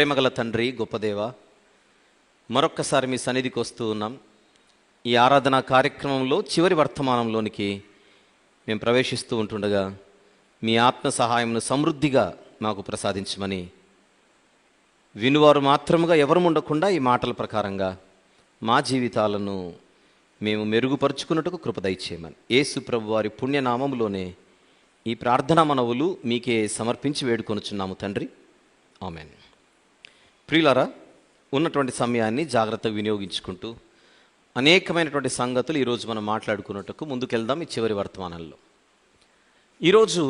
ప్రేమగల తండ్రి, గొప్ప దేవ, మరొక్కసారి మీ సన్నిధికి వస్తూ ఉన్నాం. ఈ ఆరాధనా కార్యక్రమంలో చివరి వర్తమానంలోనికి మేము ప్రవేశిస్తూ ఉంటుండగా మీ ఆత్మ సహాయంను సమృద్ధిగా మాకు ప్రసాదించమని, వినువారు మాత్రముగా ఎవరు ఉండకుండా ఈ మాటల ప్రకారంగా మా జీవితాలను మేము మెరుగుపరుచుకున్నట్టుకు కృప దయచేయమని యేసు ప్రభు వారి పుణ్యనామములోనే ఈ ప్రార్థనా మనవులు మీకే సమర్పించి వేడుకొనుచున్నాము తండ్రి. ఆమెన్. ప్రియులారా, ఉన్నటువంటి సమయాన్ని జాగ్రత్తగా వినియోగించుకుంటూ అనేకమైనటువంటి సంగతులు ఈరోజు మనం మాట్లాడుకున్నట్టుకు ముందుకెళ్దాం. ఈ చివరి వర్తమానంలో ఈరోజు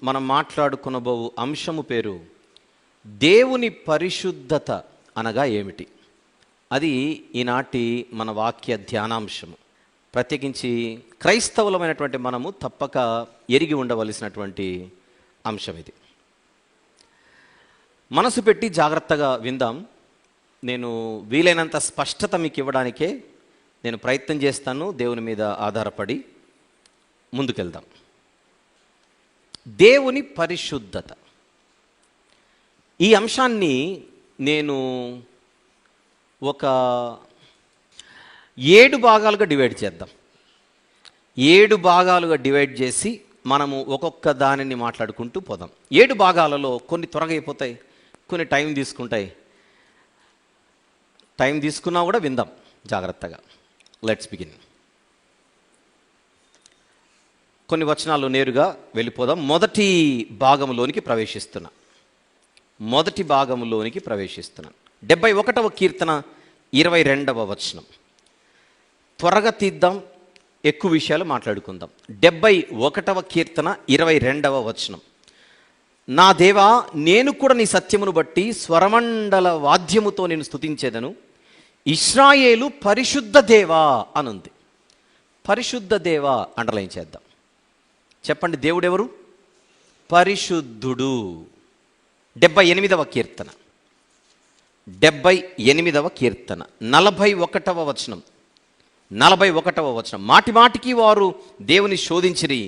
మనం మాట్లాడుకునబోవు అంశము పేరు దేవుని పరిశుద్ధత అనగా ఏమిటి. అది ఈనాటి మన వాక్య ధ్యానాంశము. ప్రత్యేకించి క్రైస్తవులమైనటువంటి మనము తప్పక ఎరిగి ఉండవలసినటువంటి అంశం ఇది. మనసు పెట్టి జాగ్రత్తగా విందాం. నేను వీలైనంత స్పష్టత మీకు ఇవ్వడానికే నేను ప్రయత్నం చేస్తాను. దేవుని మీద ఆధారపడి ముందుకెళ్దాం. దేవుని పరిశుద్ధత, ఈ అంశాన్ని నేను ఒక 7 భాగాలుగా డివైడ్ చేద్దాం. 7 భాగాలుగా డివైడ్ చేసి మనము ఒక్కొక్క దానిని మాట్లాడుకుంటూ పోదాం. 7 భాగాలలో కొన్ని త్వరగా అయిపోతాయి, కొన్ని టైం తీసుకుంటాయి. టైం తీసుకున్నా కూడా విందాం జాగ్రత్తగా. Let's begin. కొన్ని వచనాలు నేరుగా వెళ్ళిపోదాం. మొదటి భాగంలోనికి ప్రవేశిస్తున్నా. 71వ కీర్తన 22వ వచనం. త్వరగా తీద్దాం, ఎక్కువ విషయాలు మాట్లాడుకుందాం. 71వ కీర్తన 22వ వచనం. నా దేవా, నేను కూడా నీ సత్యమును బట్టి స్వరమండల వాద్యముతో నేను స్తుతించేదను. ఇశ్రాయేలు పరిశుద్ధ దేవా అనుంది. పరిశుద్ధ దేవా అండర్లైన్ చేద్దాం. చెప్పండి, దేవుడెవరు? పరిశుద్ధుడు. 78వ కీర్తన 41వ వచనం. మాటి మాటికి వారు దేవుని శోధించిరి,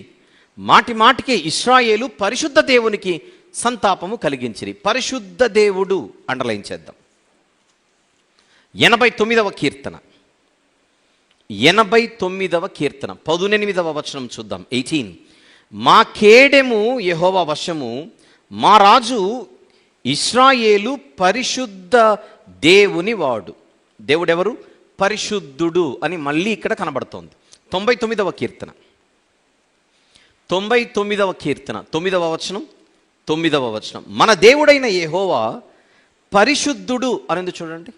మాటి మాటికి ఇశ్రాయేలు పరిశుద్ధ దేవునికి సంతాపము కలిగించిరి. పరిశుద్ధ దేవుడు అండర్లైన్ చేద్దాం. 89వ కీర్తన 18వ వచనం చూద్దాం. 18. మా కేడెము యెహోవా వశము, మా రాజు ఇశ్రాయేలు పరిశుద్ధ దేవుని వాడు. దేవుడెవరు? పరిశుద్ధుడు అని మళ్ళీ ఇక్కడ కనబడుతోంది. 99వ కీర్తన 9వ వచనం. 9వ వచనం, మన దేవుడైన యెహోవా పరిశుద్ధుడు అనేది చూడండి.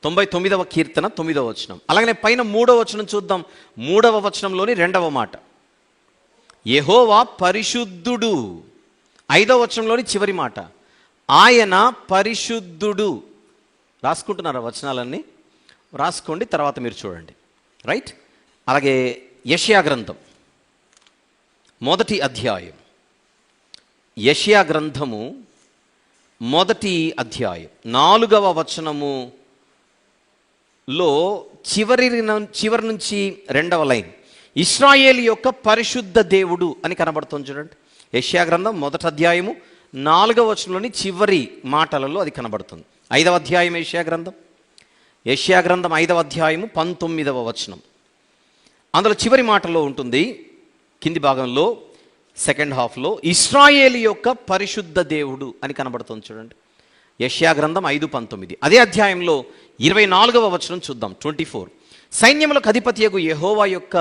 99వ కీర్తన 9వ వచనం. అలాగనే పైన 3వ వచనం చూద్దాం. 3వ వచనంలోని 2వ మాట, యెహోవా పరిశుద్ధుడు. 5వ వచనంలోని చివరి మాట, ఆయన పరిశుద్ధుడు. రాసుకుంటున్నారా వచనాలన్నీ? రాసుకోండి, తర్వాత మీరు చూడండి. రైట్. అలాగే యెషయా గ్రంథం 1వ అధ్యాయం. యెషయా గ్రంథము 1వ అధ్యాయం 4వ వచనములో చివరి నుంచి 2వ లైన్, ఇశ్రాయేలు యొక్క పరిశుద్ధ దేవుడు అని కనబడుతుంది చూడండి. యెషయా గ్రంథం 1వ అధ్యాయము 4వ వచనంలోని చివరి మాటలలో అది కనబడుతుంది. 5వ అధ్యాయం యెషయా గ్రంథం 5వ అధ్యాయము 19వ వచనం. అందులో చివరి మాటలో ఉంటుంది, కింది భాగంలో సెకండ్ హాఫ్లో ఇశ్రాయేలు యొక్క పరిశుద్ధ దేవుడు అని కనబడుతుంది చూడండి. యెషయా గ్రంథం 5:19. అదే అధ్యాయంలో 24వ వచనం చూద్దాం. 24. సైన్యములకు అధిపతియగు యెహోవా యొక్క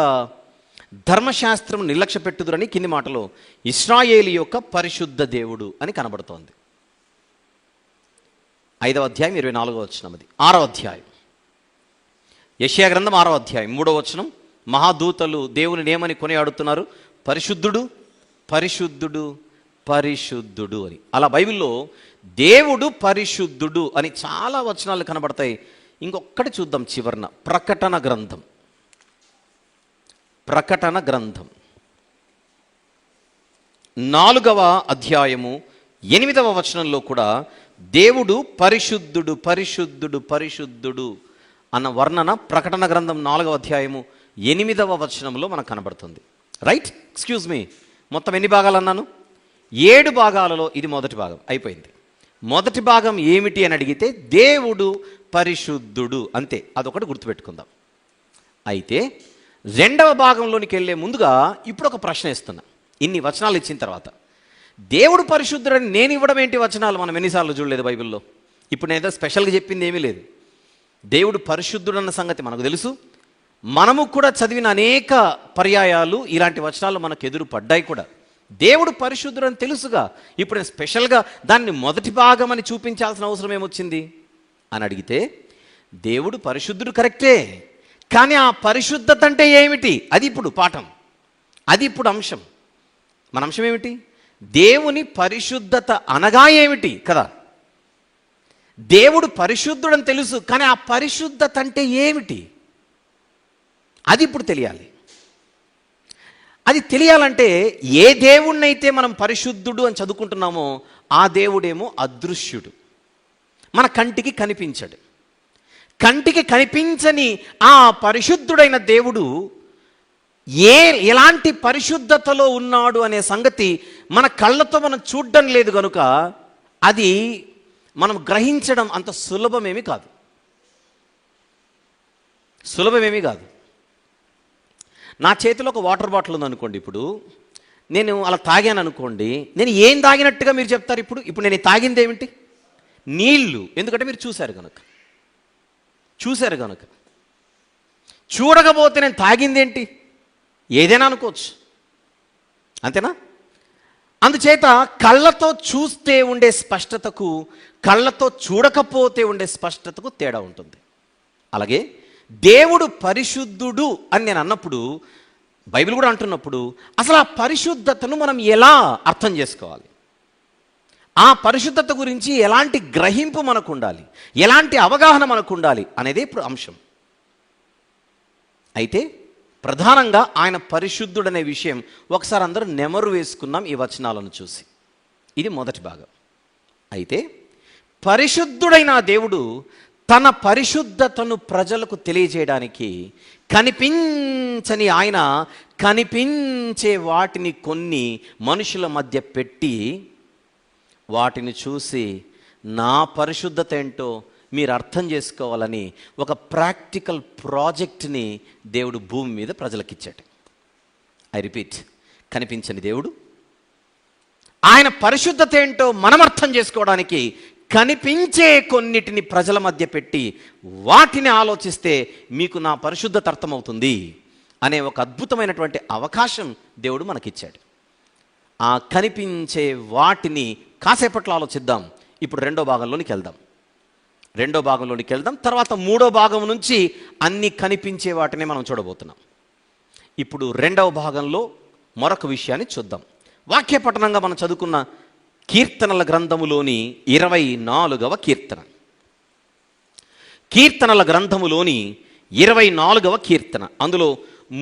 ధర్మశాస్త్రం నిర్లక్ష్య పెట్టుదురని కింది మాటలో ఇశ్రాయేలు యొక్క పరిశుద్ధ దేవుడు అని కనబడుతోంది. 5వ అధ్యాయం 24వ వచనం. అది 6వ అధ్యాయం యెషయా గ్రంథం 6వ అధ్యాయం 3వ వచనం. మహాదూతలు దేవుని నేమని కొనియాడుతున్నారు, పరిశుద్ధుడు పరిశుద్ధుడు పరిశుద్ధుడు అని. అలా బైబిల్లో దేవుడు పరిశుద్ధుడు అని చాలా వచనాలు కనబడతాయి. ఇంకొకటి చూద్దాం చివరన. ప్రకటన గ్రంథం 4వ అధ్యాయము 8వ వచనంలో కూడా దేవుడు పరిశుద్ధుడు పరిశుద్ధుడు పరిశుద్ధుడు అన్న వర్ణన ప్రకటన గ్రంథం 4వ అధ్యాయము 8వ వచనంలో మనకు కనబడుతుంది. రైట్. ఎక్స్క్యూజ్ మీ, మొత్తం ఎన్ని భాగాలు అన్నాను? 7 భాగాలలో ఇది మొదటి భాగం అయిపోయింది. మొదటి భాగం ఏమిటి అని అడిగితే దేవుడు పరిశుద్ధుడు, అంతే. అదొకటి గుర్తుపెట్టుకుందాం. అయితే రెండవ భాగంలోనికి వెళ్ళే ముందుగా ఇప్పుడు ఒక ప్రశ్న ఇస్తున్నా. ఇన్ని వచనాలు ఇచ్చిన తర్వాత దేవుడు పరిశుద్ధుడని నేను ఇవ్వడం ఏంటి వచనాలు? మనం ఎన్నిసార్లు చూడలేదు బైబిల్లో. ఇప్పుడు నేను ఏదో స్పెషల్గా చెప్పింది ఏమీ లేదు. దేవుడు పరిశుద్ధుడు అన్న సంగతి మనకు తెలుసు. మనము కూడా చదివిన అనేక పర్యాయాలు ఇలాంటి వచనాలు మనకు ఎదురు పడ్డాయి కూడా. దేవుడు పరిశుద్ధుడు అని తెలుసుగా. ఇప్పుడు నేను స్పెషల్గా దాన్ని మొదటి భాగం అని చూపించాల్సిన అవసరం ఏమొచ్చింది అని అడిగితే, దేవుడు పరిశుద్ధుడు కరెక్టే, కానీ ఆ పరిశుద్ధత అంటే ఏమిటి? అది ఇప్పుడు పాఠం, అది ఇప్పుడు అంశం. మన అంశం ఏమిటి? దేవుని పరిశుద్ధత అనగా ఏమిటి కదా. దేవుడు పరిశుద్ధుడని తెలుసు, కానీ ఆ పరిశుద్ధత అంటే ఏమిటి? అది ఇప్పుడు తెలియాలి. అది తెలియాలంటే ఏ దేవుణ్ణైతే మనం పరిశుద్ధుడు అని చదువుకుంటున్నామో ఆ దేవుడేమో అదృశ్యుడు, మన కంటికి కనిపించడు. కంటికి కనిపించని ఆ పరిశుద్ధుడైన దేవుడు ఎలాంటి పరిశుద్ధతలో ఉన్నాడు అనే సంగతి మన కళ్ళతో మనం చూడడం లేదు కనుక అది మనం గ్రహించడం అంత సులభమేమీ కాదు. నా చేతిలో ఒక వాటర్ బాటిల్ ఉందనుకోండి. ఇప్పుడు నేను అలా తాగాను అనుకోండి, నేను ఏం తాగినట్టుగా మీరు చెప్తారు? ఇప్పుడు నేను తాగింది ఏమిటి? నీళ్ళు. ఎందుకంటే మీరు చూశారు కనుక. చూడకపోతే నేను తాగింది ఏంటి? ఏదైనా అనుకోవచ్చు, అంతేనా? అందుచేత కళ్ళతో చూస్తే ఉండే స్పష్టతకు, కళ్ళతో చూడకపోతే ఉండే స్పష్టతకు తేడా ఉంటుంది. అలాగే దేవుడు పరిశుద్ధుడు అని నేను అన్నప్పుడు, బైబిల్ కూడా అంటున్నప్పుడు, అసలు ఆ పరిశుద్ధతను మనం ఎలా అర్థం చేసుకోవాలి? ఆ పరిశుద్ధత గురించి ఎలాంటి గ్రహింపు మనకు ఉండాలి, ఎలాంటి అవగాహన మనకు ఉండాలి అనేదే ఇప్పుడు అంశం. అయితే ప్రధానంగా ఆయన పరిశుద్ధుడనే విషయం ఒకసారి అందరూ నెమరు వేసుకున్నాం ఈ వచనాలను చూసి. ఇది మొదటి భాగం. అయితే పరిశుద్ధుడైన దేవుడు తన పరిశుద్ధతను ప్రజలకు తెలియజేయడానికి కనిపించని ఆయన కనిపించే వాటిని కొన్ని మనుషుల మధ్య పెట్టి వాటిని చూసి నా పరిశుద్ధత ఏంటో మీరు అర్థం చేసుకోవాలని ఒక ప్రాక్టికల్ ప్రాజెక్ట్ని దేవుడు భూమి మీద ప్రజలకు ఇచ్చాడు. ఐ రిపీట్, కనిపించని దేవుడు ఆయన పరిశుద్ధత ఏంటో మనం అర్థం చేసుకోవడానికి కనిపించే కొన్నిటిని ప్రజల మధ్య పెట్టి వాటిని ఆలోచిస్తే మీకు నా పరిశుద్ధత అర్థమవుతుంది అనే ఒక అద్భుతమైనటువంటి అవకాశం దేవుడు మనకిచ్చాడు. ఆ కనిపించే వాటిని కాసేపట్లో ఆలోచిద్దాం. ఇప్పుడు రెండో భాగంలోనికి వెళ్దాం. తర్వాత మూడో భాగం నుంచి అన్ని కనిపించే వాటిని మనం చూడబోతున్నాం. ఇప్పుడు రెండవ భాగంలో మరొక విషయాన్ని చూద్దాం. వాక్య పఠనంగా మనం చదువుకున్న కీర్తనల గ్రంథములోని 24వ కీర్తన. కీర్తనల గ్రంథములోని 24వ కీర్తన, అందులో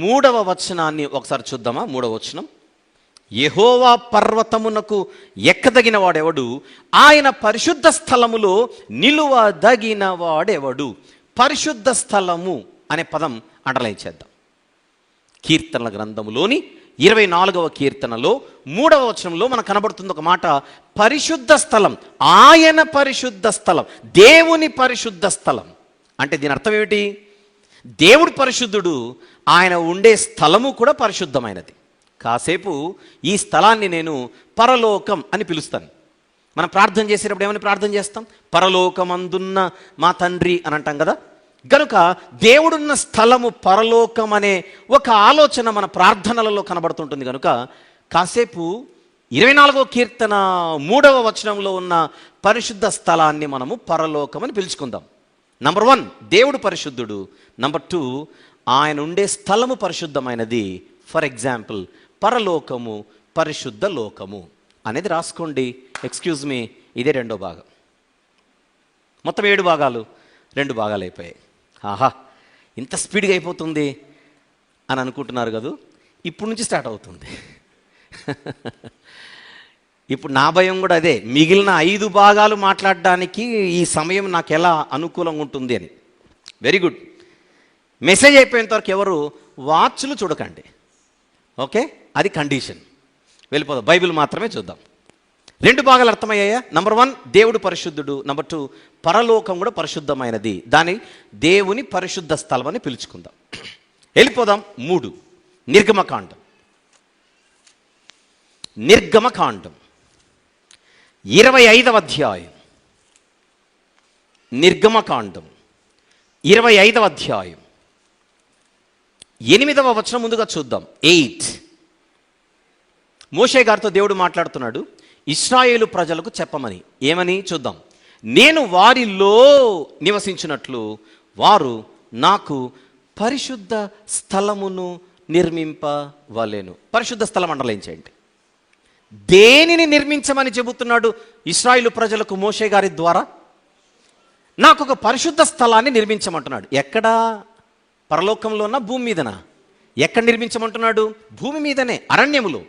3వ వచనాన్ని ఒకసారి చూద్దామా? 3వ వచనం, యెహోవా పర్వతమునకు ఎక్కదగిన వాడెవడు, ఆయన పరిశుద్ధ స్థలములో నిలువదగిన వాడెవడు. పరిశుద్ధ స్థలము అనే పదం అండర్లైన్ చేద్దాం. కీర్తనల గ్రంథములోని 24వ కీర్తనలో 3వ వచనంలో మనకు కనబడుతుంది ఒక మాట, పరిశుద్ధ స్థలం. ఆయన పరిశుద్ధ స్థలం, దేవుని పరిశుద్ధ స్థలం. అంటే దీని అర్థం ఏమిటి? దేవుడు పరిశుద్ధుడు, ఆయన ఉండే స్థలము కూడా పరిశుద్ధమైనది. కాసేపు ఈ స్థలాన్ని నేను పరలోకం అని పిలుస్తాను. మనం ప్రార్థన చేసేటప్పుడు ఏమని ప్రార్థన చేస్తాం? పరలోకమందున్న మా తండ్రి అని అంటాం కదా. గనుక దేవుడున్న స్థలము పరలోకం అనే ఒక ఆలోచన మన ప్రార్థనలలో కనబడుతుంటుంది. కనుక కాసేపు 24వ కీర్తన 3వ వచనంలో ఉన్న పరిశుద్ధ స్థలాన్ని మనము పరలోకం అని పిలుచుకుందాం. నంబర్ 1, దేవుడు పరిశుద్ధుడు. నంబర్ 2, ఆయన ఉండే స్థలము పరిశుద్ధమైనది. ఫర్ ఎగ్జాంపుల్, పరలోకము, పరిశుద్ధ లోకము అనేది రాసుకోండి. ఎక్స్క్యూజ్ మీ, ఇదే రెండో భాగం. మొత్తం 7 భాగాలు, 2 భాగాలు అయిపోయాయి. ఆహా, ఇంత స్పీడ్గా అయిపోతుంది అని అనుకుంటున్నారు కదా. ఇప్పుడు నుంచి స్టార్ట్ అవుతుంది. ఇప్పుడు నా భయం కూడా అదే, మిగిలిన 5 భాగాలు మాట్లాడడానికి ఈ సమయం నాకు ఎలా అనుకూలంగా ఉంటుంది అని. Very good. మెసేజ్ అయిపోయేంత వరకు ఎవరు వాచ్లు చూడకండి, ఓకే? అది కండిషన్. వెళ్ళిపోదాం, బైబిల్ మాత్రమే చూద్దాం. రెండు భాగాలు అర్థమయ్యాయా? నంబర్ 1 దేవుడు పరిశుద్ధుడు, నంబర్ 2 పరలోకం కూడా పరిశుద్ధమైనది. దాని దేవుని పరిశుద్ధ స్థలం అని పిలుచుకుందాం. వెళ్ళిపోదాం. 3 నిర్గమకాండం. నిర్గమకాండం 25వ అధ్యాయం. నిర్గమకాండం 25వ అధ్యాయం 8వ వచనం ముందుగా చూద్దాం. 8 మోషే గారితో దేవుడు మాట్లాడుతున్నాడు ఇశ్రాయేలు ప్రజలకు చెప్పమని. ఏమని చూద్దాం. నేను వారిలో నివసించినట్లు వారు నాకు పరిశుద్ధ స్థలమును నిర్మింపవలెను. పరిశుద్ధ స్థలం అండర్లైన్. దేనిని నిర్మించమని చెబుతున్నాడు ఇశ్రాయేలు ప్రజలకు మోషే గారి ద్వారా? నాకు ఒక పరిశుద్ధ స్థలాన్ని నిర్మించమంటున్నాడు. ఎక్కడా? పరలోకంలోనా, భూమి మీదనా? ఎక్కడ నిర్మించమంటున్నాడు? భూమి మీదనే, అరణ్యములో.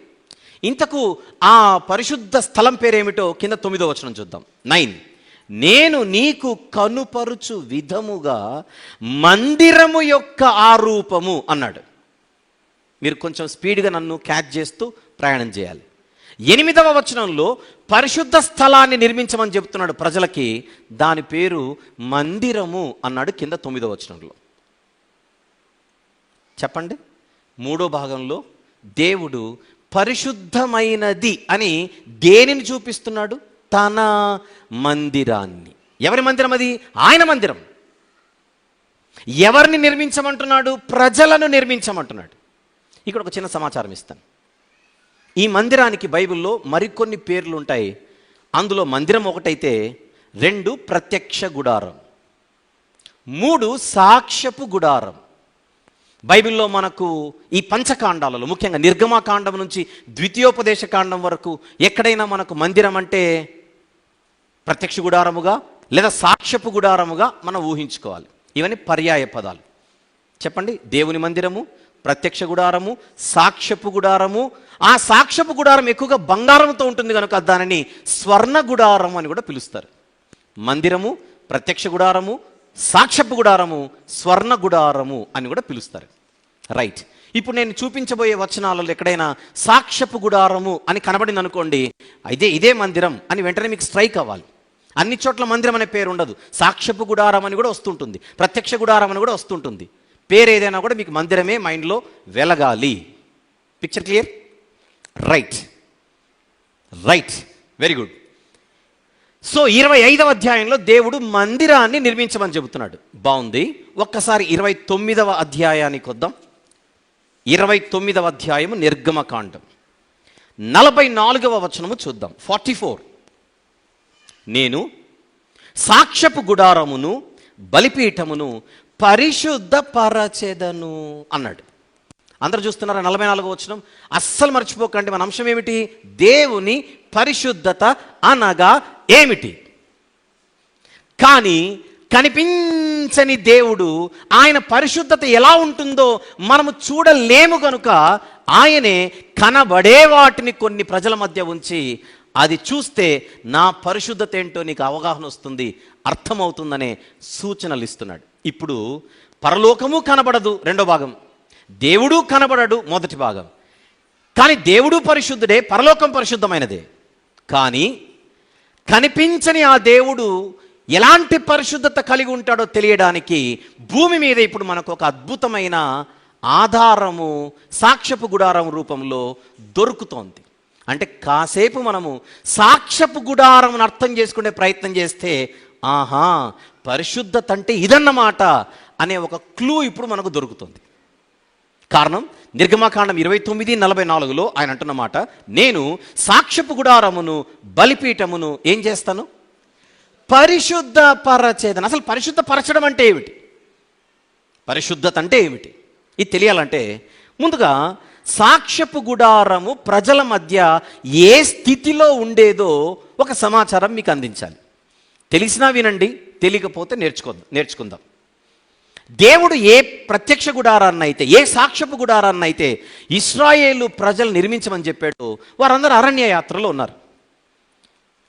ఇంతకు ఆ పరిశుద్ధ స్థలం పేరేమిటో కింద 9వ వచనం చూద్దాం. 9 నేను నీకు కనుపరుచు విధముగా మందిరము యొక్క ఆరూపము అన్నాడు. మీరు కొంచెం స్పీడ్గా నన్ను క్యాచ్ చేస్తూ ప్రయాణం చేయాలి. 8వ వచనంలో పరిశుద్ధ స్థలాన్ని నిర్మించమని చెబుతున్నాడు ప్రజలకి. దాని పేరు మందిరము అన్నాడు కింద 9వ వచనంలో. చెప్పండి. 3వ భాగంలో దేవుడు పరిశుద్ధమైనది అని దేనిని చూపిస్తున్నాడు? తన మందిరాన్ని. ఎవరి మందిరం అది? ఆయన మందిరం. ఎవరిని నిర్మించమంటున్నాడు? ప్రజలను నిర్మించమంటున్నాడు. ఇక్కడ ఒక చిన్న సమాచారం ఇస్తాను. ఈ మందిరానికి బైబిల్లో మరికొన్ని పేర్లు ఉంటాయి. అందులో మందిరం ఒకటైతే 2 ప్రత్యక్ష గుడారం, 3 సాక్ష్యపు గుడారం. బైబిల్లో మనకు ఈ పంచకాండాలలో ముఖ్యంగా నిర్గమకాండం నుంచి ద్వితీయోపదేశ కాండం వరకు ఎక్కడైనా మనకు మందిరం అంటే ప్రత్యక్ష గుడారముగా లేదా సాక్ష్యపు గుడారముగా మనం ఊహించుకోవాలి. ఇవన్నీ పర్యాయ పదాలు. చెప్పండి. దేవుని మందిరము, ప్రత్యక్ష గుడారము, సాక్ష్యపు గుడారము. ఆ సాక్ష్యపు గుడారం ఎక్కువగా బంగారంతో ఉంటుంది కనుక దానిని స్వర్ణ గుడారం అని కూడా పిలుస్తారు. మందిరము, ప్రత్యక్ష గుడారము, సాక్ష్యపు గుడారము, స్వర్ణ గుడారము అని కూడా పిలుస్తారు. రైట్. ఇప్పుడు నేను చూపించబోయే వచనాలలో ఎక్కడైనా సాక్ష్యపు గుడారము అని కనబడింది అనుకోండి, అయితే ఇదే మందిరం అని వెంటనే మీకు స్ట్రైక్ అవ్వాలి. అన్ని చోట్ల మందిరం అనే పేరు ఉండదు. సాక్ష్యపు గుడారం అని కూడా వస్తుంటుంది, ప్రత్యక్ష గుడారం అని కూడా వస్తుంటుంది. పేరు ఏదైనా కూడా మీకు మందిరమే మైండ్లో వెలగాలి. Picture clear? Right. Very good. So 25వ అధ్యాయంలో దేవుడు మందిరాన్ని నిర్మించమని చెబుతున్నాడు. బాగుంది. ఒక్కసారి 29వ అధ్యాయానికి వద్దాం. 29వ అధ్యాయము నిర్గమకాండం 44వ వచనము చూద్దాం. 44 నేను సాక్ష్యపు గుడారమును బలిపీఠమును పరిశుద్ధపరచెదను అన్నాడు. అందరూ చూస్తున్నారా? 44వ వచనం. అస్సలు మర్చిపోకండి. మన అంశం ఏమిటి? దేవుని పరిశుద్ధత అనగా ఏమిటి? కానీ కనిపించని దేవుడు, ఆయన పరిశుద్ధత ఎలా ఉంటుందో మనము చూడలేము కనుక ఆయనే కనబడే వాటిని కొన్ని ప్రజల మధ్య ఉంచి అది చూస్తే నా పరిశుద్ధత ఏంటో నీకు అవగాహన వస్తుంది, అర్థమవుతుందనే సూచనలు ఇస్తున్నాడు. ఇప్పుడు పరలోకము కనబడదు, రెండో భాగం. దేవుడు కనబడడు, మొదటి భాగం. కానీ దేవుడు పరిశుద్ధుడే, పరలోకం పరిశుద్ధమైనదే. కానీ కనిపించని ఆ దేవుడు ఎలాంటి పరిశుద్ధత కలిగి ఉంటాడో తెలియడానికి భూమి మీద ఇప్పుడు మనకు ఒక అద్భుతమైన ఆధారము సాక్ష్యపు గుడారం రూపంలో దొరుకుతోంది. అంటే కాసేపు మనము సాక్ష్యపు గుడారం అర్థం చేసుకునే ప్రయత్నం చేస్తే ఆహా పరిశుద్ధత అంటే ఇదన్నమాట అనే ఒక క్లూ ఇప్పుడు మనకు దొరుకుతుంది. కారణం నిర్గమకాండం 29:44లో ఆయన అంటున్నమాట, నేను సాక్ష్యపు గుడారమును బలిపీఠమును ఏం చేస్తాను? పరిశుద్ధపరచేదను. అసలు పరిశుద్ధపరచడం అంటే ఏమిటి? పరిశుద్ధత అంటే ఏమిటి? ఇది తెలియాలంటే ముందుగా సాక్ష్యపు గుడారము ప్రజల మధ్య ఏ స్థితిలో ఉండేదో ఒక సమాచారం మీకు అందించాలి. తెలిసినా వినండి, తెలియకపోతే నేర్చుకుందాం. దేవుడు ఏ ప్రత్యక్ష గుడారాన్నైతే, ఏ సాక్ష్యపు గుడారాన్నైతే ఇశ్రాయేలు ప్రజలు నిర్మించమని చెప్పాడు, వారందరూ అరణ్య యాత్రలో ఉన్నారు.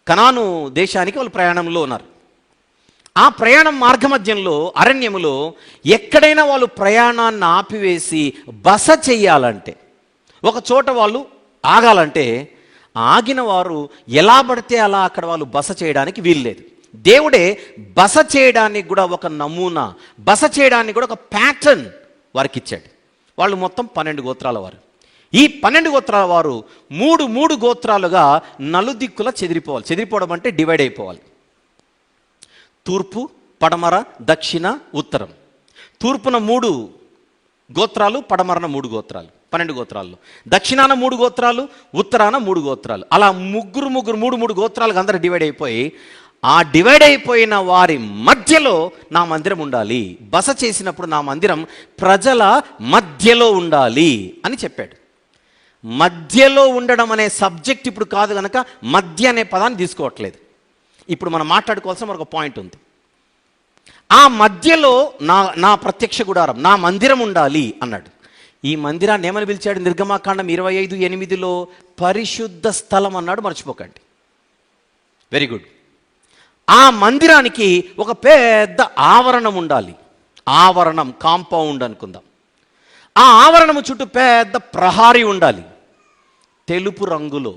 కనాను దేశానికి వాళ్ళు ప్రయాణంలో ఉన్నారు. ఆ ప్రయాణం మార్గమధ్యంలో అరణ్యములో ఎక్కడైనా వాళ్ళు ప్రయాణాన్ని ఆపివేసి బస చెయ్యాలంటే, ఒక చోట వాళ్ళు ఆగాలంటే ఆగిన వారు ఎలా పడితే అలా అక్కడ వాళ్ళు బస చేయడానికి వీల్లేదు. దేవుడే బస చేయడానికి కూడా ఒక నమూనా, బస చేయడానికి కూడా ఒక ప్యాటర్న్ వారికి ఇచ్చాడు. వాళ్ళు మొత్తం 12 గోత్రాల వారు. ఈ 12 గోత్రాల వారు 3 గోత్రాలుగా నలుదిక్కుల చెదిరిపోవడం అంటే డివైడ్ అయిపోవాలి. తూర్పు, పడమర, దక్షిణ, ఉత్తరం. తూర్పున 3 గోత్రాలు, పడమరన 3 గోత్రాలు, 12 గోత్రాల్లో. దక్షిణాన 3 గోత్రాలు, ఉత్తరాన 3 గోత్రాలు. అలా మూడు గోత్రాలుగా అందరూ డివైడ్ అయిపోయి, ఆ డివైడ్ అయిపోయిన వారి మధ్యలో నా మందిరం ఉండాలి. బస చేసినప్పుడు నా మందిరం ప్రజల మధ్యలో ఉండాలి అని చెప్పాడు. మధ్యలో ఉండడం అనే సబ్జెక్ట్ ఇప్పుడు కాదు కనుక మధ్య అనే పదాన్ని తీసుకోవట్లేదు. ఇప్పుడు మనం మాట్లాడుకోవాల్సిన మరొక పాయింట్ ఉంది. ఆ మధ్యలో నా ప్రత్యక్ష గుడారం, నా మందిరం ఉండాలి అన్నాడు. ఈ మందిరాన్ని ఏమని పిలిచాడు? నిర్గమాకాండం 25:8 పరిశుద్ధ స్థలం అన్నాడు, మర్చిపోకండి. Very good. ఆ మందిరానికి ఒక పెద్ద ఆవరణం ఉండాలి. ఆవరణం, కాంపౌండ్ అనుకుందాం. ఆ ఆవరణము చుట్టూ పెద్ద ప్రహారీ ఉండాలి, తెలుపు రంగులో.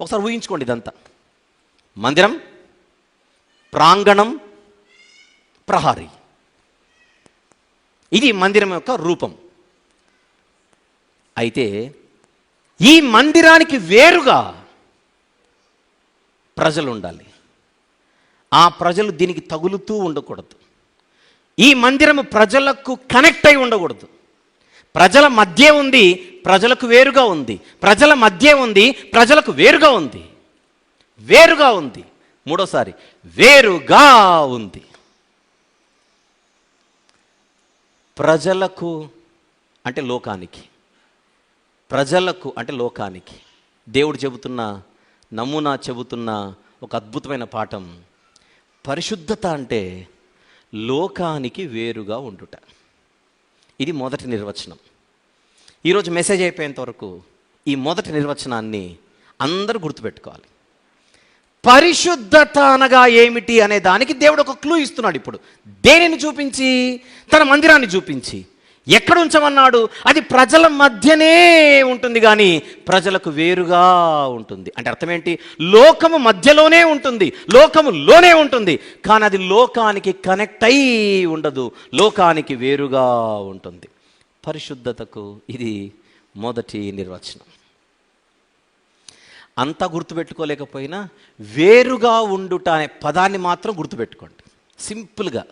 ఒకసారి ఊహించుకోండి ఇదంతా. మందిరం, ప్రాంగణం, ప్రహారీ. ఇది మందిరం యొక్క రూపం. అయితే ఈ మందిరానికి వేరుగా ప్రజలు ఉండాలి. ఆ ప్రజలు దీనికి తగులుతూ ఉండకూడదు. ఈ మందిరము ప్రజలకు కనెక్ట్ అయి ఉండకూడదు. ప్రజల మధ్య ఉంది, ప్రజలకు వేరుగా ఉంది. ప్రజల మధ్య ఉంది, ప్రజలకు వేరుగా ఉంది. వేరుగా ఉంది. మూడోసారి వేరుగా ఉంది. ప్రజలకు అంటే లోకానికి, ప్రజలకు అంటే లోకానికి దేవుడు చెబుతున్న నమూనా, చెబుతున్న ఒక అద్భుతమైన పాఠం. పరిశుద్ధత అంటే లోకానికి వేరుగా ఉండుట. ఇది మొదటి నిర్వచనం. ఈరోజు మెసేజ్ అయిపోయేంత వరకు ఈ మొదటి నిర్వచనాన్ని అందరూ గుర్తుపెట్టుకోవాలి. పరిశుద్ధత అనగా ఏమిటి అనే దానికి దేవుడు ఒక క్లూ ఇస్తున్నాడు. ఇప్పుడు దేనిని చూపించి? తన మందిరాన్ని చూపించి. ఎక్కడ ఉంచమన్నాడు? అది ప్రజల మధ్యనే ఉంటుంది కానీ ప్రజలకు వేరుగా ఉంటుంది. అంటే అర్థం ఏంటి? లోకము మధ్యలోనే ఉంటుంది, లోకములోనే ఉంటుంది, కానీ అది లోకానికి కనెక్ట్ అయి ఉండదు, లోకానికి వేరుగా ఉంటుంది. పరిశుద్ధతకు ఇది మొదటి నిర్వచనం. అంతా గుర్తుపెట్టుకోలేకపోయినా వేరుగా ఉండుట అనే పదాన్ని మాత్రం గుర్తుపెట్టుకోండి. సింపుల్గా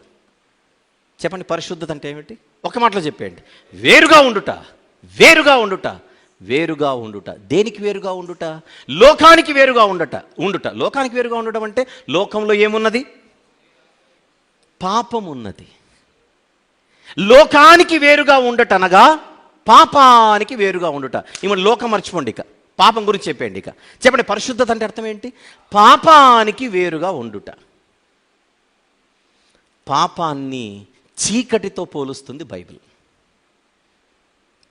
చెప్పండి, పరిశుద్ధత అంటే ఏమిటి? ఒక మాటలో చెప్పండి. వేరుగా ఉండుట, వేరుగా ఉండుట, వేరుగా ఉండుట. దేనికి వేరుగా ఉండుట? లోకానికి వేరుగా ఉండుట. లోకానికి వేరుగా ఉండటం అంటే లోకంలో ఏమున్నది? పాపం ఉన్నది. లోకానికి వేరుగా ఉండట అనగా పాపానికి వేరుగా ఉండుట. ఈ లోకం మర్చిపోండి, ఇక పాపం గురించి చెప్పండి. ఇక చెప్పండి, పరిశుద్ధత అంటే అర్థం ఏంటి? పాపానికి వేరుగా ఉండుట. పాపాన్ని చీకటితో పోలుస్తుంది బైబిల్.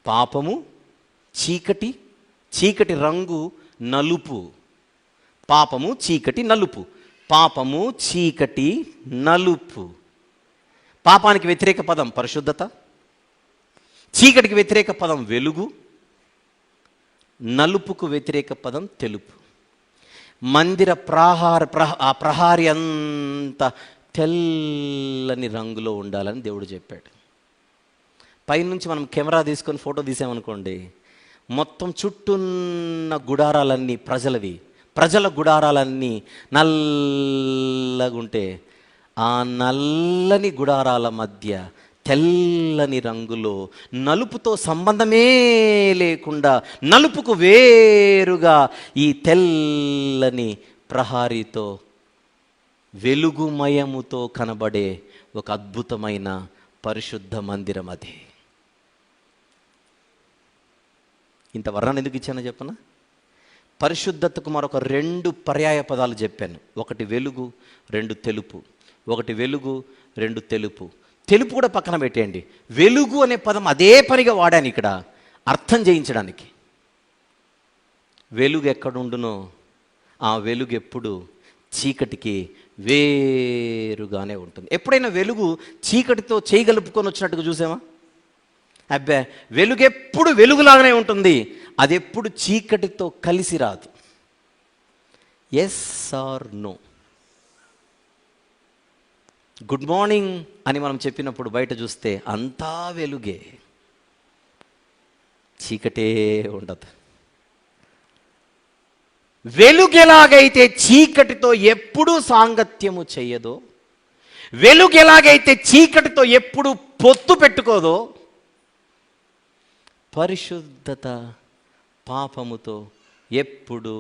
పాపము చీకటి, చీకటి రంగు నలుపు. పాపము చీకటి నలుపు, పాపము చీకటి నలుపు. పాపానికి వ్యతిరేక పదం పరిశుద్ధత, చీకటికి వ్యతిరేక పదం వెలుగు, నలుపుకు వ్యతిరేక పదం తెలుపు. మందిర ప్రహారీ అంతా తెల్లని రంగులో ఉండాలని దేవుడు చెప్పాడు. పైనుంచి మనం కెమెరా తీసుకొని ఫోటో తీసామనుకోండి, మొత్తం చుట్టూన్న గుడారాలన్నీ ప్రజలవి, ప్రజల గుడారాలన్నీ నల్లగుంటే ఆ నల్లని గుడారాల మధ్య తెల్లని రంగులో నలుపుతో సంబంధమే లేకుండా నలుపుకు వేరుగా ఈ తెల్లని ప్రహారీతో వెలుగుమయముతో కనబడే ఒక అద్భుతమైన పరిశుద్ధ మందిరం అది. ఇంత వర్ణన ఎందుకు ఇచ్చానో చెప్పనా? పరిశుద్ధతకు మరొక 2 పర్యాయ పదాలు చెప్పాను. ఒకటి వెలుగు, 2 తెలుపు. ఒకటి వెలుగు, 2 తెలుపు. తెలుపు కూడా పక్కన పెట్టేయండి. వెలుగు అనే పదం అదే పనిగా వాడాను ఇక్కడ అర్థం చేయించడానికి. వెలుగు ఎక్కడుండునో ఆ వెలుగు ఎప్పుడు చీకటికి వేరుగానే ఉంటుంది. ఎప్పుడైనా వెలుగు చీకటితో చేయగలుపుకొని వచ్చినట్టుగా చూసామా? అబ్బే, వెలుగు ఎప్పుడు వెలుగులాగానే ఉంటుంది, అది ఎప్పుడు చీకటితో కలిసి రాదు. Yes or no. Good morning అని మనం చెప్పినప్పుడు బయట చూస్తే అంతా వెలుగే, చీకటే ఉండదు. వెలుగు ఎలాగైతే చీకటితో ఎప్పుడూ సాంగత్యము చెయ్యదో, వెలుగు ఎలాగైతే చీకటితో ఎప్పుడు పొత్తు పెట్టుకోదో, పరిశుద్ధత పాపముతో ఎప్పుడు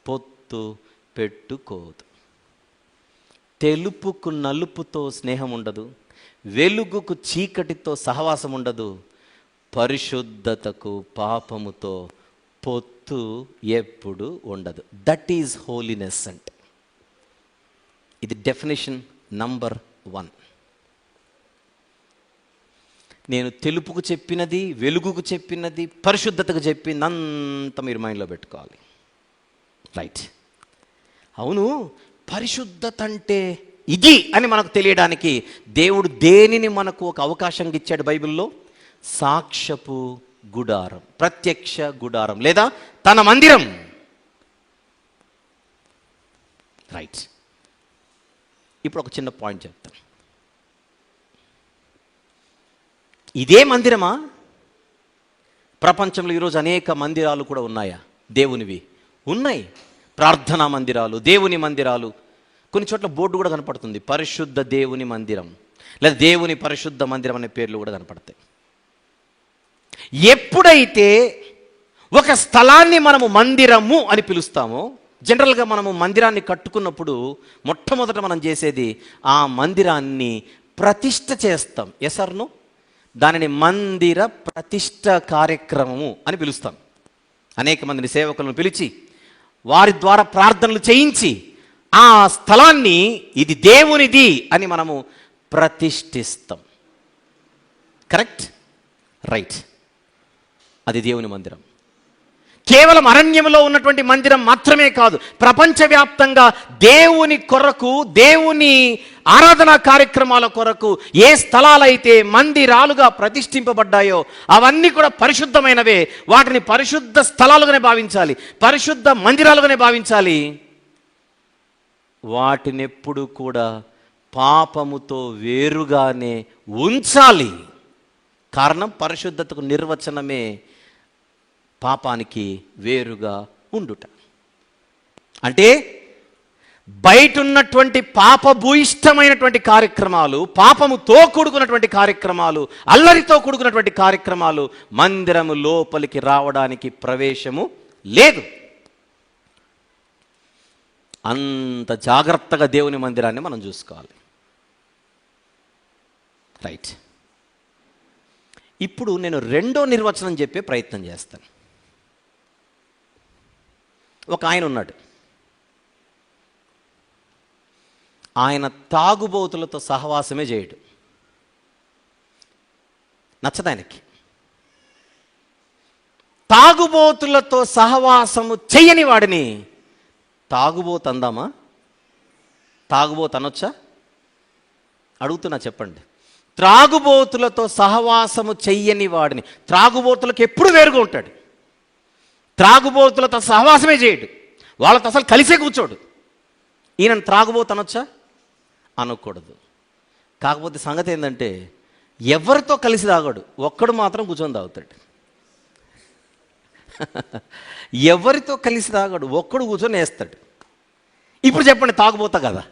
పొత్తు పెట్టుకోదు. తెలుపుకు నలుపుతో స్నేహం ఉండదు, వెలుగుకు చీకటితో సహవాసం ఉండదు, పరిశుద్ధతకు పాపముతో పొత్తు ఎప్పుడు ఉండదు. దట్ ఈజ్ హోలీనెస్ అంటే. ఇది డెఫినేషన్ నంబర్ 1. నేను తెలుపుకు చెప్పినది, వెలుగుకు చెప్పినది, పరిశుద్ధతకు చెప్పింది అంతా మీరు మైండ్లో పెట్టుకోవాలి. రైట్. అవును, పరిశుద్ధత అంటే ఇది అని మనకు తెలియడానికి దేవుడు దేనిని మనకు ఒక అవకాశంగా ఇచ్చాడు బైబిల్లో? సాక్ష్యపు గుడారం, ప్రత్యక్ష గుడారం లేదా తన మందిరం. రైట్. ఇప్పుడు ఒక చిన్న పాయింట్ చెప్తాను. ఇదే మందిరమా? ప్రపంచంలో ఈరోజు అనేక మందిరాలు కూడా ఉన్నాయా? దేవునివి ఉన్నాయి. ప్రార్థనా మందిరాలు, దేవుని మందిరాలు. కొన్ని చోట్ల బోర్డు కూడా కనపడుతుంది, పరిశుద్ధ దేవుని మందిరం లేదా దేవుని పరిశుద్ధ మందిరం అనే పేర్లు కూడా కనపడతాయి. ఎప్పుడైతే ఒక స్థలాన్ని మనము మందిరము అని పిలుస్తామో, జనరల్గా మనము మందిరాన్ని కట్టుకున్నప్పుడు మొట్టమొదట మనం చేసేది ఆ మందిరాన్ని ప్రతిష్ఠ చేస్తాం. Yes or no? దానిని మందిర ప్రతిష్ఠ కార్యక్రమము అని పిలుస్తాం. అనేక మందిని సేవకులను పిలిచి వారి ద్వారా ప్రార్థనలు చేయించి ఆ స్థలాన్ని ఇది దేవునిది అని మనము ప్రతిష్ఠిస్తాం. కరెక్ట్? రైట్. అది దేవుని మందిరం. కేవలం అరణ్యంలో ఉన్నటువంటి మందిరం మాత్రమే కాదు, ప్రపంచవ్యాప్తంగా దేవుని కొరకు, దేవుని ఆరాధనా కార్యక్రమాల కొరకు ఏ స్థలాలైతే మందిరాలుగా ప్రతిష్ఠింపబడ్డాయో అవన్నీ కూడా పరిశుద్ధమైనవే. వాటిని పరిశుద్ధ స్థలాలుగానే భావించాలి, పరిశుద్ధ మందిరాలుగానే భావించాలి. వాటిని ఎప్పుడు కూడా పాపముతో వేరుగానే ఉంచాలి. కారణం, పరిశుద్ధతకు నిర్వచనమే పాపానికి వేరుగా ఉండుట. అంటే బయట ఉన్నటువంటి పాపభూయిష్టమైనటువంటి కార్యక్రమాలు, పాపముతో కూడుకున్నటువంటి కార్యక్రమాలు, అల్లరితో కూడుకున్నటువంటి కార్యక్రమాలు మందిరము లోపలికి రావడానికి ప్రవేశము లేదు. అంత జాగ్రత్తగా దేవుని మందిరాన్ని మనం చూసుకోవాలి. రైట్. ఇప్పుడు నేను రెండో నిర్వచనం చెప్పే ప్రయత్నం చేస్తాను. ఒక ఆయన ఉన్నాడు, ఆయన తాగుబోతులతో సహవాసమే చేయడు. నచ్చదు ఆయనకి. తాగుబోతులతో సహవాసము చెయ్యని వాడిని తాగుబోతు అందామా? తాగుబోతు అనొచ్చా? అడుగుతున్నా, చెప్పండి. త్రాగుబోతులతో సహవాసము చెయ్యని వాడిని, త్రాగుబోతులకు ఎప్పుడు వేరుగా ఉంటాడు. త్రాగుబోతులతో సహవాసమే చేయడు, వాళ్ళతో అసలు కలిసే కూర్చోడు. ఈయన త్రాగుబోతు అనొచ్చా? అనకూడదు. కాకపోతే సంగతి ఏంటంటే ఎవరితో కలిసి తాగాడు, ఒక్కడు మాత్రం కూర్చొని తాగుతాడు. ఎవరితో కలిసి తాగాడు, ఒక్కడు కూర్చొని వేస్తాడు. ఇప్పుడు చెప్పండి, తాగుబోతా కదా?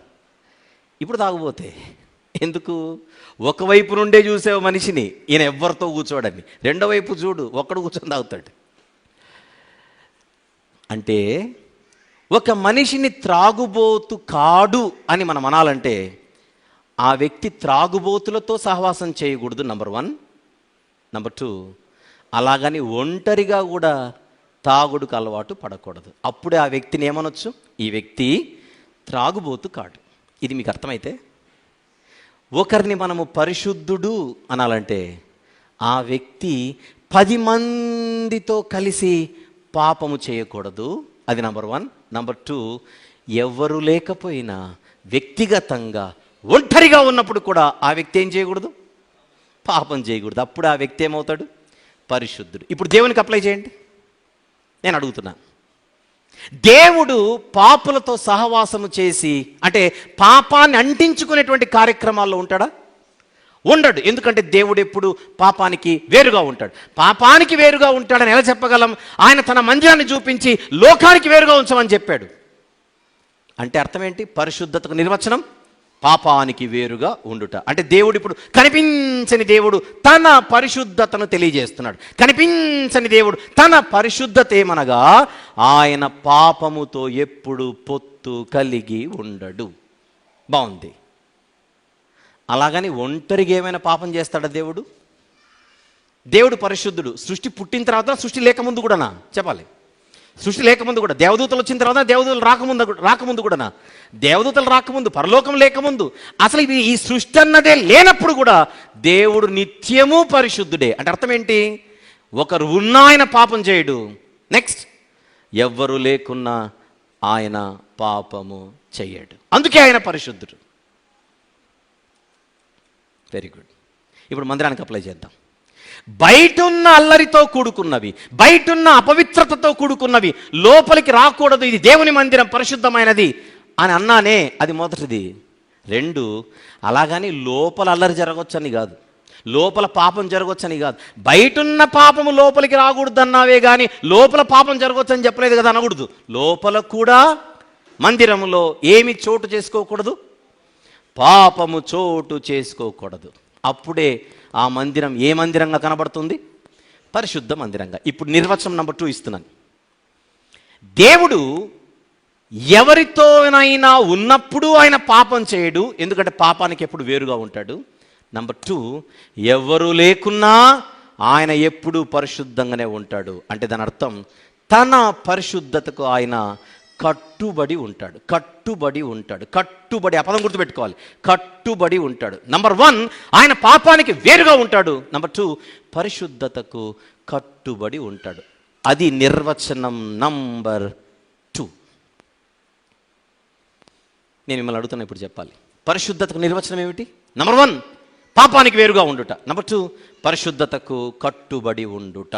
ఇప్పుడు తాగుబోతే ఎందుకు? ఒకవైపు నుండే చూసే మనిషిని ఈయన ఎవరితో కూర్చోడని, రెండో వైపు చూడు, ఒక్కడు కూర్చొని తాగుతాడు. అంటే ఒక మనిషిని త్రాగుబోతు కాడు అని మనం అనాలంటే ఆ వ్యక్తి త్రాగుబోతులతో సహవాసం చేయకూడదు, నంబర్ 1. నంబర్ 2, అలాగని ఒంటరిగా కూడా తాగుడుకు అలవాటు పడకూడదు. అప్పుడే ఆ వ్యక్తిని ఏమనొచ్చు? ఈ వ్యక్తి త్రాగుబోతు కాడు. ఇది మీకు అర్థమైతే, ఒకరిని మనము పరిశుద్ధుడు అనాలంటే ఆ వ్యక్తి 10 మందితో కలిసి పాపము చేయకూడదు. అది నంబర్ 1. నంబర్ 2, ఎవరు లేకపోయినా వ్యక్తిగతంగా ఒంటరిగా ఉన్నప్పుడు కూడా ఆ వ్యక్తి ఏం చేయకూడదు? పాపం చేయకూడదు. అప్పుడు ఆ వ్యక్తి ఏమవుతాడు? పరిశుద్ధుడు. ఇప్పుడు దేవునికి అప్లై చేయండి. నేను అడుగుతున్నా, దేవుడు పాపులతో సహవాసము చేసి, అంటే పాపాన్ని అంటించుకునేటువంటి కార్యక్రమాల్లో ఉంటాడా? ఉండడు. ఎందుకంటే దేవుడు ఎప్పుడు పాపానికి వేరుగా ఉంటాడు. పాపానికి వేరుగా ఉంటాడని ఎలా చెప్పగలం? ఆయన తన మందిరాన్ని చూపించి లోకానికి వేరుగా ఉంచమని చెప్పాడు. అంటే అర్థం ఏంటి? పరిశుద్ధతకు నిర్వచనం పాపానికి వేరుగా ఉండుట. అంటే దేవుడు ఇప్పుడు కనిపించని దేవుడు తన పరిశుద్ధతను తెలియజేస్తున్నాడు. కనిపించని దేవుడు తన పరిశుద్ధత ఏమనగా ఆయన పాపముతో ఎప్పుడు పొత్తు కలిగి ఉండడు. బాగుంది. అలాగని ఒంటరిగా ఏమైనా పాపం చేస్తాడా దేవుడు? దేవుడు పరిశుద్ధుడు. సృష్టి పుట్టిన తర్వాత, సృష్టి లేకముందు కూడానా? చెప్పాలి. సృష్టి లేకముందు కూడా, దేవదూతలు వచ్చిన తర్వాత, దేవదూతలు రాకముందు కూడానా? దేవదూతలు రాకముందు, పరలోకం లేకముందు, అసలు ఇది ఈ సృష్టి అన్నదే లేనప్పుడు కూడా దేవుడు నిత్యము పరిశుద్ధుడే. అంటే అర్థం ఏంటి? ఒకరు ఉన్నా ఆయన పాపం చేయడు. నెక్స్ట్, ఎవ్వరు లేకున్నా ఆయన పాపము చేయడు. అందుకే ఆయన పరిశుద్ధుడు. Very good. ఇప్పుడు మందిరానికి అప్లై చేద్దాం. బయటున్న అల్లరితో కూడుకున్నవి, బయటున్న అపవిత్రతతో కూడుకున్నవి లోపలికి రాకూడదు. ఇది దేవుని మందిరం, పరిశుద్ధమైనది అని అన్నానే, అది మొదటిది. 2, అలాగని లోపల అల్లరి జరగవచ్చని కాదు, లోపల పాపం జరగవచ్చని కాదు. బయటున్న పాపము లోపలికి రాకూడదు అన్నావే కానీ లోపల పాపం జరగవచ్చని చెప్పలేదు కదా అనకూడదు. లోపల కూడా మందిరములో ఏమి చోటు చేసుకోకూడదు? పాపము చోటు చేసుకోకూడదు. అప్పుడే ఆ మందిరం ఏ మందిరంగా కనబడుతుంది? పరిశుద్ధ మందిరంగా. ఇప్పుడు నిర్వచనం నెంబర్ 2 ఇస్తున్నాను. దేవుడు ఎవరితోనైనా ఉన్నప్పుడు ఆయన పాపం చేయడు, ఎందుకంటే పాపానికి ఎప్పుడు వేరుగా ఉంటాడు. నెంబర్ 2, ఎవరు లేకున్నా ఆయన ఎప్పుడు పరిశుద్ధంగానే ఉంటాడు. అంటే దాని అర్థం తన పరిశుద్ధతకు ఆయన కట్టుబడి ఉంటాడు. కట్టుబడి ఉంటాడు. కట్టుబడి, ఆ పదం గుర్తుపెట్టుకోవాలి. కట్టుబడి ఉంటాడు. నంబర్ 1, ఆయన పాపానికి వేరుగా ఉంటాడు. నంబర్ 2, పరిశుద్ధతకు కట్టుబడి ఉంటాడు. అది నిర్వచనం నంబర్ 2. నేను మిమ్మల్ని అడుగుతున్నా, ఇప్పుడు చెప్పాలి. పరిశుద్ధతకు నిర్వచనం ఏమిటి? నంబర్ 1, పాపానికి వేరుగా ఉండుట. నంబర్ 2, పరిశుద్ధతకు కట్టుబడి ఉండుట.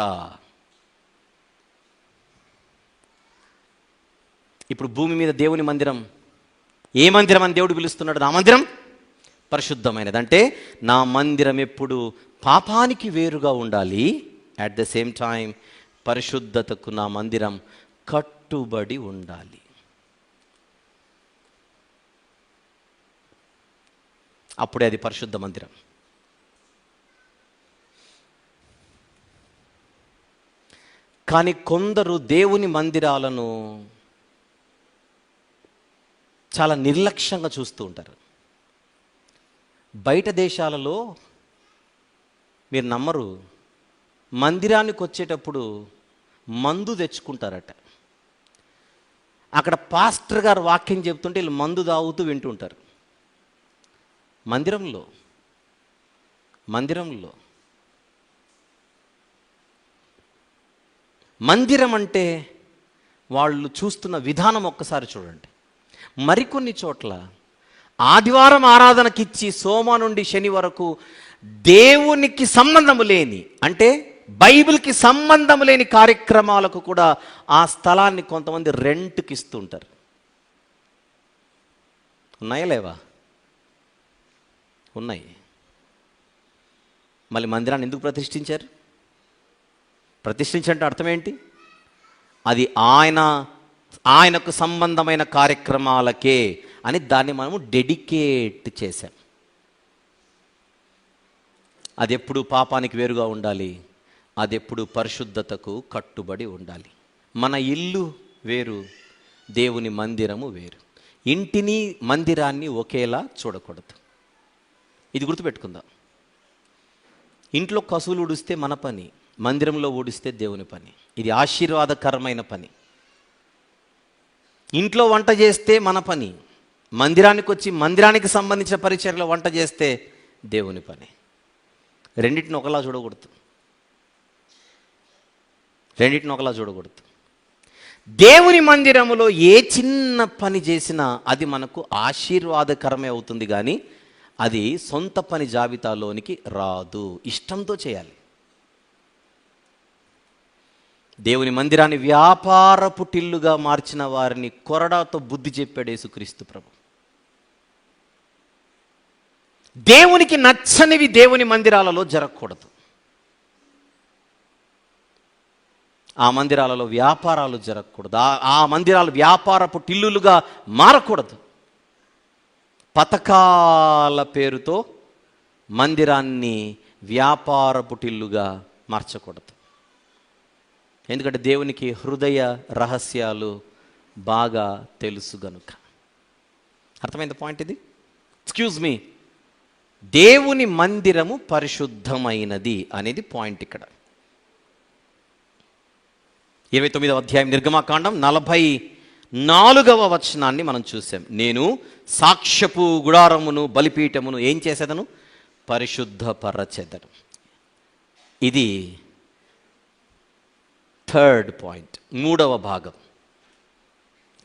ఇప్పుడు భూమి మీద దేవుని మందిరం ఏ మందిరం అని దేవుడు పిలుస్తున్నాడు? నా మందిరం పరిశుద్ధమైనది. అంటే నా మందిరం ఎప్పుడు పాపానికి వేరుగా ఉండాలి. అట్ ద సేమ్ టైం పరిశుద్ధతకు నా మందిరం కట్టుబడి ఉండాలి. అప్పుడే అది పరిశుద్ధ మందిరం. కానీ కొందరు దేవుని మందిరాలను చాలా నిర్లక్ష్యంగా చూస్తూ ఉంటారు. బయట దేశాలలో మీరు నమ్మరు, మందిరానికి వచ్చేటప్పుడు మందు తెచ్చుకుంటారట. అక్కడ పాస్టర్ గారు వాక్యం చెప్తుంటే వీళ్ళు మందు తాగుతూ వింటుంటారు. మందిరంలో మందిరం అంటే వాళ్ళు చూస్తున్న విధానం ఒక్కసారి చూడండి. మరికొన్ని చోట్ల ఆదివారం ఆరాధనకిచ్చి సోమ నుండి శని వరకు దేవునికి సంబంధము లేని, అంటే బైబిల్కి సంబంధం లేని కార్యక్రమాలకు కూడా ఆ స్థలాన్ని కొంతమంది రెంట్కి ఇస్తూ ఉంటారు. ఉన్నాయా లేవా? ఉన్నాయి. మళ్ళీ మందిరాన్ని ఎందుకు ప్రతిష్ఠించారు? ప్రతిష్ఠించంటే అర్థం ఏంటి? అది ఆయనకు సంబంధమైన కార్యక్రమాలకే అని దాన్ని మనము డెడికేట్ చేశాం. అది ఎప్పుడు పాపానికి వేరుగా ఉండాలి, అది ఎప్పుడు పరిశుద్ధతకు కట్టుబడి ఉండాలి. మన ఇల్లు వేరు, దేవుని మందిరము వేరు. ఇంటిని మందిరాన్ని ఒకేలా చూడకూడదు. ఇది గుర్తుపెట్టుకుందాం. ఇంట్లో కసువులు ఊడిస్తే మన పని, మందిరంలో ఊడిస్తే దేవుని పని. ఇది ఆశీర్వాదకరమైన పని. ఇంట్లో వంట చేస్తే మన పని, మందిరానికి వచ్చి మందిరానికి సంబంధించిన పరిచర్యలో వంట చేస్తే దేవుని పని. రెండింటిని ఒకలా చూడకూడదు. దేవుని మందిరములో ఏ చిన్న పని చేసినా అది మనకు ఆశీర్వాదకరమే అవుతుంది, కానీ అది సొంత పని జాబితాలోనికి రాదు. ఇష్టంతో చేయాలి. దేవుని మందిరాన్ని వ్యాపార పుటిల్లుగా మార్చిన వారిని కొరడాతో బుద్ధి చెప్పాడు యేసుక్రీస్తు ప్రభు. దేవునికి నచ్చనివి దేవుని మందిరాలలో జరగకూడదు. ఆ మందిరాలలో వ్యాపారాలు జరగకూడదు. ఆ మందిరాలు వ్యాపారపు టిల్లులుగా మారకూడదు. పథకాల పేరుతో మందిరాన్ని వ్యాపారపు టిల్లుగా మార్చకూడదు. ఎందుకంటే దేవునికి హృదయ రహస్యాలు బాగా తెలుసు గనుక. అర్థమైంది పాయింట్ ఇది? ఎక్స్క్యూజ్ మీ, దేవుని మందిరము పరిశుద్ధమైనది అనేది పాయింట్ ఇక్కడ. 29వ అధ్యాయం నిర్గమకాండం 44వ వచనాన్ని మనం చూసాం. నేను సాక్ష్యపు గుడారమును బలిపీఠమును ఏం చేసేదను? పరిశుద్ధపరచెదను. ఇది థర్డ్ పాయింట్, 3వ భాగం.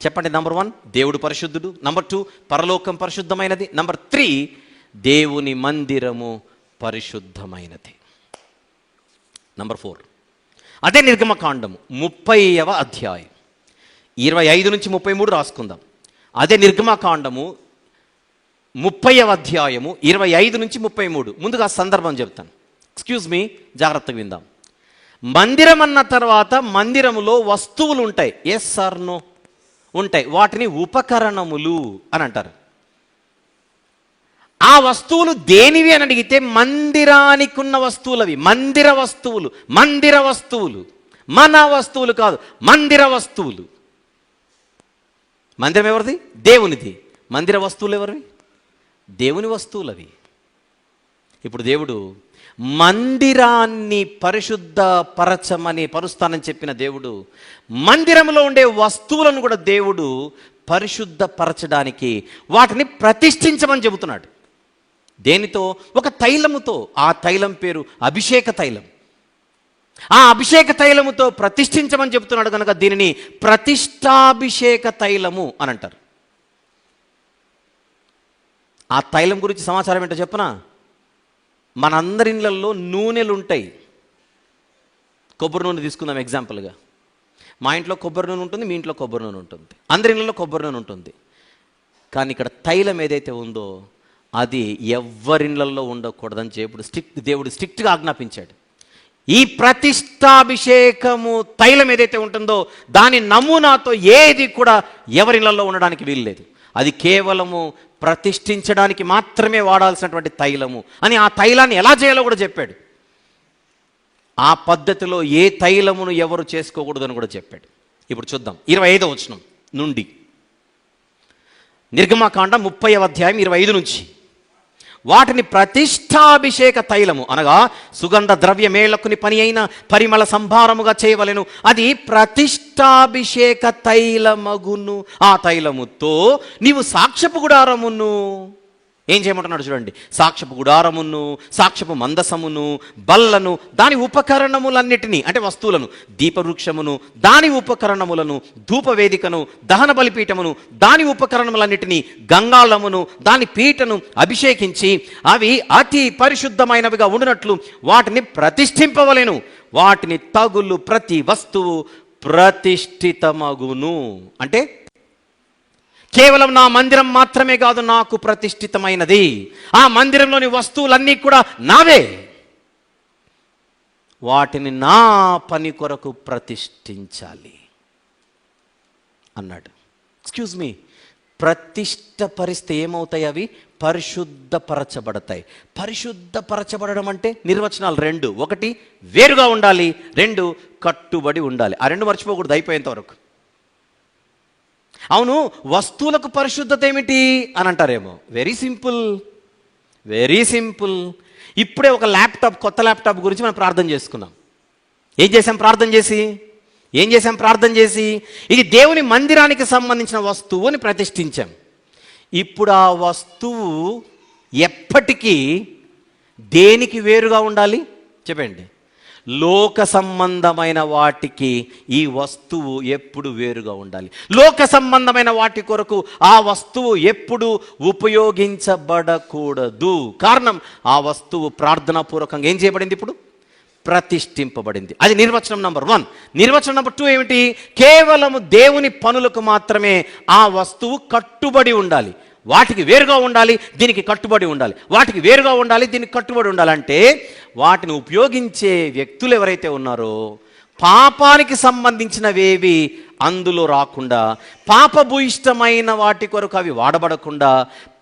చెప్పండి. నంబర్ 1 దేవుడు పరిశుద్ధుడు. నంబర్ 2 పరలోకం పరిశుద్ధమైనది. నంబర్ 3 దేవుని మందిరము పరిశుద్ధమైనది. నంబర్ 4 అదే నిర్గమకాండము 30వ అధ్యాయం 25 నుంచి 33 రాసుకుందాం. అదే నిర్గమకాండము 30వ అధ్యాయము 25 నుంచి 33. ముందుగా సందర్భం చెప్తాను. ఎక్స్క్యూజ్ మీ, జాగ్రత్తగా విందాం. మందిరం అన్న తర్వాత మందిరములో వస్తువులు ఉంటాయి. Yes or no? ఉంటాయి. వాటిని ఉపకరణములు అని అంటారు. ఆ వస్తువులు దేనివి అని అడిగితే మందిరానికి ఉన్న వస్తువులవి. మందిర వస్తువులు. మందిర వస్తువులు, మన వస్తువులు కాదు, మందిర వస్తువులు. మందిరం ఎవరిది? దేవునిది. మందిర వస్తువులు ఎవరివి? దేవుని వస్తువులవి. ఇప్పుడు దేవుడు మందిరాన్ని పరిశుద్ధపరచమని పరుస్తానని చెప్పిన దేవుడు మందిరంలో ఉండే వస్తువులను కూడా దేవుడు పరిశుద్ధపరచడానికి వాటిని ప్రతిష్ఠించమని చెబుతున్నాడు. దేనితో? ఒక తైలముతో. ఆ తైలం పేరు అభిషేక తైలం. ఆ అభిషేక తైలముతో ప్రతిష్ఠించమని చెబుతున్నాడు కనుక దీనిని ప్రతిష్టాభిషేక తైలము అని అంటారు. ఆ తైలం గురించి సమాచారం ఏంటో చెప్పనా? మనందరి ఇళ్ళల్లో నూనెలు ఉంటాయి. కొబ్బరి నూనె తీసుకుందాం ఎగ్జాంపుల్గా. మా ఇంట్లో కొబ్బరి నూనె ఉంటుంది, మీ ఇంట్లో కొబ్బరి నూనె ఉంటుంది, అందరి ఇళ్ళలో కొబ్బరి నూనె ఉంటుంది. కానీ ఇక్కడ తైలం ఏదైతే ఉందో అది ఎవరిళ్ళల్లో ఉండకూడదని దేవుడు స్ట్రిక్ట్గా ఆజ్ఞాపించాడు. ఈ ప్రతిష్టాభిషేకము తైలం ఏదైతే ఉంటుందో దాని నమూనాతో ఏది కూడా ఎవరిళ్ళల్లో ఉండడానికి వీల్లేదు. అది కేవలము ప్రతిష్ఠించడానికి మాత్రమే వాడాల్సినటువంటి తైలము అని ఆ తైలాన్ని ఎలా చేయాలో కూడా చెప్పాడు. ఆ పద్ధతిలో ఏ తైలమును ఎవరు చేసుకోకూడదని కూడా చెప్పాడు. ఇప్పుడు చూద్దాం 25వ వచనం నుండి. నిర్గమకాండం 30వ అధ్యాయం 25 నుంచి. వాటిని ప్రతిష్టాభిషేక తైలము అనగా సుగంధ ద్రవ్యమేళకుని పని అయిన పరిమళ సంభారముగా చేయవలెను. అది ప్రతిష్టాభిషేక తైలమగును. ఆ తైలముతో నీవు సాక్ష్యపు గుడారమును ఏం చేయమంటున్నాడు చూడండి. సాక్ష్యపు గుడారమును, సాక్ష్యపు మందసమును, బల్లను, దాని ఉపకరణములన్నిటినీ అంటే వస్తువులను, దీపవృక్షమును దాని ఉపకరణములను, ధూపవేదికను, దహన బలిపీఠమును దాని ఉపకరణములన్నిటినీ, గంగాళమును దాని పీటను అభిషేకించి అవి అతి పరిశుద్ధమైనవిగా ఉండినట్లు వాటిని ప్రతిష్ఠింపవలెను. వాటిని తగులు ప్రతి వస్తువు ప్రతిష్ఠితమగును. అంటే కేవలం నా మందిరం మాత్రమే కాదు నాకు ప్రతిష్ఠితమైనది. ఆ మందిరంలోని వస్తువులన్నీ కూడా నావే. వాటిని నా పని కొరకు ప్రతిష్ఠించాలి అన్నాడు. ఎక్స్క్యూజ్ మీ, ప్రతిష్ఠపరిస్తే ఏమవుతాయి? అవి పరిశుద్ధపరచబడతాయి. పరిశుద్ధపరచబడడం అంటే నిర్వచనాలు 2. 1 వేరుగా ఉండాలి, 2 కట్టుబడి ఉండాలి. ఆ 2 మర్చిపోకూడదు అయిపోయేంత వరకు. అవును, వస్తువులకు పరిశుద్ధత ఏమిటి అని అంటారేమో. Very simple, very simple. ఇప్పుడే ఒక కొత్త ల్యాప్టాప్ గురించి మనం ప్రార్థన చేసుకున్నాం. ఏం చేసాం ప్రార్థన చేసి ఇది దేవుని మందిరానికి సంబంధించిన వస్తువు అని ప్రతిష్ఠించాం. ఇప్పుడు ఆ వస్తువు ఎప్పటికీ దేనికి వేరుగా ఉండాలి చెప్పండి? లోక సంబంధమైన వాటికి ఈ వస్తువు ఎప్పుడు వేరుగా ఉండాలి. లోక సంబంధమైన వాటి కొరకు ఆ వస్తువు ఎప్పుడు ఉపయోగించబడకూడదు. కారణం, ఆ వస్తువు ప్రార్థనాపూర్వకంగా ఏం చేయబడింది? ఇప్పుడు ప్రతిష్ఠింపబడింది. అది నిర్వచనం నంబర్ 1. నిర్వచనం నంబర్ 2 ఏమిటి? కేవలము దేవుని పనులకు మాత్రమే ఆ వస్తువు కట్టుబడి ఉండాలి. వాటికి వేరుగా ఉండాలి, దీనికి కట్టుబడి ఉండాలి. వాటికి వేరుగా ఉండాలి, దీనికి కట్టుబడి ఉండాలంటే వాటిని ఉపయోగించే వ్యక్తులు ఎవరైతే ఉన్నారో పాపానికి సంబంధించినవేవి అందులో రాకుండా, పాపభూయిష్టమైన వాటి కొరకు అవి వాడబడకుండా,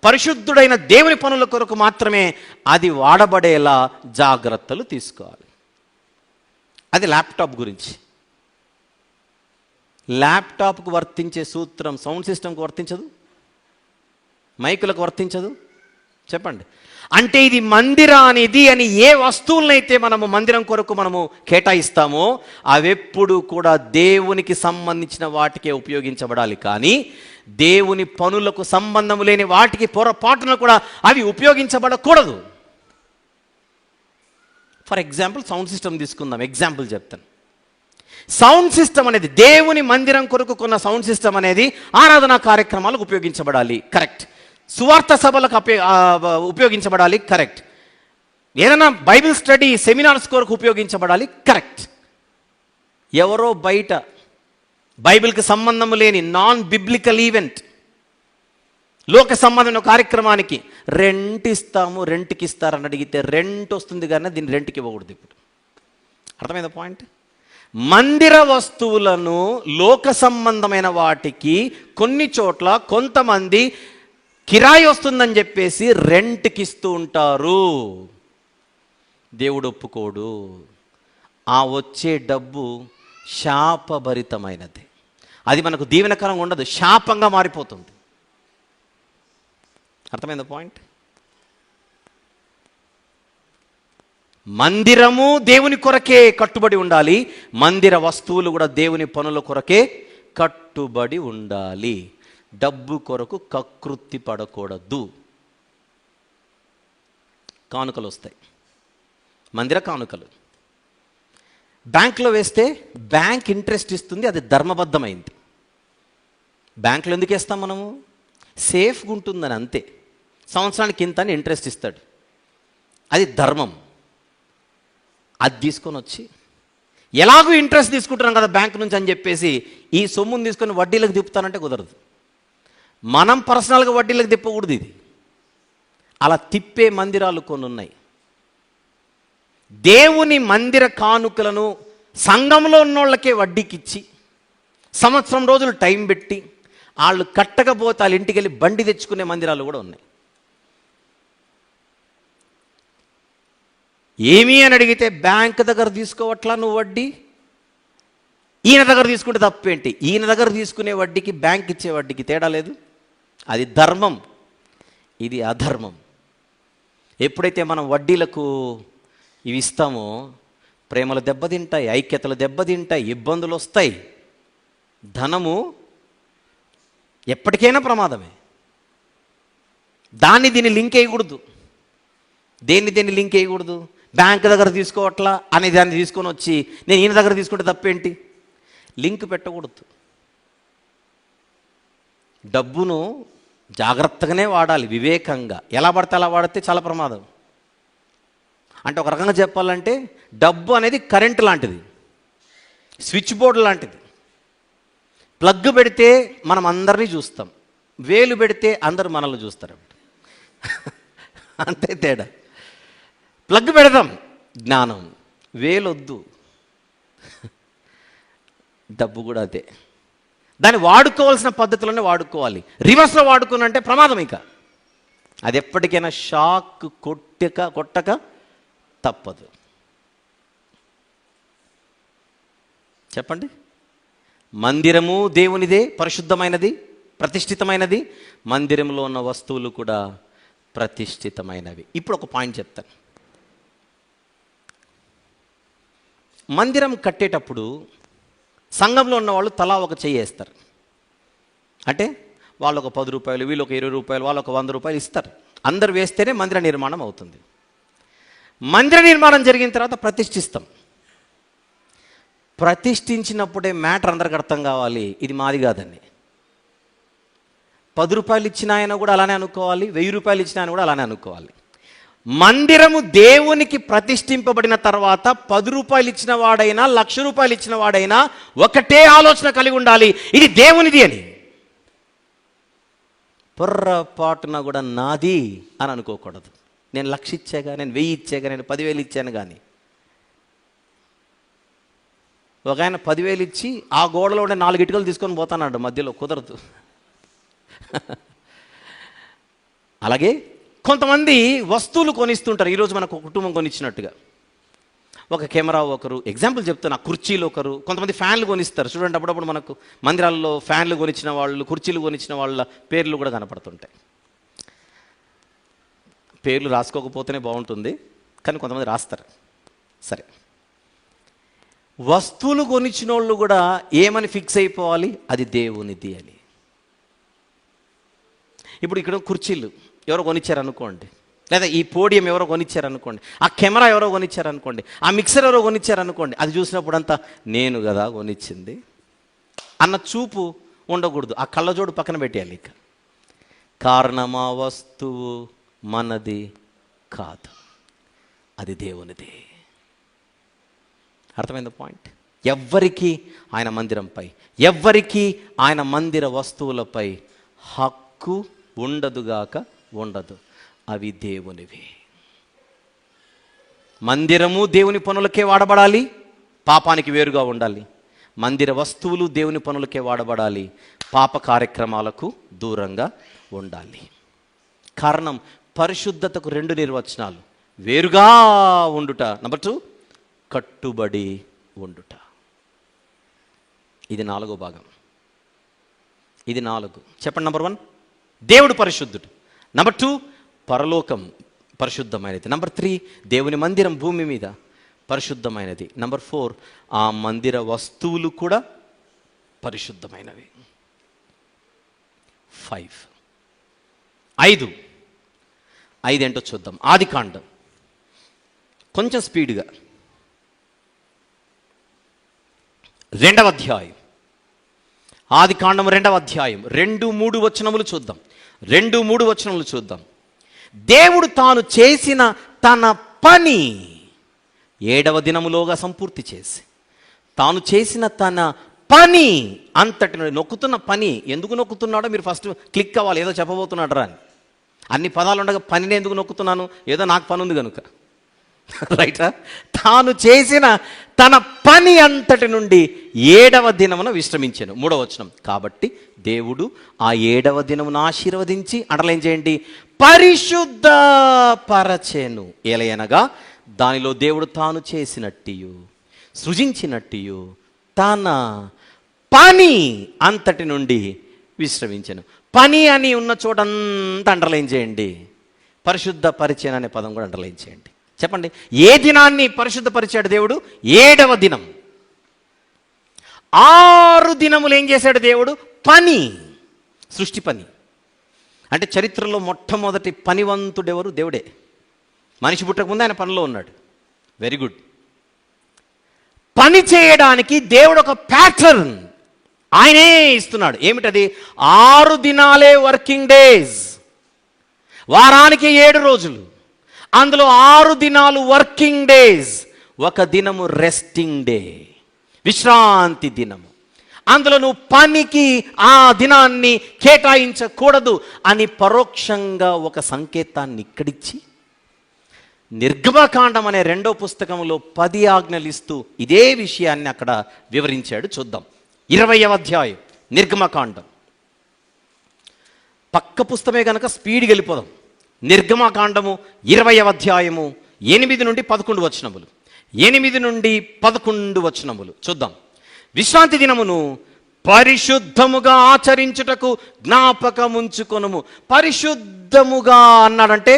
పరిశుద్ధుడైన దేవుని పనుల కొరకు మాత్రమే అది వాడబడేలా జాగ్రత్తలు తీసుకోవాలి. అది ల్యాప్టాప్ గురించి. ల్యాప్టాప్కు వర్తించే సూత్రం సౌండ్ సిస్టమ్కి వర్తించదు, మైకులకు వర్తించదు. చెప్పండి. అంటే ఇది మందిరానిది అని ఏ వస్తువులనైతే మనము మందిరం కొరకు మనము కేటాయిస్తామో అవెప్పుడు కూడా దేవునికి సంబంధించిన వాటికే ఉపయోగించబడాలి. కానీ దేవుని పనులకు సంబంధం లేని వాటికి పొరపాటున కూడా అవి ఉపయోగించబడకూడదు. ఫర్ ఎగ్జాంపుల్ సౌండ్ సిస్టమ్ తీసుకుందాం. ఎగ్జాంపుల్ చెప్తాను. సౌండ్ సిస్టమ్ అనేది దేవుని మందిరం కొరకు కొన్న సౌండ్ సిస్టమ్ అనేది ఆరాధనా కార్యక్రమాలకు ఉపయోగించబడాలి, కరెక్ట్. సువార్త సభలకు ఉపయోగించబడాలి, కరెక్ట్. ఏదైనా బైబిల్ స్టడీ సెమినార్స్ కొరకు ఉపయోగించబడాలి, కరెక్ట్. ఎవరో బయట బైబిల్కి సంబంధం లేని నాన్ బిబ్లికల్ ఈవెంట్, లోక సంబంధమైన కార్యక్రమానికి రెంట్ ఇస్తాము, రెంట్కి ఇస్తారని అడిగితే రెంట్ వస్తుంది కానీ దీన్ని రెంట్కి ఇవ్వకూడదు. ఇప్పుడు అర్థమైందా పాయింట్? మందిర వస్తువులను లోక సంబంధమైన వాటికి కొన్ని చోట్ల కొంతమంది కిరాయి వస్తుందని చెప్పేసి రెంట్కి ఇస్తూ ఉంటారు. దేవుడు ఒప్పుకోడు. ఆ వచ్చే డబ్బు శాపభరితమైనది. అది మనకు దీవెనకరంగా ఉండదు, శాపంగా మారిపోతుంది. అర్థమైందా పాయింట్? మందిరము దేవుని కొరకే కట్టుబడి ఉండాలి, మందిర వస్తువులు కూడా దేవుని పనుల కొరకే కట్టుబడి ఉండాలి. డబ్బు కొరకు కకృతి పడకూడదు. కానుకలు వస్తాయి, మందిర కానుకలు. బ్యాంకులో వేస్తే బ్యాంక్ ఇంట్రెస్ట్ ఇస్తుంది, అది ధర్మబద్ధమైంది. బ్యాంకులో ఎందుకు వేస్తాం మనము? సేఫ్గా ఉంటుందని, అంతే. సంవత్సరానికి ఇంత అని ఇంట్రెస్ట్ ఇస్తాడు, అది ధర్మం. అది తీసుకొని వచ్చి ఎలాగూ ఇంట్రెస్ట్ తీసుకుంటున్నాం కదా బ్యాంకు నుంచి అని చెప్పేసి ఈ సొమ్మును తీసుకొని వడ్డీలకు తిప్పుతానంటే కుదరదు. మనం పర్సనల్గా వడ్డీలకు తిప్పకూడదు. ఇది అలా తిప్పే మందిరాలు కొన్ని ఉన్నాయి. దేవుని మందిర కానుకలను సంఘంలో ఉన్నోళ్ళకే వడ్డీకిచ్చి సంవత్సరం రోజులు టైం పెట్టి వాళ్ళు కట్టకపోతే వాళ్ళ ఇంటికి వెళ్ళి బండి తెచ్చుకునే మందిరాలు కూడా ఉన్నాయి. ఏమీ అని అడిగితే బ్యాంక్ దగ్గర తీసుకోవట్లా నువ్వు వడ్డీ, ఈయన దగ్గర తీసుకుంటే తప్పేంటి? ఈయన దగ్గర తీసుకునే వడ్డీకి బ్యాంక్ ఇచ్చే వడ్డీకి తేడా లేదు. అది ధర్మం, ఇది అధర్మం. ఎప్పుడైతే మనం వడ్డీలకు ఇవి ఇస్తామో ప్రేమలు దెబ్బతింటాయి, ఐక్యతలు దెబ్బతింటాయి, ఇబ్బందులు వస్తాయి. ధనము ఎప్పటికైనా ప్రమాదమే. దీన్ని లింక్ వేయకూడదు. దేన్ని లింక్ వేయకూడదు? బ్యాంక్ దగ్గర తీసుకోవట్లా అనే దాన్ని తీసుకొని వచ్చి నేను ఈయన దగ్గర తీసుకుంటే తప్పేంటి? లింక్ పెట్టకూడదు. డబ్బును జాగ్రత్తగానే వాడాలి, వివేకంగా. ఎలా పడితే అలా వాడితే చాలా ప్రమాదం. అంటే ఒక రకంగా చెప్పాలంటే డబ్బు అనేది కరెంటు లాంటిది, స్విచ్ బోర్డు లాంటిది. ప్లగ్ పెడితే మనం అందరినీ చూస్తాం, వేలు పెడితే అందరూ మనల్ని చూస్తారు. అంతే తేడా. ప్లగ్ పెడదాం జ్ఞానం, వేలొద్దు. డబ్బు కూడా అదే. దాన్ని వాడుకోవాల్సిన పద్ధతిలోనే వాడుకోవాలి. రివర్స్లో వాడుకున్నంటే ప్రమాదం. ఇక అది ఎప్పటికైనా షాక్ కొట్టక తప్పదు. చెప్పండి. మందిరము దేవునిదే, పరిశుద్ధమైనది, ప్రతిష్ఠితమైనది. మందిరంలో ఉన్న వస్తువులు కూడా ప్రతిష్ఠితమైనవి. ఇప్పుడు ఒక పాయింట్ చెప్తాను. మందిరం కట్టేటప్పుడు సంఘంలో ఉన్న వాళ్ళు తలా ఒక చెయ్యి వేస్తారు. అంటే వాళ్ళు ఒక 10 రూపాయలు, వీళ్ళు ఒక 20 రూపాయలు, వాళ్ళు ఒక 100 రూపాయలు ఇస్తారు. అందరు వేస్తేనే మందిర నిర్మాణం అవుతుంది. మందిర నిర్మాణం జరిగిన తర్వాత ప్రతిష్ఠిస్తాం. ప్రతిష్ఠించినప్పుడే మ్యాటర్ అందరికి అర్థం కావాలి, ఇది మాది కాదండి. 10 రూపాయలు ఇచ్చిన ఆయన కూడా అలానే అనుకోవాలి, 1000 రూపాయలు ఇచ్చిన ఆయన కూడా అలానే అనుకోవాలి. మందిరము దేవునికి ప్రతిష్ఠింపబడిన తర్వాత 10 రూపాయలు ఇచ్చిన వాడైనా 1,00,000 రూపాయలు ఇచ్చిన వాడైనా ఒకటే ఆలోచన కలిగి ఉండాలి, ఇది దేవునిది అని. పొర్రపాటున కూడా నాది అని అనుకోకూడదు. నేను 1,00,000 ఇచ్చాగా, నేను 1,000 ఇచ్చాగా, నేను 10,000 ఇచ్చాను. కానీ ఒక ఆయన 10,000 ఇచ్చి ఆ గోడలో ఉండే 4 ఇటుకలు తీసుకొని పోతాన్నాడు, మధ్యలో కుదరదు. అలాగే కొంతమంది వస్తువులు కొనిస్తుంటారు. ఈరోజు మనకు కుటుంబం కొనిచ్చినట్టుగా ఒక కెమెరా ఒకరు, ఎగ్జాంపుల్ చెప్తున్నా, కుర్చీలు ఒకరు, కొంతమంది ఫ్యాన్లు కొనిస్తారు. చూడండి, అప్పుడప్పుడు మనకు మందిరాల్లో ఫ్యాన్లు కొనిచ్చిన వాళ్ళు, కుర్చీలు కొనిచ్చిన వాళ్ళ పేర్లు కూడా కనపడుతుంటాయి. పేర్లు రాసుకోకపోతేనే బాగుంటుంది, కానీ కొంతమంది రాస్తారు. సరే, వస్తువులు కొనిచ్చిన వాళ్ళు కూడా ఏమని ఫిక్స్ అయిపోవాలి, అది దేవునిది అని. ఇప్పుడు ఇక్కడ కుర్చీలు ఎవరో కొనిచ్చారనుకోండి, లేదా ఈ పోడియం ఎవరో కొనిచ్చారనుకోండి, ఆ కెమెరా ఎవరో కొనిచ్చారనుకోండి, ఆ మిక్సర్ ఎవరో కొనిచ్చారనుకోండి, అది చూసినప్పుడు అంతా నేను కదా కొనిచ్చింది అన్న చూపు ఉండకూడదు. ఆ కళ్ళజోడు పక్కన పెట్టేయాలి. ఇక కారణమా వస్తువు మనది కాదు, అది దేవునిది. అర్థమైంది పాయింట్? ఎవ్వరికీ ఆయన మందిరంపై, ఎవ్వరికీ ఆయన మందిర వస్తువులపై హక్కు ఉండదుగాక ఉండదు, అవి దేవునివి. మందిరము దేవుని పనులకే వాడబడాలి, పాపానికి వేరుగా ఉండాలి. మందిర వస్తువులు దేవుని పనులకే వాడబడాలి, పాప కార్యక్రమాలకు దూరంగా ఉండాలి. కారణం, పరిశుద్ధతకు 2 నిర్వచనాలు: వేరుగా ఉండుట, నెంబర్ 2 కట్టుబడి ఉండుట. ఇది 4వ భాగం. ఇది 4. చెప్పండి. నెంబర్ 1 దేవుడు పరిశుద్ధుడు. నెంబర్ 2 పరలోకం పరిశుద్ధమైనది. నెంబర్ 3 దేవుని మందిరం భూమి మీద పరిశుద్ధమైనది. నెంబర్ 4 ఆ మందిర వస్తువులు కూడా పరిశుద్ధమైనవి. 5 ఏంటో చూద్దాం. ఆదికాండం, కొంచెం స్పీడ్గా, 2వ అధ్యాయం. ఆదికాండం 2వ అధ్యాయం 2-3 వచనములు చూద్దాం. 2-3 వచనములు చూద్దాం. దేవుడు తాను చేసిన తన పని 7వ దినములోగా సంపూర్తి చేసి, తాను చేసిన తన పని అంతటి, నొక్కుతున్న పని ఎందుకు నొక్కుతున్నాడో మీరు ఫస్ట్ క్లిక్ అవ్వాలి. ఏదో చెప్పబోతున్నాడు రా అని. అన్ని పదాలు ఉండగా పనిని ఎందుకు నొక్కుతున్నాను, ఏదో నాకు పని ఉంది కనుక, రైటా? తాను చేసిన తన పని అంతటి నుండి 7వ దినమున విశ్రమించాను. 3వ వచనం. కాబట్టి దేవుడు ఆ 7వ దినమును ఆశీర్వదించి, అండర్లైన్ చేయండి, పరిశుద్ధపరచెను. ఏలయనగా దానిలో దేవుడు తాను చేసినట్టియు సృజించినట్టియు తన పని అంతటి నుండి విశ్రమించాను. పని అని ఉన్న చోటంతా అండర్లైన్ చేయండి. పరిశుద్ధపరిచెను అనే పదం కూడా అండర్లైన్ చేయండి. చెప్పండి, ఏ దినాన్ని పరిశుద్ధపరిచాడు దేవుడు? 7వ దినం. 6 దినములు ఏం చేశాడు దేవుడు? పని, సృష్టి పని. అంటే చరిత్రలో మొట్టమొదటి పనివంతుడు ఎవరు? దేవుడే. మనిషి పుట్టక ముందు ఆయన పనిలో ఉన్నాడు. Very good. పని చేయడానికి దేవుడు ఒక ప్యాటర్న్ ఆయనే ఇస్తున్నాడు. ఏమిటది? 6 దినాలే వర్కింగ్ డేస్. వారానికి 7 రోజులు, అందులో 6 దినాలు వర్కింగ్ డేస్, ఒక దినము రెస్టింగ్ డే, విశ్రాంతి దినము. అందులో నువ్వు పనికి ఆ దినాన్ని కేటాయించకూడదు అని పరోక్షంగా ఒక సంకేతాన్ని ఇక్కడిచ్చి, నిర్గమకాండం అనే 2వ పుస్తకంలో 10 ఆజ్ఞలు ఇస్తూ ఇదే విషయాన్ని అక్కడ వివరించాడు. చూద్దాం. 20వ అధ్యాయం నిర్గమకాండం. పక్క పుస్తకమే కనుక స్పీడ్కి వెళ్ళిపోదాం. నిర్గమకాండము 20వ అధ్యాయము 8 నుండి 11 వచనములు. 8 నుండి 11 వచనములు చూద్దాం. విశ్రాంతి దినమును పరిశుద్ధముగా ఆచరించుటకు జ్ఞాపకముంచుకొనుము. పరిశుద్ధముగా అన్నాడంటే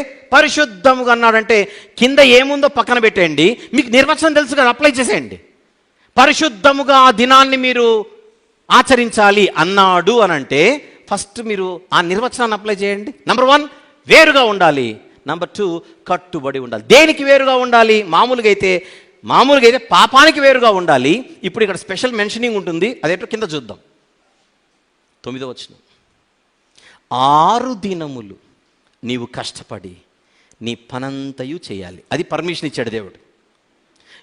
కింద ఏముందో పక్కన పెట్టేయండి. మీకు నిర్వచనం తెలుసు కదా, అప్లై చేసేయండి. పరిశుద్ధముగా ఆ దినాన్ని మీరు ఆచరించాలి అన్నాడు అనంటే ఫస్ట్ మీరు ఆ నిర్వచనాన్ని అప్లై చేయండి. నెంబర్ 1 వేరుగా ఉండాలి. నెంబర్ 2 కట్టుబడి ఉండాలి. దేనికి వేరుగా ఉండాలి? మామూలుగా అయితే పాపానికి వేరుగా ఉండాలి. ఇప్పుడు ఇక్కడ స్పెషల్ మెన్షనింగ్ ఉంటుంది. అదేంటో కింద చూద్దాం. 9వ వచనం. 6 దినములు నీవు కష్టపడి నీ పనంతయు చేయాలి. అది పర్మిషన్ ఇచ్చాడు దేవుడు.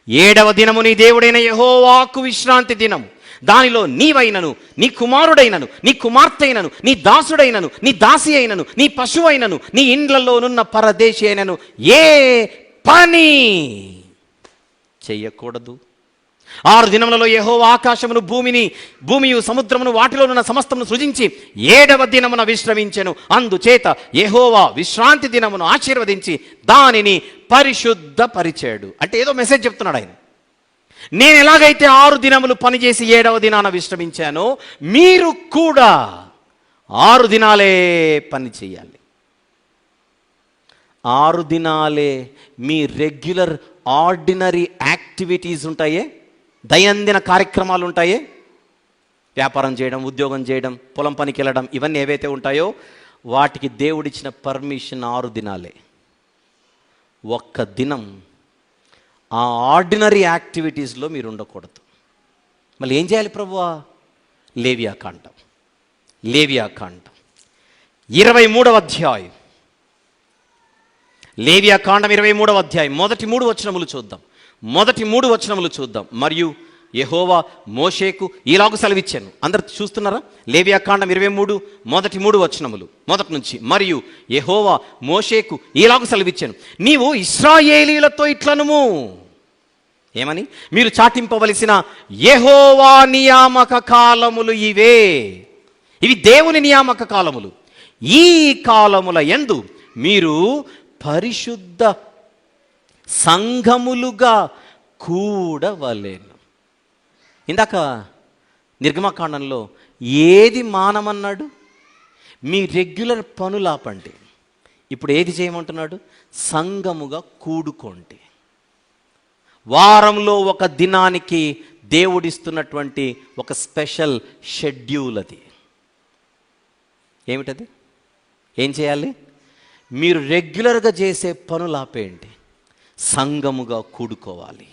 7వ దినము నీ దేవుడైన యెహోవాకు విశ్రాంతి దినం. దానిలో నీవైనను, నీ కుమారుడైనను, నీ కుమార్తెైనను, నీ దాసుడైనను, నీ దాసి అయినను, నీ పశువైనను, నీ ఇండ్లలోనున్న పరదేశి అయినను ఏ పని చెయ్యకూడదు. 6 దినములలో యెహోవా ఆకాశమును భూమియు సముద్రమును వాటిలోనున్న సమస్తమును సృజించి 7వ దినమున విశ్రమించెను. అందుచేత యెహోవా విశ్రాంతి దినమును ఆశీర్వదించి దానిని పరిశుద్ధపరిచాడు. అంటే ఏదో మెసేజ్ చెప్తున్నాడు ఆయన. నేను ఎలాగైతే 6 దినములు పనిచేసి 7వ దినాన విశ్రమించానో మీరు కూడా 6 దినాలే పని చేయాలి. 6 దినాలే మీ రెగ్యులర్ ఆర్డినరీ యాక్టివిటీస్ ఉంటాయే, దైనందిన కార్యక్రమాలు ఉంటాయే, వ్యాపారం చేయడం, ఉద్యోగం చేయడం, పొలం పనికి వెళ్ళడం, ఇవన్నీ ఏవైతే ఉంటాయో వాటికి దేవుడిచ్చిన పర్మిషన్ 6 దినాలే. ఒక్క దినం ఆ ఆర్డినరీ యాక్టివిటీస్లో మీరు ఉండకూడదు. మళ్ళీ ఏం చేయాలి ప్రభువా? లేవియాకాండం 23వ అధ్యాయం. లేవియాకాండం 23వ అధ్యాయం మొదటి 3 వచనములు చూద్దాం. మరియు యెహోవా మోషేకు ఇలాగు సెలవిచ్చాను. అందరు చూస్తున్నారా? లేవియాకాండం 23 మొదటి 3 వచనములు మొదటి నుంచి. మరియు యెహోవా మోషేకు ఇలాగు సెలవిచ్చాను, నీవు ఇశ్రాయేలీయులతో ఇట్లనుము. ఏమని? మీరు చాటింపవలసిన యెహోవా నియామక కాలములు ఇవే. ఇవి దేవుని నియామక కాలములు. ఈ కాలముల యందు మీరు పరిశుద్ధ సంఘములుగా కూడవలెను. ఇందాక నిర్గమకాండంలో ఏది మానమన్నాడు? మీ రెగ్యులర్ పనులు ఆపండి. ఇప్పుడు ఏది చేయమంటున్నాడు? సంఘముగా కూడుకోండి. వారంలో ఒక దినానికి దేవుడిస్తున్నటువంటి ఒక స్పెషల్ షెడ్యూల్ అది. ఏమిటది? ఏం చేయాలి? మీరు రెగ్యులర్గా చేసే పనులు ఆపేయండి, సంఘముగా కూడుకోవాలి.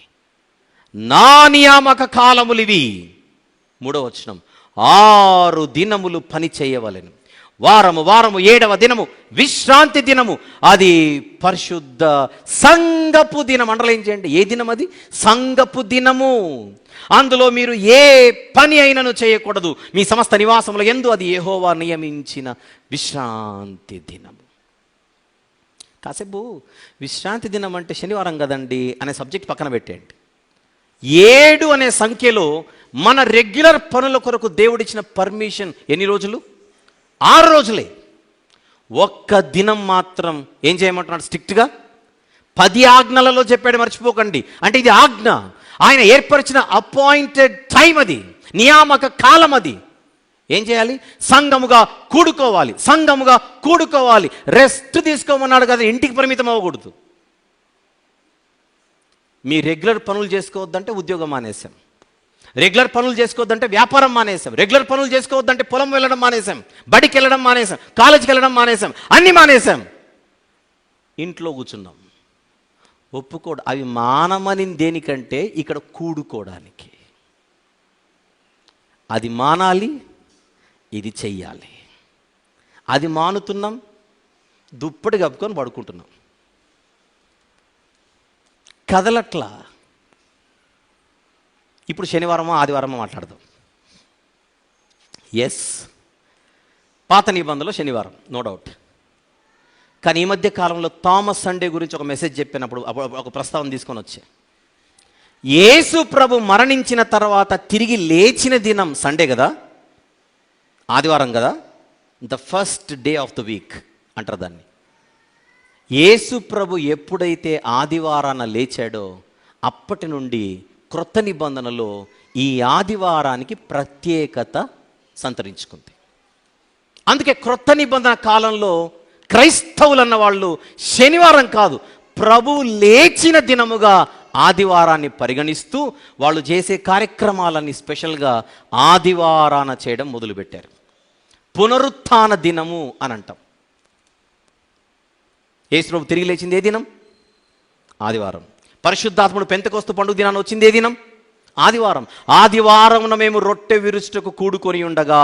నా నియామక కాలములు ఇవి. 3వ వచనం, 6 దినములు పని చేయవలెను. వారము 7వ దినము విశ్రాంతి దినము, అది పరిశుద్ధ సంఘపు దినం. అండర్లైన్ చేయండి. ఏ దినం అది? సంఘపు దినము. అందులో మీరు ఏ పని అయినను చేయకూడదు. మీ సమస్త నివాసముల యందు అది యెహోవా నియమించిన విశ్రాంతి దినము. కాసేపు విశ్రాంతి దినం అంటే శనివారం కదండి అనే సబ్జెక్ట్ పక్కన పెట్టేయండి. 7 అనే సంఖ్యలో మన రెగ్యులర్ పనుల కొరకు దేవుడిచ్చిన పర్మిషన్ ఎన్ని రోజులు? 6 రోజులే. ఒక్క దినం మాత్రం ఏం చేయమంటున్నాడు? స్ట్రిక్ట్గా 10 ఆజ్ఞలలో చెప్పాడు, మర్చిపోకండి. అంటే ఇది ఆజ్ఞ, ఆయన ఏర్పరిచిన అపాయింటెడ్ టైం, అది నియామక కాలం. అది ఏం చేయాలి? సంఘముగా కూడుకోవాలి. రెస్ట్ తీసుకోమన్నాడు కదా, ఇంటికి పరిమితం అవ్వకూడదు. మీ రెగ్యులర్ పనులు చేసుకోవద్దంటే ఉద్యోగం మానేశాం, రెగ్యులర్ పనులు చేసుకోవద్దంటే వ్యాపారం మానేశాం, రెగ్యులర్ పనులు చేసుకోవద్దంటే పొలం వెళ్ళడం మానేశాం, బడికి వెళ్ళడం మానేశాం, కాలేజీకి వెళ్ళడం మానేశాం, అన్నీ మానేశాం. ఇంట్లో కూర్చున్నాం. ఒప్పుకోడు. అవి మానమని దేనికంటే ఇక్కడ కూడుకోవడానికి. అది మానాలి, ఇది చెయ్యాలి. అది మానుతున్నాం, దుప్పటి కప్పుకొని పడుకుంటున్నాం, కదలట్లా. ఇప్పుడు శనివారమో ఆదివారమో మాట్లాడదాం. ఎస్, పాత నిబంధనలో శనివారం, నో డౌట్. కానీ ఈ మధ్య కాలంలో థామస్ సండే గురించి ఒక మెసేజ్ చెప్పినప్పుడు ఒక ప్రస్తావన తీసుకొని వచ్చా. యేసు ప్రభు మరణించిన తర్వాత తిరిగి లేచిన దినం సండే కదా, ఆదివారం కదా, the first day of the week అంటారు దాన్ని. యేసు ప్రభు ఎప్పుడైతే ఆదివారాన లేచాడో అప్పటి నుండి క్రొత్త నిబంధనలో ఈ ఆదివారానికి ప్రత్యేకత సంతరించుకుంది. అందుకే క్రొత్త నిబంధన కాలంలో క్రైస్తవులన్న వాళ్ళు శనివారం కాదు, ప్రభు లేచిన దినముగా ఆదివారాన్ని పరిగణిస్తూ వాళ్ళు చేసే కార్యక్రమాలన్నీ స్పెషల్గా ఆదివారాన చేయడం మొదలుపెట్టారు. పునరుత్థాన దినము అని అంటాం. యేసు ప్రభు తిరిగి లేచింది ఏ దినం? ఆదివారం. పరిశుద్ధాత్ముడు పెంతెకొస్తు పండుగ దినాన్ని వచ్చింది ఏ దినం? ఆదివారం. ఆదివారమున మేము రొట్టె విరుచుటకు కూడుకొని ఉండగా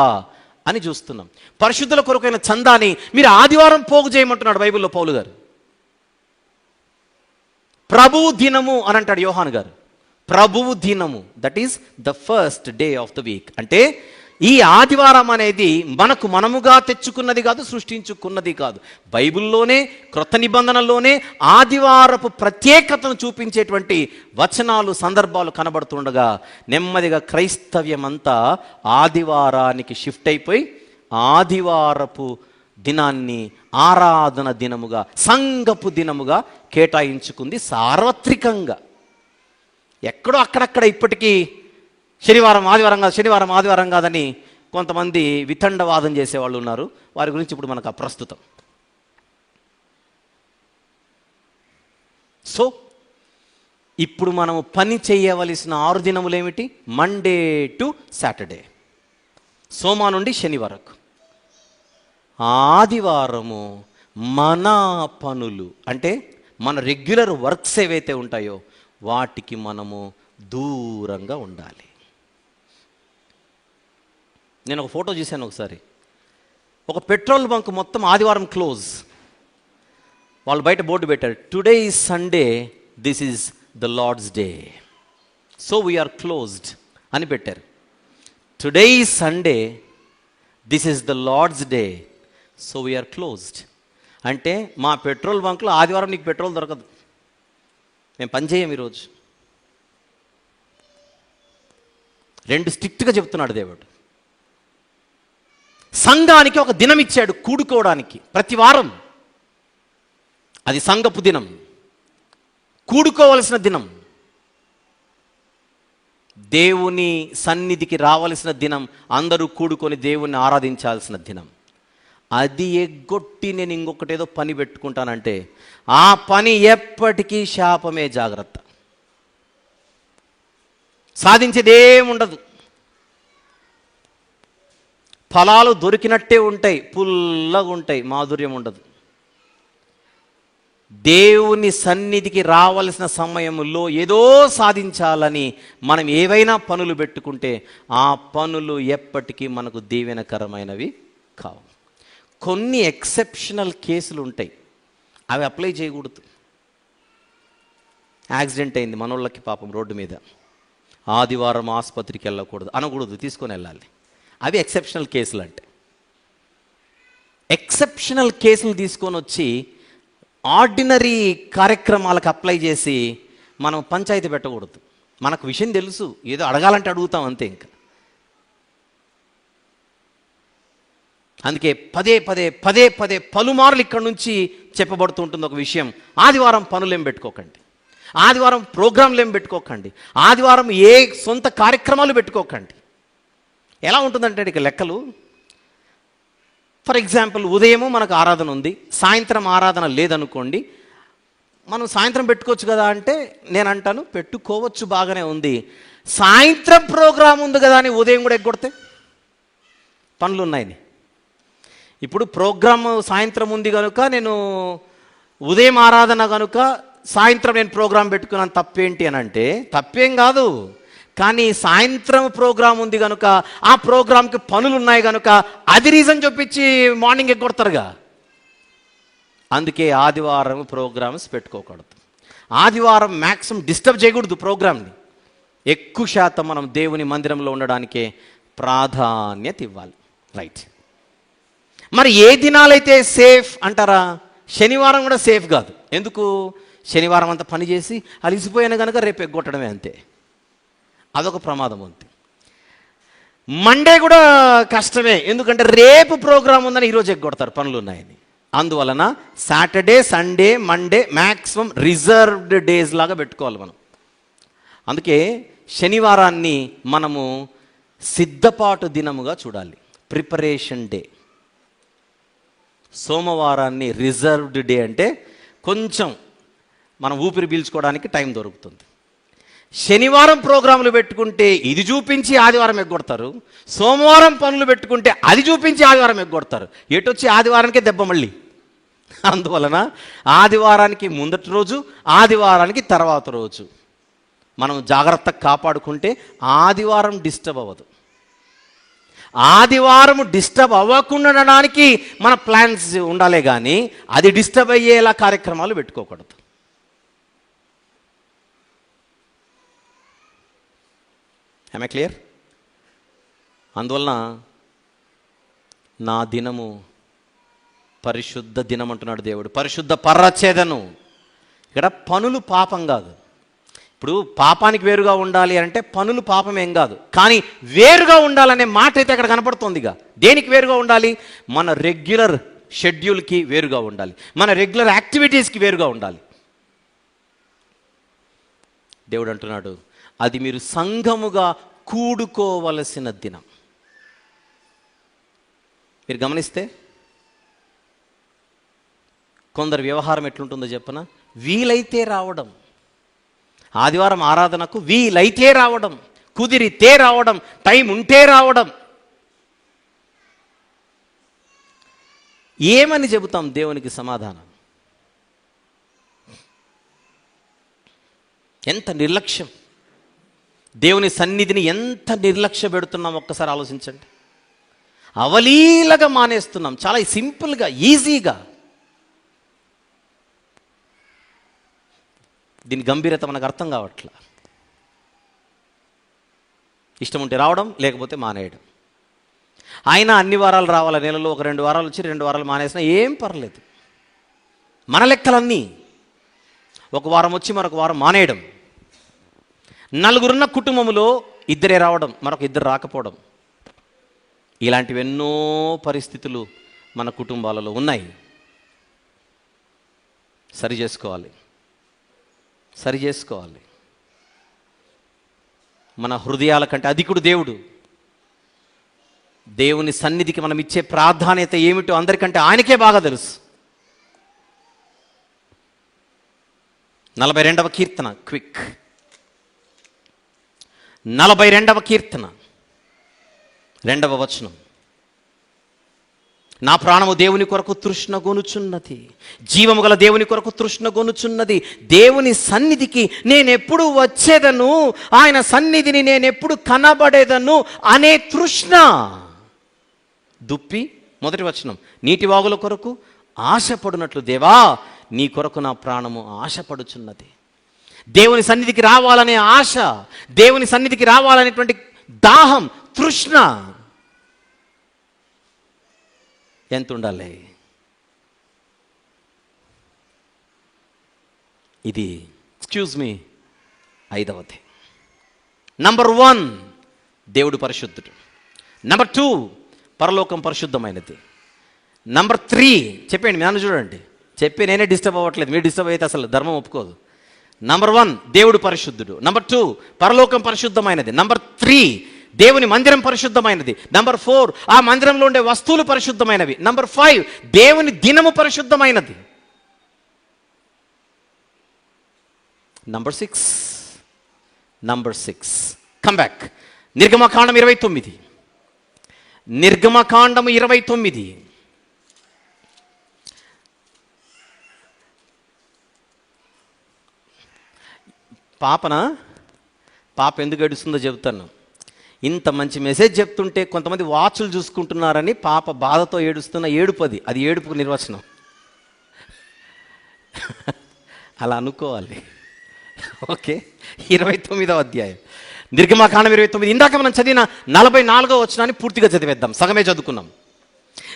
అని చూస్తున్నాం. పరిశుద్ధుల కొరకైన చందాని మీరు ఆదివారం పోగు చేయమంటున్నాడు బైబిల్లో పౌలు గారు. ప్రభువు దినము అని అంటాడు యోహాను గారు. ప్రభువు దినము, that is the first day of the week. అంటే ఈ ఆదివారం అనేది మనకు మనముగా తెచ్చుకున్నది కాదు, సృష్టించుకున్నది కాదు. బైబిల్లోనే, క్రొత్త నిబంధనలోనే ఆదివారపు ప్రత్యేకతను చూపించేటువంటి వచనాలు, సందర్భాలు కనబడుతుండగా నెమ్మదిగా క్రైస్తవ్యం అంతా ఆదివారానికి షిఫ్ట్ అయిపోయి ఆదివారపు దినాన్ని ఆరాధన దినముగా, సంఘపు దినముగా కేటాయించుకుంది సార్వత్రికంగా. ఎక్కడో అక్కడక్కడ ఇప్పటికీ శనివారం ఆదివారం కాదు, శనివారం ఆదివారం కాదని కొంతమంది వితండవాదం చేసేవాళ్ళు ఉన్నారు. వారి గురించి ఇప్పుడు మనకు అప్రస్తుతం. సో ఇప్పుడు మనము పని చేయవలసిన 6 దినములు ఏమిటి? మండే టు సాటర్డే, సోమ నుండి శని వరకు. ఆదివారము మన పనులు, అంటే మన రెగ్యులర్ వర్క్స్ ఏవైతే ఉంటాయో వాటికి మనము దూరంగా ఉండాలి. నేను ఒక ఫోటో చూశాను ఒకసారి. ఒక పెట్రోల్ బంక్ మొత్తం ఆదివారం క్లోజ్. వాళ్ళు బయట బోర్డు పెట్టారు, today is Sunday, this is the Lord's day, so we are closed అని పెట్టారు. Today is Sunday, this is the Lord's day, so we are closed. అంటే మా పెట్రోల్ బంక్లో ఆదివారం నీకు పెట్రోల్ దొరకదు, మేము పని చేయం ఈరోజు. 2 స్ట్రిక్ట్గా చెప్తున్నాడు దేవుడు. సంఘానికి ఒక దినం ఇచ్చాడు కూడుకోవడానికి, ప్రతి వారం. అది సంఘపు దినం, కూడుకోవలసిన దినం, దేవుని సన్నిధికి రావలసిన దినం, అందరూ కూడుకొని దేవుణ్ణి ఆరాధించాల్సిన దినం. అది ఎగ్గొట్టి నేను ఇంకొకటేదో పని పెట్టుకుంటానంటే ఆ పని ఎప్పటికీ శాపమే. జాగ్రత్త. సాధించేదేముండదు. ఫలాలు దొరికినట్టే ఉంటాయి, పుల్లగా ఉంటాయి, మాధుర్యం ఉండదు. దేవుని సన్నిధికి రావలసిన సమయంలో ఏదో సాధించాలని మనం ఏవైనా పనులు పెట్టుకుంటే ఆ పనులు ఎప్పటికీ మనకు దీవెనకరమైనవి కావు. కొన్ని ఎక్సెప్షనల్ కేసులు ఉంటాయి, అవి అప్లై చేయకూడదు. యాక్సిడెంట్ అయింది మనోళ్ళకి పాపం రోడ్డు మీద, ఆదివారం ఆసుపత్రికి వెళ్ళకూడదు అనకూడదు, తీసుకొని వెళ్ళాలి. అవి ఎక్సెప్షనల్ కేసులు. అంటే ఎక్సెప్షనల్ కేసులు తీసుకొని వచ్చి ఆర్డినరీ కార్యక్రమాలకు అప్లై చేసి మనం పంచాయతీ పెట్టకూడదు. మనకు విషయం తెలుసు, ఏదో అడగాలంటే అడుగుతాం అంతే. ఇంకా అందుకే పదే పదే పదే పదే పలుమార్లు ఇక్కడ నుంచి చెప్పబడుతూ ఉంటుంది ఒక విషయం. ఆదివారం పనులేం పెట్టుకోకండి, ఆదివారం ప్రోగ్రాంలు ఏం పెట్టుకోకండి, ఆదివారం ఏ సొంత కార్యక్రమాలు పెట్టుకోకండి. ఎలా ఉంటుందంటే ఇక లెక్కలు, ఫర్ ఎగ్జాంపుల్ ఉదయము మనకు ఆరాధన ఉంది, సాయంత్రం ఆరాధన లేదనుకోండి, మనం సాయంత్రం పెట్టుకోవచ్చు కదా అంటే నేను అంటాను పెట్టుకోవచ్చు, బాగానే ఉంది. సాయంత్రం ప్రోగ్రాం ఉంది కదా అని ఉదయం కూడా ఎగ్గొడితే పనులు ఉన్నాయని. ఇప్పుడు ప్రోగ్రామ్ సాయంత్రం ఉంది కనుక నేను ఉదయం ఆరాధన కనుక సాయంత్రం నేను ప్రోగ్రాం పెట్టుకున్నాను, తప్పేంటి అని అంటే తప్పేం కాదు. కానీ సాయంత్రం ప్రోగ్రాం ఉంది కనుక ఆ ప్రోగ్రాంకి పనులు ఉన్నాయి కనుక అది రీజన్ చూపించి మార్నింగ్ ఎగ్గొడతారుగా. అందుకే ఆదివారం ప్రోగ్రామ్స్ పెట్టుకోకూడదు. ఆదివారం మ్యాక్సిమం డిస్టర్బ్ చేయకూడదు ప్రోగ్రామ్ని. ఎక్కువ శాతం మనం దేవుని మందిరంలో ఉండడానికే ప్రాధాన్యత ఇవ్వాలి. రైట్. మరి ఏ దినాలైతే సేఫ్ అంటారా? శనివారం కూడా సేఫ్ కాదు. ఎందుకు? శనివారం అంతా పని చేసి అలిసిపోయాను కనుక రేపు ఎగ్గొట్టడమే, అంతే. అదొక ప్రమాదం ఉంది. మండే కూడా కష్టమే, ఎందుకంటే రేపు ప్రోగ్రాం ఉందని ఈరోజు ఎగ్గొడతారు, పనులు ఉన్నాయని. అందువలన Saturday, Sunday, Monday maximum reserved days లాగా పెట్టుకోవాలి మనం. అందుకే శనివారాన్ని మనము సిద్ధపాటు దినముగా చూడాలి, ప్రిపరేషన్ డే. సోమవారాన్ని రిజర్వ్డ్ డే, అంటే కొంచెం మనం ఊపిరి పీల్చుకోవడానికి టైం దొరుకుతుంది. శనివారం ప్రోగ్రాంలు పెట్టుకుంటే ఇది చూపించి ఆదివారం ఎగ్గొడతారు, సోమవారం పనులు పెట్టుకుంటే అది చూపించి ఆదివారం ఎగ్గొడతారు. ఎటొచ్చి ఆదివారానికే దెబ్బ మళ్ళీ. అందువలన ఆదివారానికి ముందటి రోజు, ఆదివారానికి తర్వాత రోజు మనం జాగ్రత్తగా కాపాడుకుంటే ఆదివారం డిస్టర్బ్ అవ్వదు. ఆదివారం డిస్టర్బ్ అవ్వకుండా ఉండడానికి మన ప్లాన్స్ ఉండాలే కానీ అది డిస్టర్బ్ అయ్యేలా కార్యక్రమాలు పెట్టుకోకూడదు. I clear? అందువలన నా దినము పరిశుద్ధ దినం అంటున్నాడు దేవుడు. పరిశుద్ధ పరచేదను. ఇక్కడ పనులు పాపం కాదు. ఇప్పుడు పాపానికి వేరుగా ఉండాలి అంటే పనులు పాపం ఏం కాదు, కానీ వేరుగా ఉండాలనే మాట అయితే అక్కడ కనపడుతుందిగా. దేనికి వేరుగా ఉండాలి? మన రెగ్యులర్ షెడ్యూల్కి వేరుగా ఉండాలి, మన రెగ్యులర్ యాక్టివిటీస్కి వేరుగా ఉండాలి. దేవుడు అంటున్నాడు, అది మీరు సంఘముగా కూడుకోవలసిన దినం. మీరు గమనిస్తే కొందరు వ్యవహారం ఎట్లుంటుందో చెప్పనా? వీలైతే రావడం, ఆదివారం ఆరాధనకు వీలైతే రావడం, కుదిరితే రావడం, టైం ఉంటే రావడం. ఏమని చెబుతాం దేవునికి సమాధానం? ఎంత నిర్లక్ష్యం! దేవుని సన్నిధిని ఎంత నిర్లక్ష్య పెడుతున్నాం ఒక్కసారి ఆలోచించండి. అవలీలగా మానేస్తున్నాం, చాలా సింపుల్గా, ఈజీగా. దీని గంభీరత మనకు అర్థం కావట్లా. ఇష్టం ఉంటే రావడం, లేకపోతే మానేయడం. ఆయన అన్ని వారాలు రావాల, నెలలో ఒక 2 వారాలు వచ్చి 2 వారాలు మానేసినా ఏం పర్లేదు. మన లెక్కలన్నీ ఒక వారం వచ్చి మరొక వారం మానేయడం. 4 కుటుంబములో 2 రావడం, మరొక 2 రాకపోవడం. ఇలాంటివి ఎన్నో పరిస్థితులు మన కుటుంబాలలో ఉన్నాయి. సరి చేసుకోవాలి. మన హృదయాల కంటే అధికుడు దేవుడు. దేవుని సన్నిధికి మనం ఇచ్చే ప్రాధాన్యత ఏమిటో అందరికంటే ఆయనకే బాగా తెలుసు. 42వ కీర్తన, క్విక్. 42వ కీర్తన 2వ వచనం. నా ప్రాణము దేవుని కొరకు తృష్ణగొనుచున్నది, జీవము గల దేవుని కొరకు తృష్ణగొనుచున్నది. దేవుని సన్నిధికి నేనెప్పుడు వచ్చేదను, ఆయన సన్నిధిని నేనెప్పుడు కనబడేదను అనే తృష్ణ. దుప్పి 1వ వచనం. నీటి వాగుల కొరకు ఆశపడినట్లు దేవా నీ కొరకు నా ప్రాణము ఆశపడుచున్నది. దేవుని సన్నిధికి రావాలనే ఆశ, దేవుని సన్నిధికి రావాలనేటువంటి దాహం, తృష్ణ ఎంత ఉండాలి? ఇది ఎక్స్క్యూజ్ మీ 5వది. నంబర్ 1 దేవుడు పరిశుద్ధుడు. నంబర్ 2 పరలోకం పరిశుద్ధమైనది. నంబర్ 3 చెప్పండి, నన్ను చూడండి, చెప్పి నేనే డిస్టర్బ్ అవ్వట్లేదు, మీరు డిస్టర్బ్ అయితే అసలు ధర్మం ఒప్పుకోదు. నంబర్ 1 దేవుడు పరిశుద్ధుడు. నంబర్ 2 పరలోకం పరిశుద్ధమైనది. నంబర్ 3 దేవుని మందిరం పరిశుద్ధమైనది. నంబర్ 4 ఆ మందిరంలో ఉండే వస్తువులు పరిశుద్ధమైనవి. నంబర్ 5 దేవుని దినము పరిశుద్ధమైనది. Number 6 come back. నిర్గమకాండం 29. నిర్గమకాండము 29. పాప ఎందుకు ఏడుస్తుందో చెబుతాను. ఇంత మంచి మెసేజ్ చెప్తుంటే కొంతమంది వాచులు చూసుకుంటున్నారని పాప బాధతో ఏడుస్తున్న ఏడుపది, అది ఏడుపుకు నిర్వచనం. అలా అనుకోవాలి. ఓకే, 29వ అధ్యాయం నిర్గమకాండం 29. ఇందాక మనం చదివిన 44వ వచనాన్ని పూర్తిగా చదివేద్దాం, సగమే చదువుకున్నాం.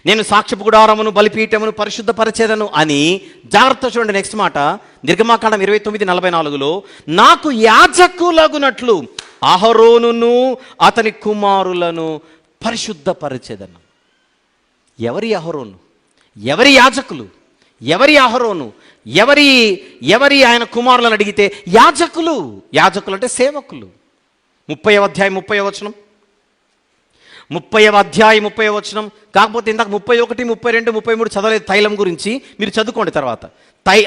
నేను సాక్ష్యపు గుడారమును బలిపీఠమును పరిశుద్ధపరచేదను అని. జాగ్రత్త చూడండి, నెక్స్ట్ మాట నిర్గమకాండం 29:44లో నాకు యాజకులగునట్లు అహరోనును అతని కుమారులను పరిశుద్ధపరచేదను. ఎవరి అహరోను? ఎవరి యాజకులు? ఎవరి అహరోను? ఎవరి ఆయన కుమారులను అడిగితే యాజకులు. యాజకులు అంటే సేవకులు. 30వ అధ్యాయం 30వ వచనం. 30వ అధ్యాయం 30వ వచనం. కాకపోతే ఇందాక 31, 32, 33 చదవలేదు తైలం గురించి, మీరు చదువుకోండి తర్వాత.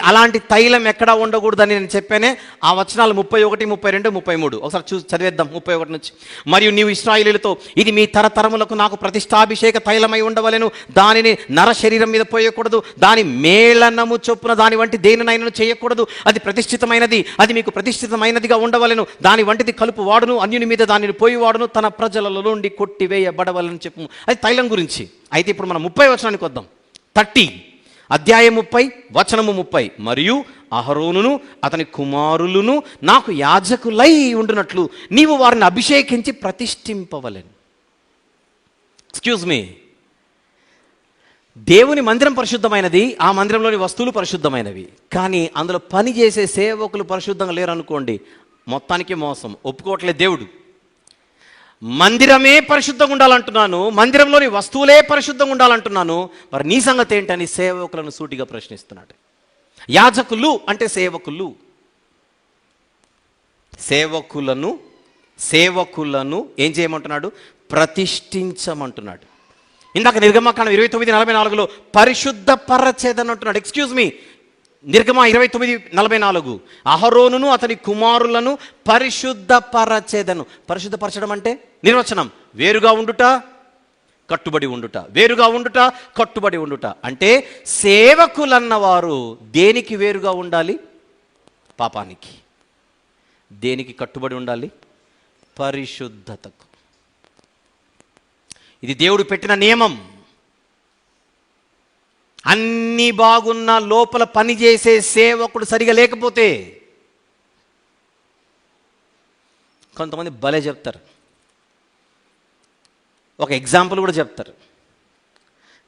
అలాంటి తైలం ఎక్కడా ఉండకూడదని నేను చెప్పానే. ఆ వచనాలు 31, 32, 33 ఒకసారి చదివేద్దాం. 31 నుంచి. మరియు నీవు ఇశ్రాయేలీయులతో ఇది మీ తరతరములకు నాకు ప్రతిష్టాభిషేక తైలమై ఉండవలెను, దానిని నర శరీరం మీద పోయకూడదు, దాని మేళనము చొప్పున దాని వంటి దేనినైనా చేయకూడదు, అది ప్రతిష్ఠితమైనది, అది మీకు ప్రతిష్ఠితమైనదిగా ఉండవలెను, దాని వంటిది కలుపు వాడును, అన్యుని మీద దానిని పోయి వాడును, తన ప్రజలలో నుండి కొట్టివేయబడవలని చెప్పు. అది తైలం గురించి. అయితే ఇప్పుడు మనం 30వ వచనానికి వద్దాం. 30 అధ్యాయం 30 వచనము 30. మరియు అహరోనును అతని కుమారులను నాకు యాజకులై ఉండునట్లు నీవు వారిని అభిషేకించి ప్రతిష్ఠింపవలెను. ఎక్స్క్యూజ్ మీ, దేవుని మందిరం పరిశుద్ధమైనది, ఆ మందిరంలోని వస్తువులు పరిశుద్ధమైనవి. కానీ అందులో పని చేసే సేవకులు పరిశుద్ధంగా లేరు అనుకోండి, మొత్తానికి మోసం. ఒప్పుకోవట్లేదు దేవుడు. మందిరమే పరిశుద్ధంగా ఉండాలంటున్నాను, మందిరంలోని వస్తువులే పరిశుద్ధంగా ఉండాలంటున్నాను, మరి నీ సంగతి ఏంటని సేవకులను సూటిగా ప్రశ్నిస్తున్నాడు. యాజకులు అంటే సేవకులు, సేవకులను ఏం చేయమంటున్నాడు? ప్రతిష్ఠించమంటున్నాడు. ఇందాక నిర్గమకాండం 29:44లో పరిశుద్ధపరచేదని అంటున్నాడు. ఎక్స్క్యూజ్ మీ, నిర్గమ 29:44 అహరోనును అతని కుమారులను పరిశుద్ధపరచేదను. పరిశుద్ధపరచడం అంటే నిర్వచనం, వేరుగా ఉండుట, కట్టుబడి ఉండుట. వేరుగా ఉండుట, కట్టుబడి ఉండుట అంటే సేవకులన్నవారు దేనికి వేరుగా ఉండాలి? పాపానికి. దేనికి కట్టుబడి ఉండాలి? పరిశుద్ధతకు. ఇది దేవుడు పెట్టిన నియమం. అన్నీ బాగున్న లోపల పనిచేసే సేవకుడు సరిగా లేకపోతే, కొంతమంది భలే చెప్తారు, ఒక ఎగ్జాంపుల్ కూడా చెప్తారు.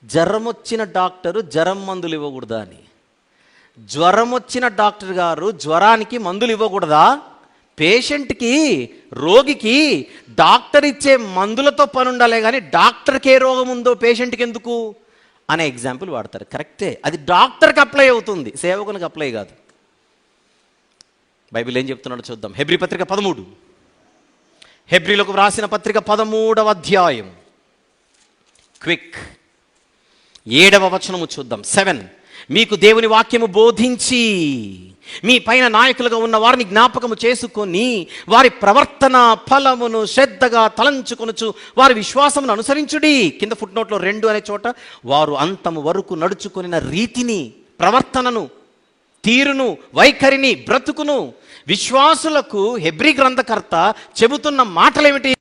జ్వరం వచ్చిన డాక్టరు జ్వరం మందులు ఇవ్వకూడదా అని. జ్వరం వచ్చిన డాక్టర్ గారు జ్వరానికి మందులు ఇవ్వకూడదా? పేషెంట్కి, రోగికి డాక్టర్ ఇచ్చే మందులతో పని ఉండాలే కానీ డాక్టర్కి ఏ రోగం ఉందో పేషెంట్కి ఎందుకు అనే ఎగ్జాంపుల్ వాడతారు. కరెక్టే, అది డాక్టర్కి అప్లై అవుతుంది, సేవకునికి అప్లై కాదు. బైబిల్ ఏం చెప్తున్నాడో చూద్దాం. హెబ్రీ పత్రిక 13, హెబ్రీలకు వ్రాసిన పత్రిక 13వ అధ్యాయం, క్విక్ 7వ వచనము చూద్దాం. 7 మీకు దేవుని వాక్యము బోధించి మీ పైన నాయకులుగా ఉన్న వారిని జ్ఞాపకము చేసుకొని వారి ప్రవర్తన ఫలమును శ్రద్ధగా తలంచుకొనుచు వారి విశ్వాసమును అనుసరించుడి. కింద ఫుట్నోట్లో 2 అనే చోట వారు అంతము వరకు నడుచుకొనిన రీతిని, ప్రవర్తనను, తీరును, వైఖరిని, బ్రతుకును. విశ్వాసులకు హెబ్రీ గ్రంథకర్త చెబుతున్న మాటలేమిటి?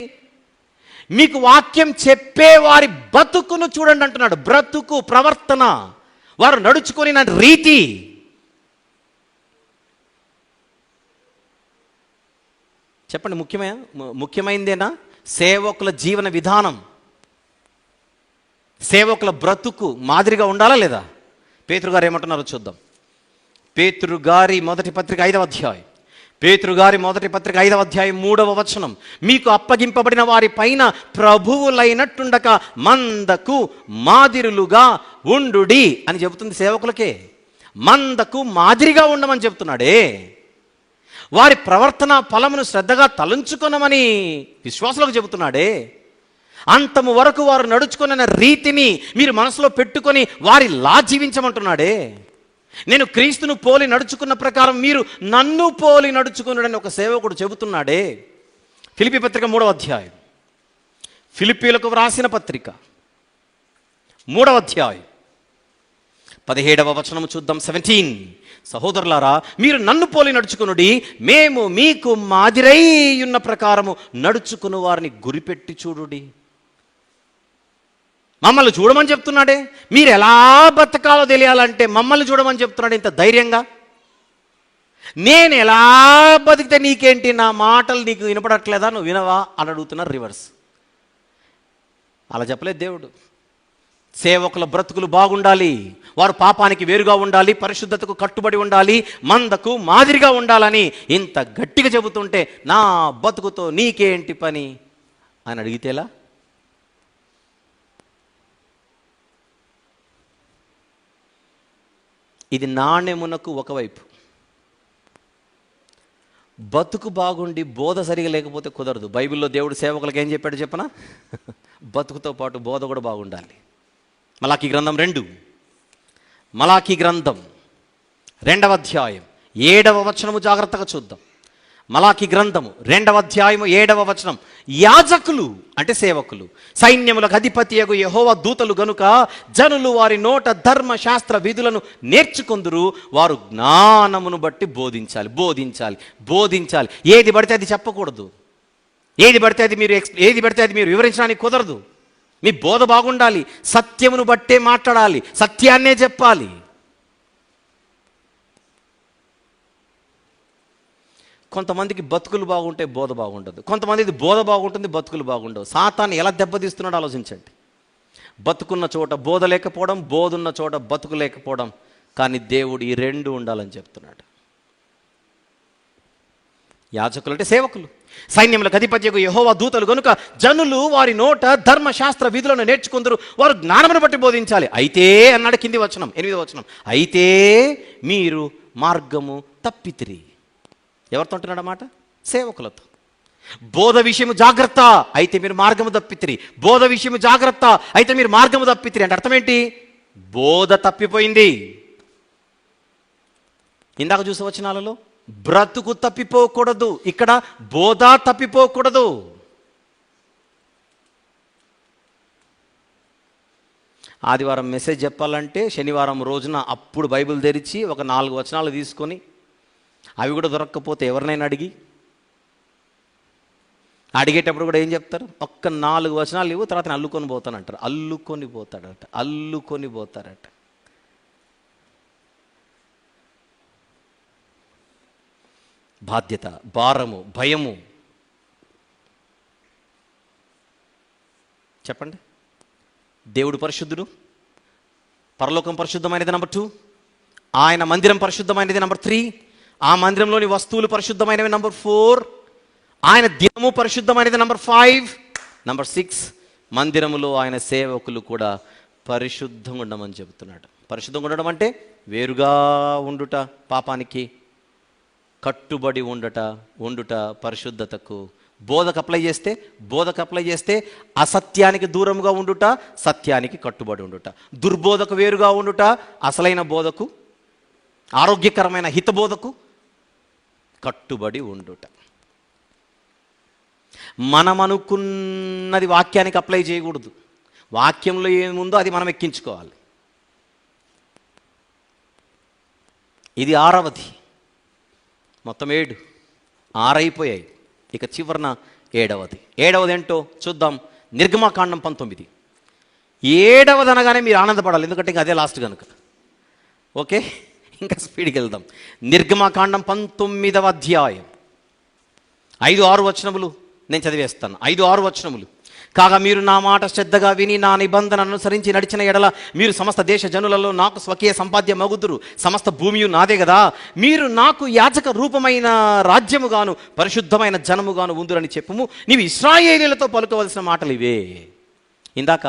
మీకు వాక్యం చెప్పే వారి బతుకును చూడండి అంటున్నాడు. బ్రతుకు, ప్రవర్తన, వారు నడుచుకొనిన రీతి. చెప్పండి, ముఖ్యమైనదేనా? సేవకుల జీవన విధానం, సేవకుల బ్రతుకు మాదిరిగా ఉండాలా లేదా? పేతురు గారు ఏమంటున్నారో చూద్దాం. పేతురు గారి మొదటి పత్రిక 5వ అధ్యాయం, పేతురు గారి మొదటి పత్రిక 5వ అధ్యాయం 3వ వచనం. మీకు అప్పగింపబడిన వారి పైన ప్రభువులైనట్టుండక మందకు మాదిరులుగా ఉండుడి అని చెబుతుంది. సేవకులకే మందకు మాదిరిగా ఉండమని చెప్తున్నాడే. వారి ప్రవర్తన ఫలమును శ్రద్ధగా తలంచుకొనమని విశ్వాసులకు చెబుతున్నాడే. అంతము వరకు వారు నడుచుకున్న రీతిని మీరు మనసులో పెట్టుకొని వారిలా జీవించమంటున్నాడే. నేను క్రీస్తును పోలి నడుచుకున్న ప్రకారం మీరు నన్ను పోలి నడుచుకున్నాడని ఒక సేవకుడు చెబుతున్నాడే. ఫిలిప్పీ పత్రిక 3వ అధ్యాయం, ఫిలిప్పీలకు వ్రాసిన పత్రిక 3వ అధ్యాయం 17వ వచనము చూద్దాం. 17 సహోదరులారా మీరు నన్ను పోలి నడుచుకునుడి, మేము మీకు మాదిరై ఉన్న ప్రకారము నడుచుకుని వారిని గురిపెట్టి చూడుడి. మమ్మల్ని చూడమని చెప్తున్నాడే. మీరు ఎలా బతకాలో తెలియాలంటే మమ్మల్ని చూడమని చెప్తున్నాడు ఇంత ధైర్యంగా. నేను ఎలా బతికితే నీకేంటి, నా మాటలు నీకు వినపడట్లేదా, నువ్వు వినవా అని అడుగుతున్నారు రివర్స్. అలా చెప్పలేదు దేవుడు. సేవకుల బ్రతుకులు బాగుండాలి, వారు పాపానికి వేరుగా ఉండాలి, పరిశుద్ధతకు కట్టుబడి ఉండాలి, మందకు మాదిరిగా ఉండాలని ఇంత గట్టిగా చెబుతుంటే నా బతుకుతో నీకేంటి పని అని అడిగితేలా? ఇది నాణ్యమునకు ఒకవైపు. బతుకు బాగుండి బోధ సరిగా లేకపోతే కుదరదు. బైబిల్లో దేవుడు సేవకులకు ఏం చెప్పాడు చెప్పనా? బతుకుతో పాటు బోధ కూడా బాగుండాలి. మలాకీ గ్రంథం 2వ అధ్యాయం 7వ వచనము జాగ్రత్తగా చూద్దాం. మలాకీ గ్రంథము 2వ అధ్యాయము 7వ వచనం. యాజకులు అంటే సేవకులు సైన్యములకు అధిపతియగు యెహోవా దూతలు గనుక జనులు వారి నోట ధర్మశాస్త్ర విధులను నేర్చుకొందురు, వారు జ్ఞానమును బట్టి బోధించాలి. ఏది పడితే అది చెప్పకూడదు, ఏది పడితే అది మీరు వివరించడానికి కుదరదు. మీ బోధ బాగుండాలి, సత్యమును బట్టే మాట్లాడాలి, సత్యాన్నే చెప్పాలి. కొంతమందికి బతుకులు బాగుంటే బోధ బాగుండదు, కొంతమందికి బోధ బాగుంటుంది బతుకులు బాగుండవు. సాతాను ఎలా దెబ్బతీస్తున్నాడో ఆలోచించండి. బతుకున్న చోట బోధ లేకపోవడం, బోధున్న చోట బతుకు లేకపోవడం. కానీ దేవుడు ఈ రెండు ఉండాలని చెప్తున్నాడు. యాజకులు అంటే సేవకులు, సైన్యములకు అధిపత్యకు యెహోవా దూతలు గనుక జనులు వారి నోట ధర్మశాస్త్ర విధులను నేర్చుకుందరు, వారు జ్ఞానమును బట్టి బోధించాలి. అయితే అన్నాడు కింది వచనం, 8వ వచనం, అయితే మీరు మార్గము తప్పితిరి. ఎవరితో అంటున్నాడు అన్నమాట? సేవకులతో. బోధ విషయము జాగ్రత్త, అయితే మీరు మార్గము తప్పితిరి. బోధ విషయము జాగ్రత్త, అయితే మీరు మార్గము తప్పితిరి అంటే అర్థం ఏంటి? బోధ తప్పిపోయింది. ఇందాక చూసే వచనాలలో బ్రతుకు తప్పిపోకూడదు, ఇక్కడ బోధ తప్పిపోకూడదు. ఆదివారం మెసేజ్ చెప్పాలంటే శనివారం రోజున అప్పుడు బైబిల్ తెరిచి ఒక 4 వచనాలు తీసుకొని, అవి కూడా దొరక్కపోతే ఎవరినైనా అడిగేటప్పుడు కూడా ఏం చెప్తారు? ఒక్క 4 వచనాలు ఇవ్వు, తర్వాత నేను అల్లుకొని పోతానంటారు. అల్లుకొని పోతారట. బాధ్యత, భారము, భయము. చెప్పండి. దేవుడు పరిశుద్ధుడు, పరలోకం పరిశుద్ధమైనది నెంబర్ 2, ఆయన మందిరం పరిశుద్ధమైనది నెంబర్ 3, ఆ మందిరంలోని వస్తువులు పరిశుద్ధమైనవి నెంబర్ 4, ఆయన దినము పరిశుద్ధమైనది నెంబర్ 5, నెంబర్ 6 మందిరములో ఆయన సేవకులు కూడా పరిశుద్ధంగా ఉండమని చెబుతున్నాడు. పరిశుద్ధంగా ఉండడం అంటే వేరుగా ఉండుట, పాపానికి కట్టుబడి ఉండుట పరిశుద్ధతకు. బోధకు అప్లై చేస్తే అసత్యానికి దూరంగా ఉండుట, సత్యానికి కట్టుబడి ఉండుట. దుర్బోధకు వేరుగా ఉండుట, అసలైన బోధకు, ఆరోగ్యకరమైన హితబోధకు కట్టుబడి ఉండుట. మనం అనుకున్నది వాక్యానికి అప్లై చేయకూడదు. వాక్యంలో ఏముందో అది మనం ఎక్కించుకోవాలి. ఇది 6వది. మొత్తం 7, 6 అయిపోయాయి. ఇక చివరన 7వది. 7వది ఏంటో చూద్దాం. నిర్గమకాండం 19. 7వది అనగానే మీరు ఆనందపడాలి, ఎందుకంటే ఇంకా అదే లాస్ట్ కనుక. ఓకే, ఇంకా స్పీడ్కి వెళ్దాం. నిర్గమకాండం 19వ అధ్యాయం 5-6 వచనములు నేను చదివేస్తాను. 5-6 వచనములు. కాగా మీరు నా మాట శ్రద్ధగా విని నా నిబంధన అనుసరించి నడిచిన ఎడల మీరు సమస్త దేశ జనులలో నాకు స్వకీయ సంపాద్య మగుదురు. సమస్త భూమియు నాదే కదా. మీరు నాకు యాజక రూపమైన రాజ్యముగాను పరిశుద్ధమైన జనముగాను ఉందురని చెప్పుము. నీవు ఇశ్రాయేలీయులతో పలుకవలసిన మాటలు ఇవే. ఇందాక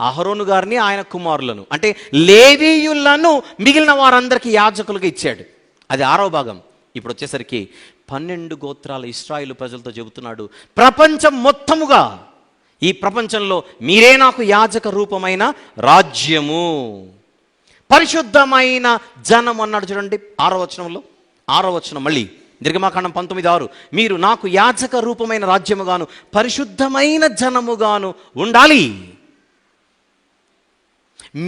అహరోను గారిని, ఆయన కుమారులను అంటే లేవీయులను మిగిలిన వారందరికీ యాజకులుగా ఇచ్చాడు. అది 6వ భాగం. ఇప్పుడు వచ్చేసరికి 12 గోత్రాల ఇశ్రాయేలు ప్రజలతో చెబుతున్నాడు, ప్రపంచం మొత్తముగా, ఈ ప్రపంచంలో మీరే నాకు యాజక రూపమైన రాజ్యము, పరిశుద్ధమైన జనం అన్నాడు. చూడండి 6వ వచనంలో, 6వ వచనం మళ్ళీ నిర్గమకాండం 19:6, మీరు నాకు యాజక రూపమైన రాజ్యముగాను పరిశుద్ధమైన జనముగాను ఉండాలి.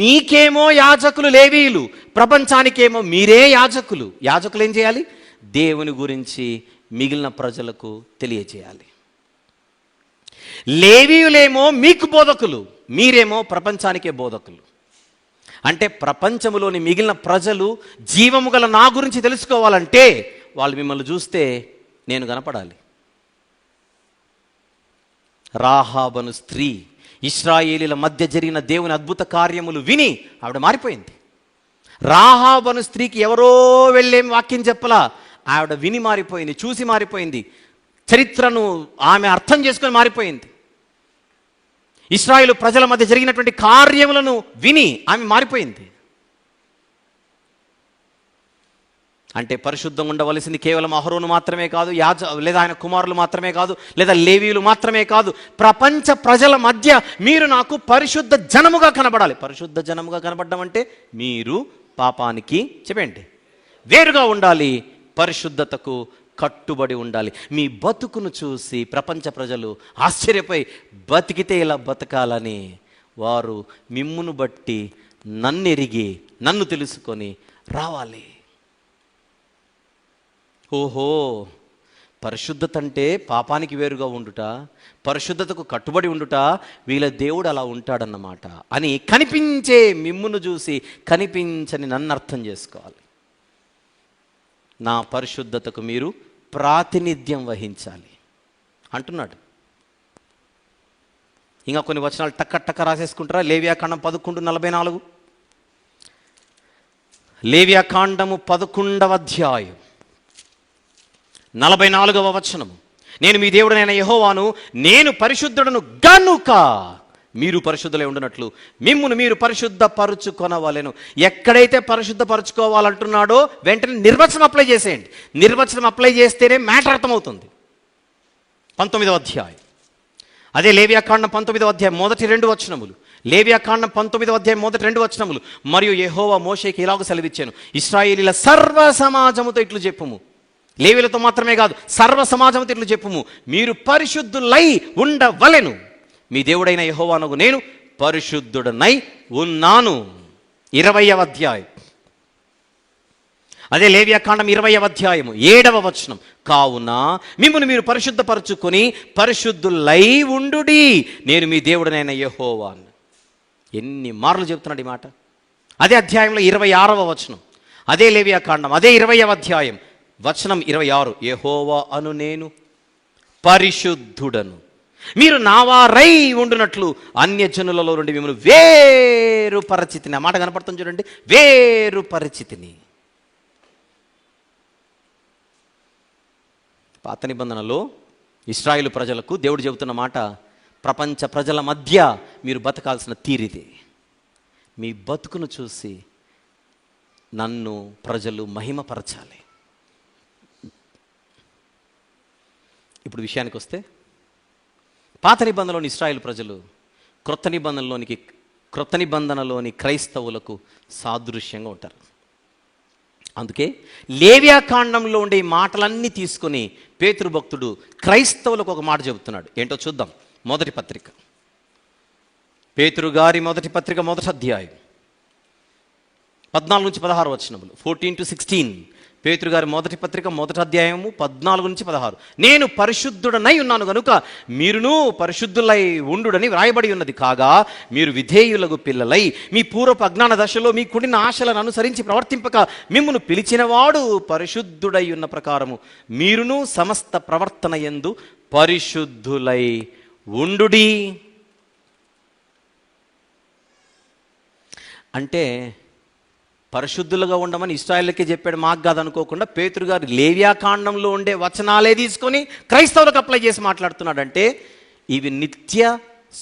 మీకేమో యాజకులు లేవీయులు, ప్రపంచానికేమో మీరే యాజకులు. యాజకులు ఏం చేయాలి? దేవుని గురించి మిగిలిన ప్రజలకు తెలియజేయాలి. లేవీయులేమో మీకు బోధకులు, మీరేమో ప్రపంచానికే బోధకులు. అంటే ప్రపంచంలోని మిగిలిన ప్రజలు జీవము గల నా గురించి తెలుసుకోవాలంటే వాళ్ళు మిమ్మల్ని చూస్తే నేను కనపడాలి. రాహాబను స్త్రీ ఇశ్రాయేలీల మధ్య జరిగిన దేవుని అద్భుత కార్యములు విని ఆవిడ మారిపోయింది. రాహాబను స్త్రీకి ఎవరో వెళ్ళేం వాక్యం చెప్పలా, ఆవిడ విని మారిపోయింది, చూసి మారిపోయింది, చరిత్రను ఆమె అర్థం చేసుకొని మారిపోయింది. ఇశ్రాయేలు ప్రజల మధ్య జరిగినటువంటి కార్యములను విని ఆమె మారిపోయింది. అంటే పరిశుద్ధంగా ఉండవలసింది కేవలం అహరోను మాత్రమే కాదు, లేదా ఆయన కుమారులు మాత్రమే కాదు, లేదా లేవీయులు మాత్రమే కాదు, ప్రపంచ ప్రజల మధ్య మీరు నాకు పరిశుద్ధ జనముగా కనబడాలి. పరిశుద్ధ జనముగా కనబడడం అంటే మీరు పాపానికి చెప్పండి వేరుగా ఉండాలి, పరిశుద్ధతకు కట్టుబడి ఉండాలి. మీ బతుకును చూసి ప్రపంచ ప్రజలు ఆశ్చర్యపోయి బతికితే ఇలా బతకాలని వారు మిమ్మును బట్టి నన్ను ఎరిగి నన్ను తెలుసుకొని రావాలి. ఓహో, పరిశుద్ధత అంటే పాపానికి వేరుగా ఉండుట, పరిశుద్ధతకు కట్టుబడి ఉండుట, వీళ్ళ దేవుడు అలా ఉంటాడన్నమాట అని కనిపించే మిమ్మును చూసి కనిపించని నన్ను అర్థం చేసుకోవాలి. నా పరిశుద్ధతకు మీరు ప్రాతినిధ్యం వహించాలి అంటున్నాడు. ఇంకా కొన్ని వచనాలు టక్క రాసేసుకుంటారా? లేవియాకాండం 11:44. లేవియాకాండము 11వ అధ్యాయం 44వ వచనము. నేను మీ దేవుడనైన యెహోవాను, నేను పరిశుద్ధుడను గనుక మీరు పరిశుద్ధులై ఉండునట్లు మిమ్మును మీరు పరిశుద్ధపరుచుకొనవలెను. ఎక్కడైతే పరిశుద్ధపరచుకోవాలంటున్నాడో వెంటనే నిర్వచనం అప్లై చేసేయండి. నిర్వచనం అప్లై చేస్తేనే మ్యాటర్ అర్థమవుతుంది. 19వ అధ్యాయం అదే లేవియాకాండం 19వ అధ్యాయం మొదటి 2 వచనములు. లేవియాకాండం 19వ అధ్యాయం మొదటి 2 వచనములు. మరియు యెహోవా మోషేకి ఇలాగ సెలవిచ్చాను, ఇశ్రాయేలీల సర్వ సమాజముతో ఇట్లు చెప్పుము. లేవీలతో మాత్రమే కాదు, సర్వ సమాజముతో ఇట్లు చెప్పుము, మీరు పరిశుద్ధులై ఉండవలెను. మీ దేవుడైన యెహోవానగు నేను పరిశుద్ధుడనై ఉన్నాను. 20వ అధ్యాయం అదే లేవియాకాండం 20వ అధ్యాయము 7వ వచనం. కావున మిమ్మును మీరు పరిశుద్ధపరచుకొని పరిశుద్ధులై ఉండుడి, నేను మీ దేవుడనైన యెహోవాను. ఎన్ని మార్లు చెప్తున్నాడు ఈ మాట. అదే అధ్యాయంలో 26వ వచనం, అదే లేవియాకాండం అదే 20వ అధ్యాయం వచనం 26. యెహోవా అను నేను పరిశుద్ధుడను, మీరు నావారై ఉండునట్లు అన్యజనులలో నుండి మిమ్మల్ని వేరు పరిచితిని. ఆ మాట కనపడుతుంది చూడండి, వేరు పరిచితిని. పాత నిబంధనలో ఇశ్రాయేలు ప్రజలకు దేవుడు చెబుతున్న మాట, ప్రపంచ ప్రజల మధ్య మీరు బతకాల్సిన తీరిది. మీ బతుకును చూసి నన్ను ప్రజలు మహిమపరచాలి. ఇప్పుడు విషయానికి వస్తే, పాత నిబంధనలోని ఇశ్రాయేలు ప్రజలు క్రొత్త నిబంధనలోని క్రైస్తవులకు సాదృశ్యంగా ఉంటారు. అందుకే లేవియాకాండంలో ఉండే మాటలన్నీ తీసుకొని పేతురు భక్తుడు క్రైస్తవులకు ఒక మాట చెబుతున్నాడు. ఏంటో చూద్దాం. మొదటి పత్రిక, పేతురు గారి మొదటి పత్రిక మొదటి అధ్యాయం 14-16 వచనములు. 14-16 పేతురు గారి మొదటి పత్రిక మొదటి అధ్యాయము 14-16. నేను పరిశుద్ధుడనై ఉన్నాను గనుక మీరును పరిశుద్ధులై ఉండుడని వ్రాయబడి ఉన్నది. కాగా మీరు విధేయులకు పిల్లలై మీ పూర్వపు అజ్ఞాన దశలో మీ కుడిన ఆశలను అనుసరించి ప్రవర్తింపక మిమ్మును పిలిచినవాడు పరిశుద్ధుడై ఉన్న ప్రకారము మీరును సమస్త ప్రవర్తన యందు పరిశుద్ధులై ఉండుడి. అంటే పరిశుద్ధులుగా ఉండమని ఇశ్రాయేలుకే చెప్పాడు, మాకు కాదు అనుకోకుండా పేతురు గారు లేవియాకాండంలో ఉండే వచనాలే తీసుకొని క్రైస్తవులకు అప్లై చేసి మాట్లాడుతున్నాడంటే ఇవి నిత్య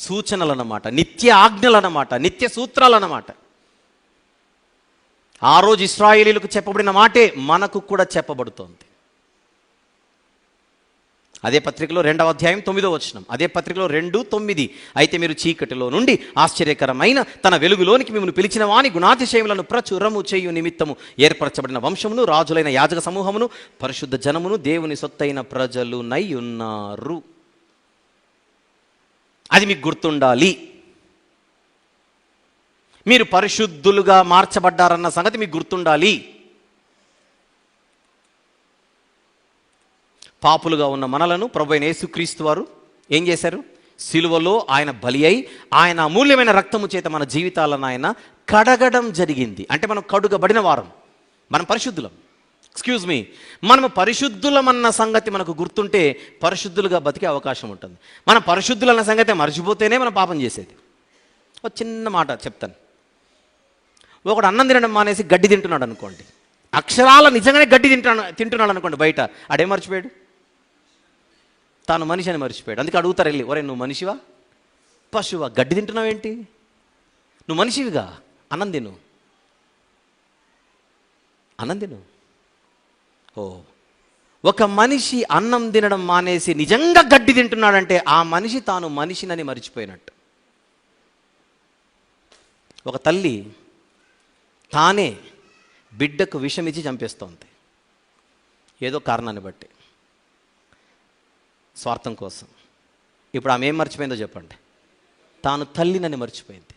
సూచనలు అన్నమాట, నిత్య ఆజ్ఞలు అన్నమాట, నిత్య సూత్రాలు అన్నమాట. ఆ రోజు ఇశ్రాయేలీలకు చెప్పబడిన మాటే మనకు కూడా చెప్పబడుతోంది. అదే పత్రికలో 2వ అధ్యాయం 9వ వచనం, అదే పత్రికలో 2:9. అయితే మీరు చీకటిలో నుండి ఆశ్చర్యకరమైన తన వెలుగులోనికి మిమ్మల్ని పిలిచిన వాని గుణాతిశయములను ప్రచురము చేయు నిమిత్తము ఏర్పరచబడిన వంశమును, రాజులైన యాజక సమూహమును, పరిశుద్ధ జనమును, దేవుని సొత్తైన ప్రజలునై ఉన్నారు. అది మీకు గుర్తుండాలి. మీరు పరిశుద్ధులుగా మార్చబడ్డారన్న సంగతి మీకు గుర్తుండాలి. పాపులుగా ఉన్న మనలను ప్రభువైన యేసుక్రీస్తు వారు ఏం చేశారు? సిలువలో ఆయన బలి అయి ఆయన అమూల్యమైన రక్తము చేత మన జీవితాలను ఆయన కడగడం జరిగింది. అంటే మనం కడుగబడిన వారం, మనం పరిశుద్ధులం. మనము పరిశుద్ధులమన్న సంగతి మనకు గుర్తుంటే పరిశుద్ధులుగా బతికే అవకాశం ఉంటుంది. మనం పరిశుద్ధులన్న సంగతి మర్చిపోతేనే మనం పాపం చేసేది. ఒక చిన్న మాట చెప్తాను. ఒకడు అన్నం తినడం మానేసి గడ్డి తింటున్నాడు అనుకోండి, అక్షరాల నిజంగానే గడ్డి తింటున్నాడు అనుకోండి, బయట ఆడేం మర్చిపోయాడు? తాను మనిషి అని మర్చిపోయాడు. అందుకే అడుగుతారు వెళ్ళి, ఒరే నువ్వు మనిషివా పశువా? గడ్డి తింటున్నావేంటి? నువ్వు మనిషివిగా, అన్నం తిను, అన్నం తిను. ఓ, ఒక మనిషి అన్నం తినడం మానేసి నిజంగా గడ్డి తింటున్నాడంటే ఆ మనిషి తాను మనిషినని మర్చిపోయినట్టు. ఒక తల్లి తానే బిడ్డకు విషం ఇచ్చి చంపేస్తోంది, ఏదో కారణాన్ని బట్టి, స్వార్థం కోసం. ఇప్పుడు ఆమె ఏం మర్చిపోయిందో చెప్పండి? తాను తల్లినని మర్చిపోయింది.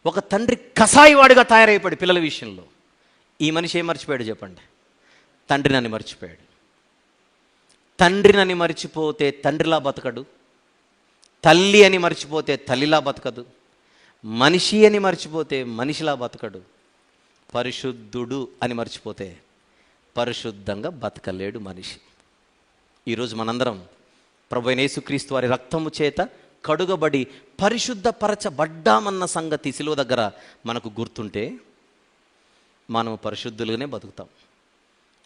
ఒక తండ్రి కసాయివాడిగా తయారైపోయాడు పిల్లల విషయంలో. ఈ మనిషి ఏం మర్చిపోయాడు చెప్పండి? తండ్రినని మర్చిపోయాడు. తండ్రినని మర్చిపోతే తండ్రిలా బతకడు, తల్లి అని మర్చిపోతే తల్లిలా బతకదు, మనిషి అని మర్చిపోతే మనిషిలా బతకడు, పరిశుద్ధుడు అని మర్చిపోతే పరిశుద్ధంగా బతకలేడు మనిషి. ఈరోజు మనందరం ప్రభువైన యేసుక్రీస్తు వారి రక్తము చేత కడుగబడి పరిశుద్ధపరచబడ్డామన్న సంగతి శిలువ దగ్గర మనకు గుర్తుంటే మనం పరిశుద్ధులుగానే బతుకుతాం.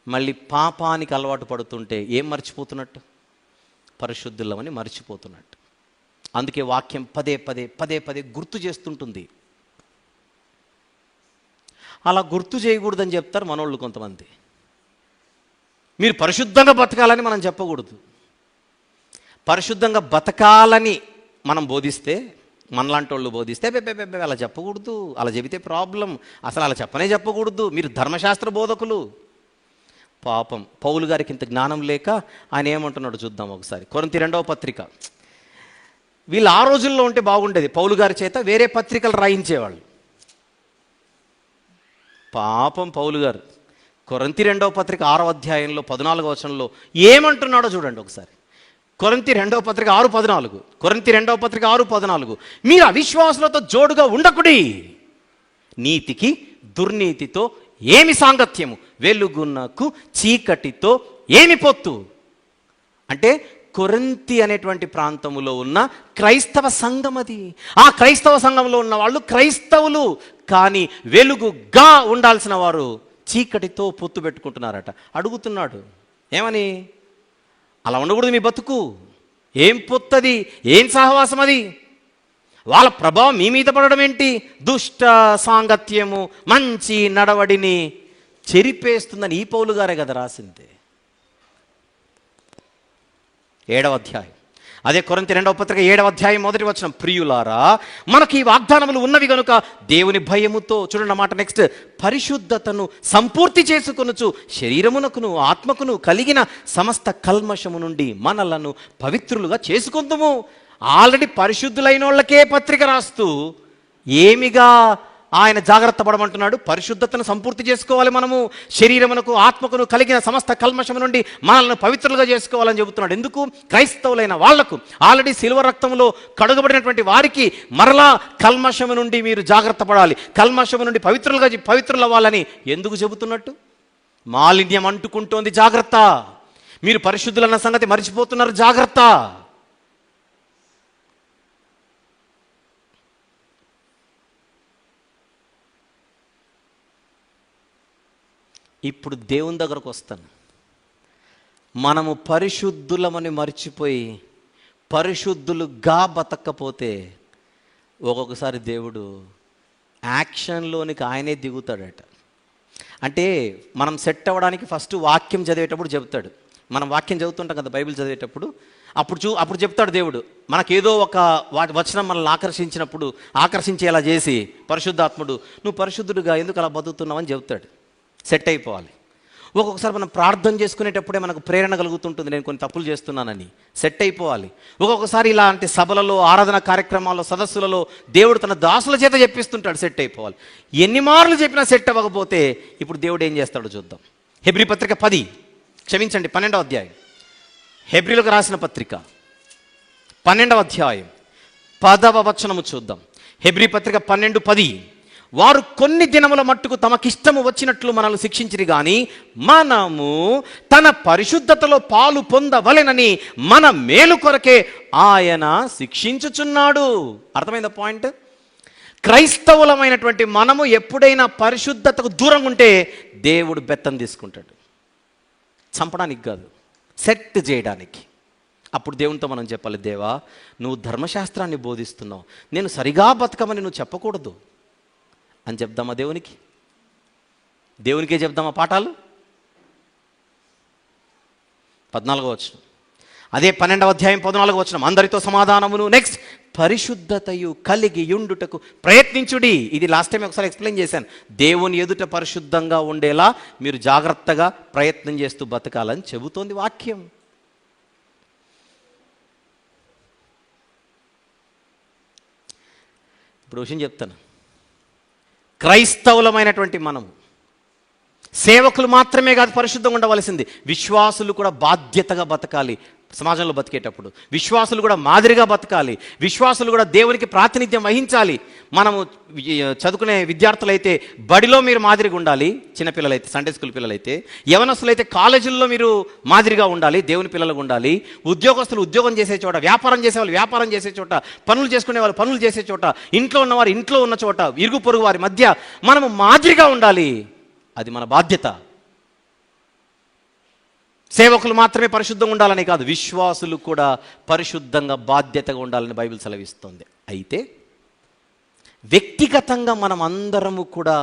మళ్ళీ పాపానికి అలవాటు పడుతుంటే ఏం మర్చిపోతున్నట్టు? పరిశుద్ధులమని మర్చిపోతున్నట్టు. అందుకే వాక్యం పదే పదే పదే పదే గుర్తు చేస్తుంటుంది. అలా గుర్తు చేయకూడదని చెప్తారు మనోళ్ళు కొంతమంది. మీరు పరిశుద్ధంగా బతకాలని మనం చెప్పకూడదు. పరిశుద్ధంగా బతకాలని మనం బోధిస్తే, మనలాంటి వాళ్ళు బోధిస్తే అలా చెప్పకూడదు, అలా చెబితే ప్రాబ్లం, అసలు అలా చెప్పకూడదు, మీరు ధర్మశాస్త్ర బోధకులు. పాపం పౌలు గారికి ఇంత జ్ఞానం లేక ఆయన ఏమంటున్నాడు చూద్దాం ఒకసారి. కొరింథీ 2వ పత్రిక. వీళ్ళు ఆ రోజుల్లో ఉంటే బాగుండేది, పౌలు గారి చేత వేరే పత్రికలు రాయించేవాళ్ళు. పాపం పౌలు గారు కొరింథీ 2వ పత్రిక 6వ అధ్యాయంలో 14వ వచనంలో ఏమంటున్నాడో చూడండి ఒకసారి. కొరింథీ 2వ పత్రిక 6:14. కొరింథీ 2వ పత్రిక 6:14. మీరు అవిశ్వాసులతో జోడుగా ఉండకుడి, నీతికి దుర్నీతితో ఏమి సాంగత్యము, వెలుగునకు చీకటితో ఏమి పొత్తు. అంటే కొరింథీ అనేటువంటి ప్రాంతములో ఉన్న క్రైస్తవ సంఘం అది. ఆ క్రైస్తవ సంఘంలో ఉన్న వాళ్ళు క్రైస్తవులు, కానీ వెలుగుగా ఉండాల్సిన వారు చీకటితో పొత్తు పెట్టుకుంటున్నారట. అడుగుతున్నాడు ఏమని? అలా ఉండకూడదు మీ బతుకు. ఏం పొత్తది, ఏం సహవాసం అది? వాళ్ళ ప్రభావం మీ మీద పడడం ఏంటి? దుష్ట సాంగత్యము మంచి నడవడిని చెరిపేస్తుందని ఈ పౌలు గారే కదా రాసింది. 7వ అధ్యాయం, అదే కొరింథీ 2వ పత్రిక 7వ అధ్యాయం 1వ వచనం. ప్రియులారా, మనకి ఈ వాగ్దానములు ఉన్నవి గనుక దేవుని భయముతో, చూడండి మాట నెక్స్ట్, పరిశుద్ధతను సంపూర్తి చేసుకొనుచు శరీరమునకును ఆత్మకును కలిగిన సమస్త కల్మషము నుండి మనలను పవిత్రులుగా చేసుకొందుము. ఆల్రెడీ పరిశుద్ధులైన వాళ్ళకే పత్రిక రాస్తూ ఏమిగా ఆయన జాగ్రత్త పడమంటున్నాడు? పరిశుద్ధతను సంపూర్తి చేసుకోవాలి మనము, శరీరమునకు ఆత్మకును కలిగిన సమస్త కల్మషము నుండి మనల్ని పవిత్రులుగా చేసుకోవాలని చెబుతున్నాడు. ఎందుకు? క్రైస్తవులైన వాళ్లకు, ఆల్రెడీ శిలువ రక్తంలో కడుగబడినటువంటి వారికి మరలా కల్మషము నుండి మీరు జాగ్రత్త పడాలి, కల్మషము నుండి పవిత్రులు అవ్వాలని ఎందుకు చెబుతున్నట్టు? మాలిన్యం అంటుకుంటోంది, జాగ్రత్త. మీరు పరిశుద్ధులన్న సంగతి మర్చిపోతున్నారు, జాగ్రత్త. ఇప్పుడు దేవుని దగ్గరకు వస్తాను. మనము పరిశుద్ధులమని మర్చిపోయి పరిశుద్ధులుగా బతకపోతే ఒక్కొక్కసారి దేవుడు యాక్షన్లోనికి ఆయనే దిగుతాడట. అంటే మనం సెట్ అవ్వడానికి ఫస్ట్ వాక్యం చదివేటప్పుడు చెబుతాడు. మనం వాక్యం చదువుతుంటాం కదా బైబిల్ చదివేటప్పుడు, అప్పుడు చెప్తాడు దేవుడు. మనకేదో ఒక వచనం మనల్ని ఆకర్షించేలా చేసి పరిశుద్ధాత్ముడు నువ్వు పరిశుద్ధుడుగా ఎందుకు అలా బతుకుతున్నావు అని చెబుతాడు. సెట్ అయిపోవాలి. ఒక్కొక్కసారి మనం ప్రార్థన చేసుకునేటప్పుడే మనకు ప్రేరణ కలుగుతుంటుంది, నేను కొన్ని తప్పులు చేస్తున్నానని. సెట్ అయిపోవాలి. ఒక్కొక్కసారి ఇలాంటి సభలలో, ఆరాధన కార్యక్రమాల్లో, సదస్సులలో దేవుడు తన దాసుల చేత చెప్పిస్తుంటాడు, సెట్ అయిపోవాలి. ఎన్ని మార్లు చెప్పినా సెట్ అవ్వకపోతే ఇప్పుడు దేవుడు ఏం చేస్తాడో చూద్దాం. హెబ్రీ పత్రిక 12వ అధ్యాయం. హెబ్రీలకు రాసిన పత్రిక 12వ అధ్యాయం 10వ వచనము చూద్దాం. హెబ్రీ పత్రిక 12:10. వారు కొన్ని దినముల మట్టుకు తమకిష్టము వచ్చినట్లు మనల్ని శిక్షించిరి గాని మనము తన పరిశుద్ధతలో పాలు పొందవలెనని మన మేలు కొరకే ఆయన శిక్షించుచున్నాడు. అర్థమైందా పాయింట్? క్రైస్తవులమైనటువంటి మనము ఎప్పుడైనా పరిశుద్ధతకు దూరంగా ఉంటే దేవుడు బెత్తం తీసుకుంటాడు. చంపడానికి కాదు, సెట్ చేయడానికి. అప్పుడు దేవునితో మనం చెప్పాలి, దేవా నువ్వు ధర్మశాస్త్రాన్ని బోధిస్తున్నావు, నేను సరిగా బతకమని నువ్వు చెప్పకూడదు అని చెప్దామా దేవునికే చెప్దామా పాఠాలు? 14వ వచనం, అదే 12వ అధ్యాయం 14వ వచనం. అందరితో సమాధానమును, నెక్స్ట్ పరిశుద్ధతయు కలిగి యుండుటకు ప్రయత్నించుడి. ఇది లాస్ట్ టైం ఒకసారి ఎక్స్ప్లెయిన్ చేశాను. దేవుని ఎదుట పరిశుద్ధంగా ఉండేలా మీరు జాగ్రత్తగా ప్రయత్నం చేస్తూ బతకాలని చెబుతోంది వాక్యం. ఇప్పుడు విషయం చెప్తాను. క్రైస్తవులమైనటువంటి మనము సేవకులు మాత్రమే కాదు పరిశుద్ధంగా ఉండవలసింది, విశ్వాసులు కూడా బాధ్యతగా బతకాలి. సమాజంలో బతికేటప్పుడు విశ్వాసులు కూడా మాదిరిగా బతకాలి. విశ్వాసులు కూడా దేవునికి ప్రాతినిధ్యం వహించాలి. మనము చదువుకునే విద్యార్థులైతే బడిలో మీరు మాదిరిగా ఉండాలి, చిన్నపిల్లలైతే సండే స్కూల్ పిల్లలైతే. యవనస్తులైతే కాలేజీల్లో మీరు మాదిరిగా ఉండాలి, దేవుని పిల్లలుగా ఉండాలి. ఉద్యోగస్తులు ఉద్యోగం చేసే చోట, వ్యాపారం చేసేవాళ్ళు వ్యాపారం చేసే చోట, పనులు చేసుకునే వాళ్ళు పనులు చేసే చోట, ఇంట్లో ఉన్నవారు ఇంట్లో ఉన్న చోట, ఇరుగు పొరుగు వారి మధ్య మనము మాదిరిగా ఉండాలి. అది మన బాధ్యత. సేవకులు మాత్రమే పరిశుద్ధంగా ఉండాలని కాదు, విశ్వాసులు కూడా పరిశుద్ధంగా బాధ్యతగా ఉండాలని బైబిల్ సెలవిస్తుంది. అయితే వ్యక్తిగతంగా మనం అందరము కూడా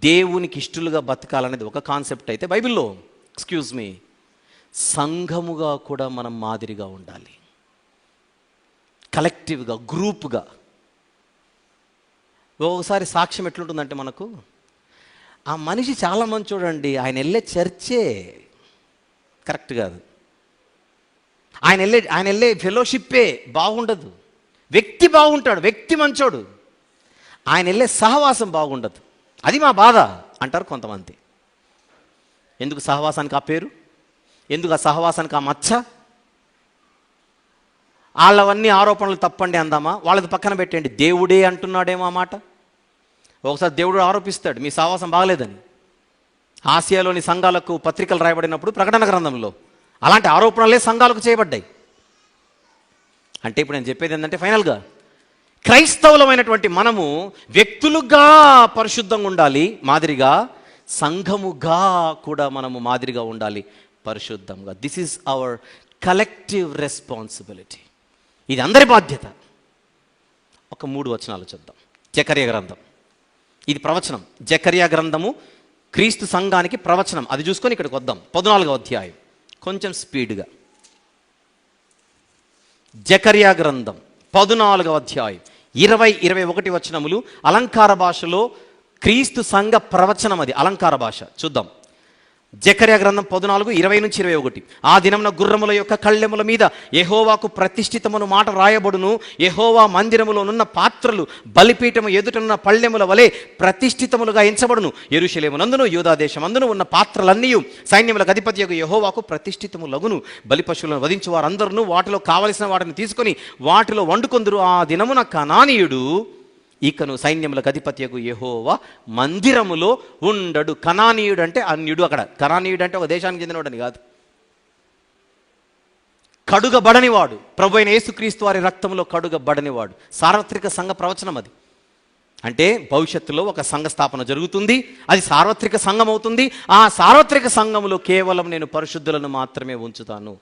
దేవునికి ఇష్టలుగా బతకాలనేది ఒక కాన్సెప్ట్ అయితే బైబిల్లో, ఎక్స్క్యూజ్ మీ, సంఘముగా కూడా మనం మాదిరిగా ఉండాలి. కలెక్టివ్గా, గ్రూప్గా. ఒకసారి సాక్ష్యం ఎట్లుంటుందంటే మనకు, ఆ మనిషి చాలా మంది చూడండి, ఆయన వెళ్ళే చర్చే కరెక్ట్ కాదు, ఆయన వెళ్ళే ఫెలోషిప్పే బాగుండదు. వ్యక్తి బాగుంటాడు, వ్యక్తి మంచోడు, ఆయన వెళ్ళే సహవాసం బాగుండదు. అది మా బాధ అంటారు కొంతమంది. ఎందుకు సహవాసానికి ఆ పేరు, ఎందుకు ఆ సహవాసానికి ఆ మచ్చ? వాళ్ళవన్నీ ఆరోపణలు తప్పండి అందామా, వాళ్ళది పక్కన పెట్టండి. దేవుడే అంటున్నాడేమో ఆ మాట. ఒకసారి దేవుడు ఆరోపిస్తాడు మీ సహవాసం బాగలేదని. ఆసియాలోని సంఘాలకు పత్రికలు రాయబడినప్పుడు ప్రకటన గ్రంథంలో అలాంటి ఆరోపణలే సంఘాలకు చేయబడ్డాయి. అంటే ఇప్పుడు నేను చెప్పేది ఏంటంటే, ఫైనల్గా క్రైస్తవులమైనటువంటి మనము వ్యక్తులుగా పరిశుద్ధంగా ఉండాలి మాదిరిగా, సంఘముగా కూడా మనము మాదిరిగా ఉండాలి పరిశుద్ధంగా. This is our collective responsibility. ఇది అందరి బాధ్యత. ఒక 3 వచనాలు చూద్దాం. జకర్యా గ్రంథం, ఇది ప్రవచనం. జకర్యా గ్రంథము క్రీస్తు సంఘానికి ప్రవచనం. అది చూసుకొని ఇక్కడికి వద్దాం. 14వ అధ్యాయం, కొంచెం స్పీడ్గా. జకర్యా గ్రంథం 14వ అధ్యాయం 20-21 వచనములు అలంకార భాషలో క్రీస్తు సంఘ ప్రవచనం. అది అలంకార భాష. చూద్దాం. జకర్యా గ్రంథం 14:20-21. ఆ దినమున గుర్రముల యొక్క కళ్ళెముల మీద యెహోవాకు ప్రతిష్ఠితమును మాట రాయబడును. యెహోవా మందిరములోనున్న పాత్రలు బలిపీఠము ఎదుటనున్న పళ్ళెముల వలె ప్రతిష్ఠితములుగా ఎంచబడును. యెరూషలేమునందును యూదా దేశమందును ఉన్న పాత్రలన్నీ సైన్యములకు అధిపతియగు యెహోవాకు ప్రతిష్ఠితములగును. బలి పశువులను వధించు వారందరూ వాటిలో కావలసిన వాటిని తీసుకొని వాటిలో వండుకొందురు. ఆ దినమున కనానీయుడు ఇకను సైన్యములకు అధిపత్యకు యెహోవా మందిరములో ఉండడు. కనానీయుడు అంటే అన్యుడు. అక్కడ కనానీయుడు అంటే ఒక దేశానికి చెందినవాడని కాదు, కడుగబడనివాడు. ప్రభు అయిన యేసుక్రీస్తు వారి రక్తంలో కడుగబడనివాడు. సార్వత్రిక సంఘ ప్రవచనం అది. అంటే భవిష్యత్తులో ఒక సంఘ స్థాపన జరుగుతుంది, అది సార్వత్రిక సంఘం అవుతుంది. ఆ సార్వత్రిక సంఘములో కేవలం నేను పరిశుద్ధులను మాత్రమే ఉంచుతాను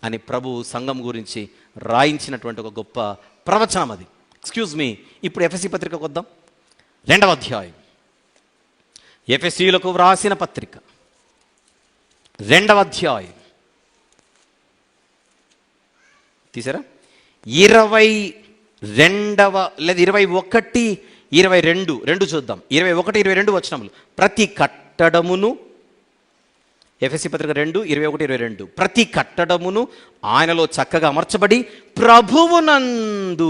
అని ప్రభు సంఘం గురించి రాయించినటువంటి ఒక గొప్ప ప్రవచనం అది. ఎక్స్క్యూజ్ మీ, ఇప్పుడు ఎఫెసీ పత్రికకు వద్దాం. 2వ అధ్యాయం, ఎఫెసీయులకు వ్రాసిన పత్రిక 2వ అధ్యాయం తీసారా? 22 లేదా 21-22 చూద్దాం. 21-22 వచనములు. ప్రతి కట్టడమును, ఎఫెసీ పత్రిక 2:21-22, ప్రతి కట్టడమును ఆయనలో చక్కగా అమర్చబడి ప్రభువునందు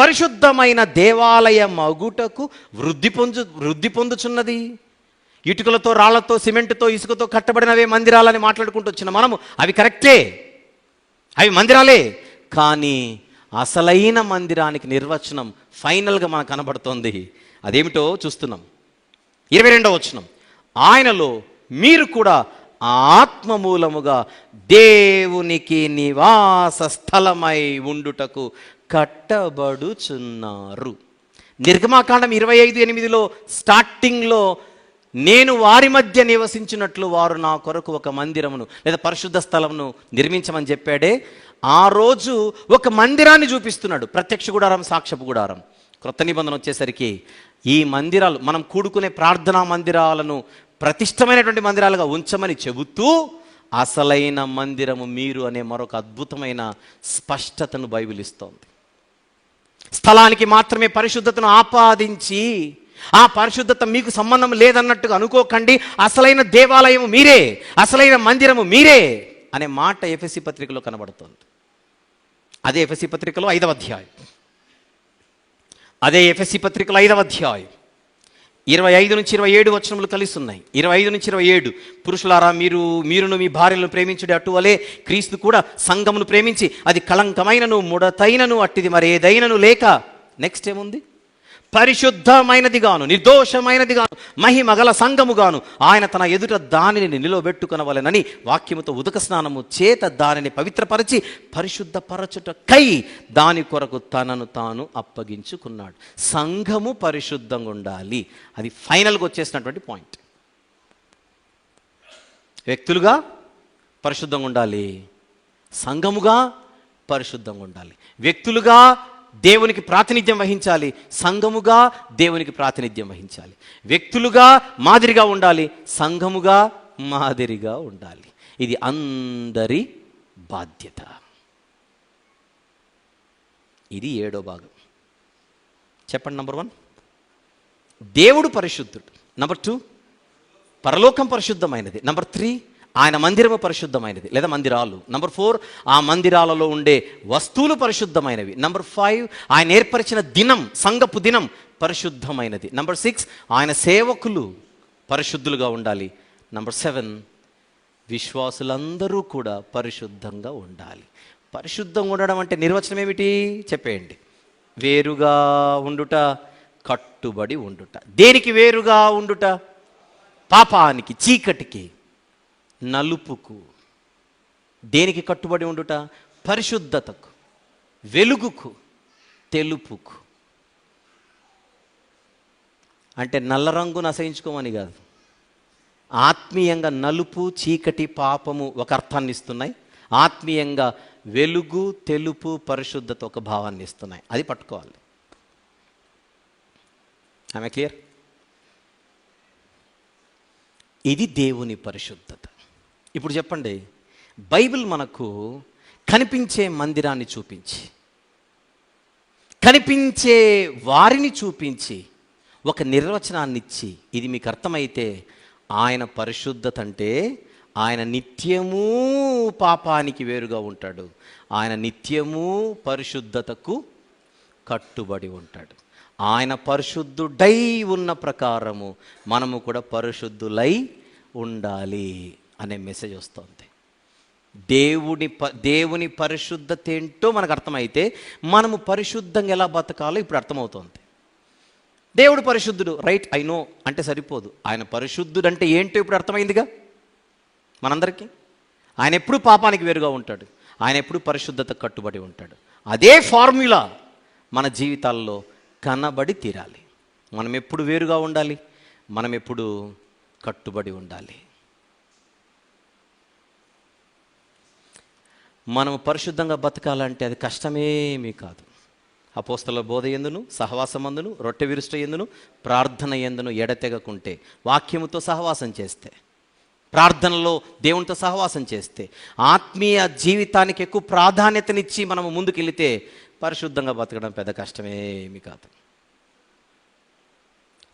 పరిశుద్ధమైన దేవాలయ మగుటకు వృద్ధి పొందుచున్నది. ఇటుకలతో, రాళ్లతో, సిమెంటుతో, ఇసుకతో కట్టబడినవే మందిరాలని మాట్లాడుకుంటూ వచ్చిన మనము అవి కరెక్టే, అవి మందిరాలే. కానీ అసలైన మందిరానికి నిర్వచనం ఫైనల్గా మనకు కనబడుతోంది. అదేమిటో చూస్తున్నాం. 22వ వచనం, ఆయనలో మీరు కూడా ఆత్మ మూలముగా దేవునికి నివాస స్థలమై ఉండుటకు కట్టబడుచున్నారు. నిర్గమాకాండం 25:8 స్టార్టింగ్లో నేను వారి మధ్య నివసించినట్లు వారు నా కొరకు ఒక మందిరమును లేదా పరిశుద్ధ స్థలమును నిర్మించమని చెప్పాడే. ఆ రోజు ఒక మందిరాన్ని చూపిస్తున్నాడు, ప్రత్యక్ష గుడారం, సాక్ష్యపు గుడారం. క్రొత్త నిబంధన వచ్చేసరికి ఈ మందిరాలు, మనం కూడుకునే ప్రార్థనా మందిరాలను ప్రతిష్టమైనటువంటి మందిరాలుగా ఉంచమని చెబుతూ అసలైన మందిరము మీరు అనే మరొక అద్భుతమైన స్పష్టతను బైబిల్ ఇస్తోంది. స్థలానికి మాత్రమే పరిశుద్ధతను ఆపాదించి ఆ పరిశుద్ధత మీకు సంబంధం లేదన్నట్టుగా అనుకోకండి. అసలైన దేవాలయము మీరే, అసలైన మందిరము మీరే అనే మాట ఎఫెసీ పత్రికలో కనబడుతుంది. అదే ఎఫెసీ పత్రికలో 5వ అధ్యాయం, అదే ఎఫెసీ పత్రికలో 5వ అధ్యాయం 25-27 వచనములు కలిసి ఉన్నాయి. 25-27, పురుషులారా మీరును మీ భార్యలను ప్రేమించుడి అటువలే క్రీస్తు కూడా సంఘమును ప్రేమించి అది కళంకమైనను ముడతైనను అట్టిది మరేదైనను లేక, నెక్స్ట్ ఏముంది, పరిశుద్ధమైనది గాను నిర్దోషమైనది గాను మహిమగల సంఘము గాను ఆయన తన ఎదుట దానిని నిలవబెట్టుకొనవలెనని వాక్యముతో ఉదక స్నానము చేత దానిని పవిత్రపరచి పరిశుద్ధపరచుటకై దాని కొరకు తనను తాను అప్పగించుకున్నాడు. సంఘము పరిశుద్ధంగా ఉండాలి. అది ఫైనల్గా వచ్చేసినటువంటి పాయింట్. వ్యక్తులుగా పరిశుద్ధంగా ఉండాలి, సంఘముగా పరిశుద్ధంగా ఉండాలి. వ్యక్తులుగా దేవునికి ప్రాతినిధ్యం వహించాలి, సంఘముగా దేవునికి ప్రాతినిధ్యం వహించాలి. వ్యక్తులుగా మాదిరిగా ఉండాలి, సంఘముగా మాదిరిగా ఉండాలి. ఇది అందరి బాధ్యత. ఇది 7వ భాగం. చెప్పండి. నంబర్ 1, దేవుడు పరిశుద్ధుడు. నంబర్ 2, పరలోకం పరిశుద్ధమైనది. నంబర్ 3, ఆయన మందిరము పరిశుద్ధమైనది లేదా మందిరాలు. నంబర్ 4, ఆ మందిరాలలో ఉండే వస్తువులు పరిశుద్ధమైనవి. నంబర్ 5, ఆయన ఏర్పరిచిన దినం, సంఘపు దినం పరిశుద్ధమైనది. నంబర్ 6, ఆయన సేవకులు పరిశుద్ధులుగా ఉండాలి. నంబర్ 7, విశ్వాసులందరూ కూడా పరిశుద్ధంగా ఉండాలి. పరిశుద్ధంగా ఉండడం అంటే నిర్వచనం ఏమిటి చెప్పేయండి. వేరుగా ఉండుట, కట్టుబడి ఉండుట. దేనికి వేరుగా ఉండుట? పాపానికి, చీకటికి, నలుపుకు. దేనికి కట్టుబడి ఉండుట? పరిశుద్ధతకు, వెలుగుకు, తెలుపుకు. అంటే నల్ల రంగును అసహించుకోమని కాదు. ఆత్మీయంగా నలుపు, చీకటి, పాపము ఒక అర్థాన్ని ఇస్తున్నాయి. ఆత్మీయంగా వెలుగు, తెలుపు, పరిశుద్ధత ఒక భావాన్ని ఇస్తున్నాయి. అది పట్టుకోవాలి. ఆమె క్లియర్? ఇది దేవుని పరిశుద్ధత. ఇప్పుడు చెప్పండి, బైబిల్ మనకు కనిపించే మందిరాన్ని చూపించి, కనిపించే వారిని చూపించి ఒక నిర్వచనాన్ని ఇచ్చి, ఇది మీకు అర్థమైతే ఆయన పరిశుద్ధత అంటే ఆయన నిత్యము పాపానికి వేరుగా ఉంటాడు, ఆయన నిత్యము పరిశుద్ధతకు కట్టుబడి ఉంటాడు. ఆయన పరిశుద్ధుడై ఉన్న ప్రకారము మనము కూడా పరిశుద్ధులై ఉండాలి అనే మెసేజ్ వస్తుంది. దేవుని పరిశుద్ధత ఏంటో మనకు అర్థమైతే మనము పరిశుద్ధంగా ఎలా బతకాలో ఇప్పుడు అర్థమవుతుంది. దేవుడు పరిశుద్ధుడు, రైట్, ఐ నో అంటే సరిపోదు. ఆయన పరిశుద్ధుడు అంటే ఏంటో ఇప్పుడు అర్థమైందిగా మనందరికీ. ఆయన ఎప్పుడు పాపానికి వేరుగా ఉంటాడు, ఆయన ఎప్పుడు పరిశుద్ధత కట్టుబడి ఉంటాడు. అదే ఫార్ములా మన జీవితాల్లో కనబడి తీరాలి. మనం ఎప్పుడు వేరుగా ఉండాలి, మనం ఎప్పుడు కట్టుబడి ఉండాలి. మనం పరిశుద్ధంగా బతకాలంటే అది కష్టమేమీ కాదు. అపోస్తల బోధ యందును, సహవాసమందును, రొట్టె విరుష్ట యందును, ప్రార్థన యందును ఎడతెగకుంటే, వాక్యముతో సహవాసం చేస్తే, ప్రార్థనలో దేవునితో సహవాసం చేస్తే, ఆత్మీయ జీవితానికి ఎక్కువ ప్రాధాన్యతనిచ్చి మనము ముందుకెళితే పరిశుద్ధంగా బతకడం పెద్ద కష్టమేమీ కాదు.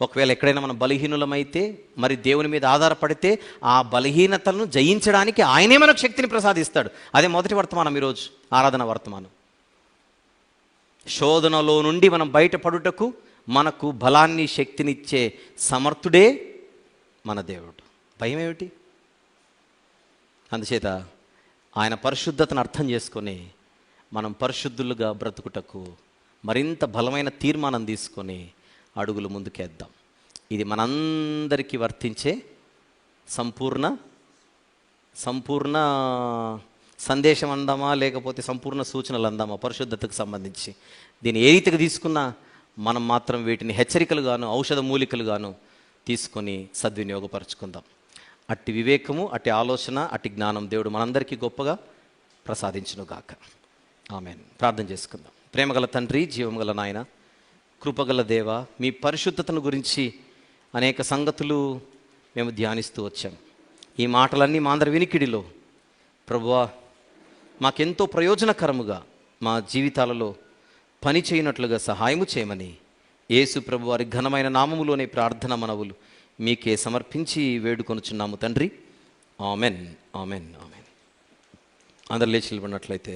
ఒకవేళ ఎక్కడైనా మనం బలహీనులమైతే, మరి దేవుని మీద ఆధారపడితే ఆ బలహీనతలను జయించడానికి ఆయనే మనకు శక్తిని ప్రసాదిస్తాడు. అదే మొదటి వర్తమానం, ఈరోజు ఆరాధన వర్తమానం. శోధనలో నుండి మనం బయటపడుటకు మనకు బలాన్ని, శక్తినిచ్చే సమర్థుడే మన దేవుడు. భయం ఏమిటి? అందుచేత ఆయన పరిశుద్ధతను అర్థం చేసుకొని మనం పరిశుద్ధులుగా బ్రతుకుటకు మరింత బలమైన తీర్మానం తీసుకొని అడుగులు ముందుకేద్దాం. ఇది మనందరికీ వర్తించే సంపూర్ణ సందేశం అందామా, లేకపోతే సంపూర్ణ సూచనలు అందామా పరిశుద్ధతకు సంబంధించి. దీన్ని ఏ రీతిగా తీసుకున్నా మనం మాత్రం వీటిని హెచ్చరికలుగాను, ఔషధ మూలికలుగాను తీసుకొని సద్వినియోగపరచుకుందాం. అట్టి వివేకము, అట్టి ఆలోచన, అట్టి జ్ఞానం దేవుడు మనందరికీ గొప్పగా ప్రసాదించునుగాక. ఆమేన్. ప్రార్థన చేసుకుందాం. ప్రేమగల తండ్రి, జీవముగల నాయన, కృపగల దేవ, మీ పరిశుద్ధతను గురించి అనేక సంగతులు మేము ధ్యానిస్తూ వచ్చాం. ఈ మాటలన్నీ మా అందరి వినికిడిలో ప్రభువా మాకెంతో ప్రయోజనకరముగా మా జీవితాలలో పని చేయనట్లుగా సహాయము చేయమని యేసు ప్రభు వారి ఘనమైన నామములోని ప్రార్థన మనవులు మీకే సమర్పించి వేడుకొనుచున్నాము తండ్రి. Amen, amen, amen. అందరు లేచి నిలబడినట్లయితే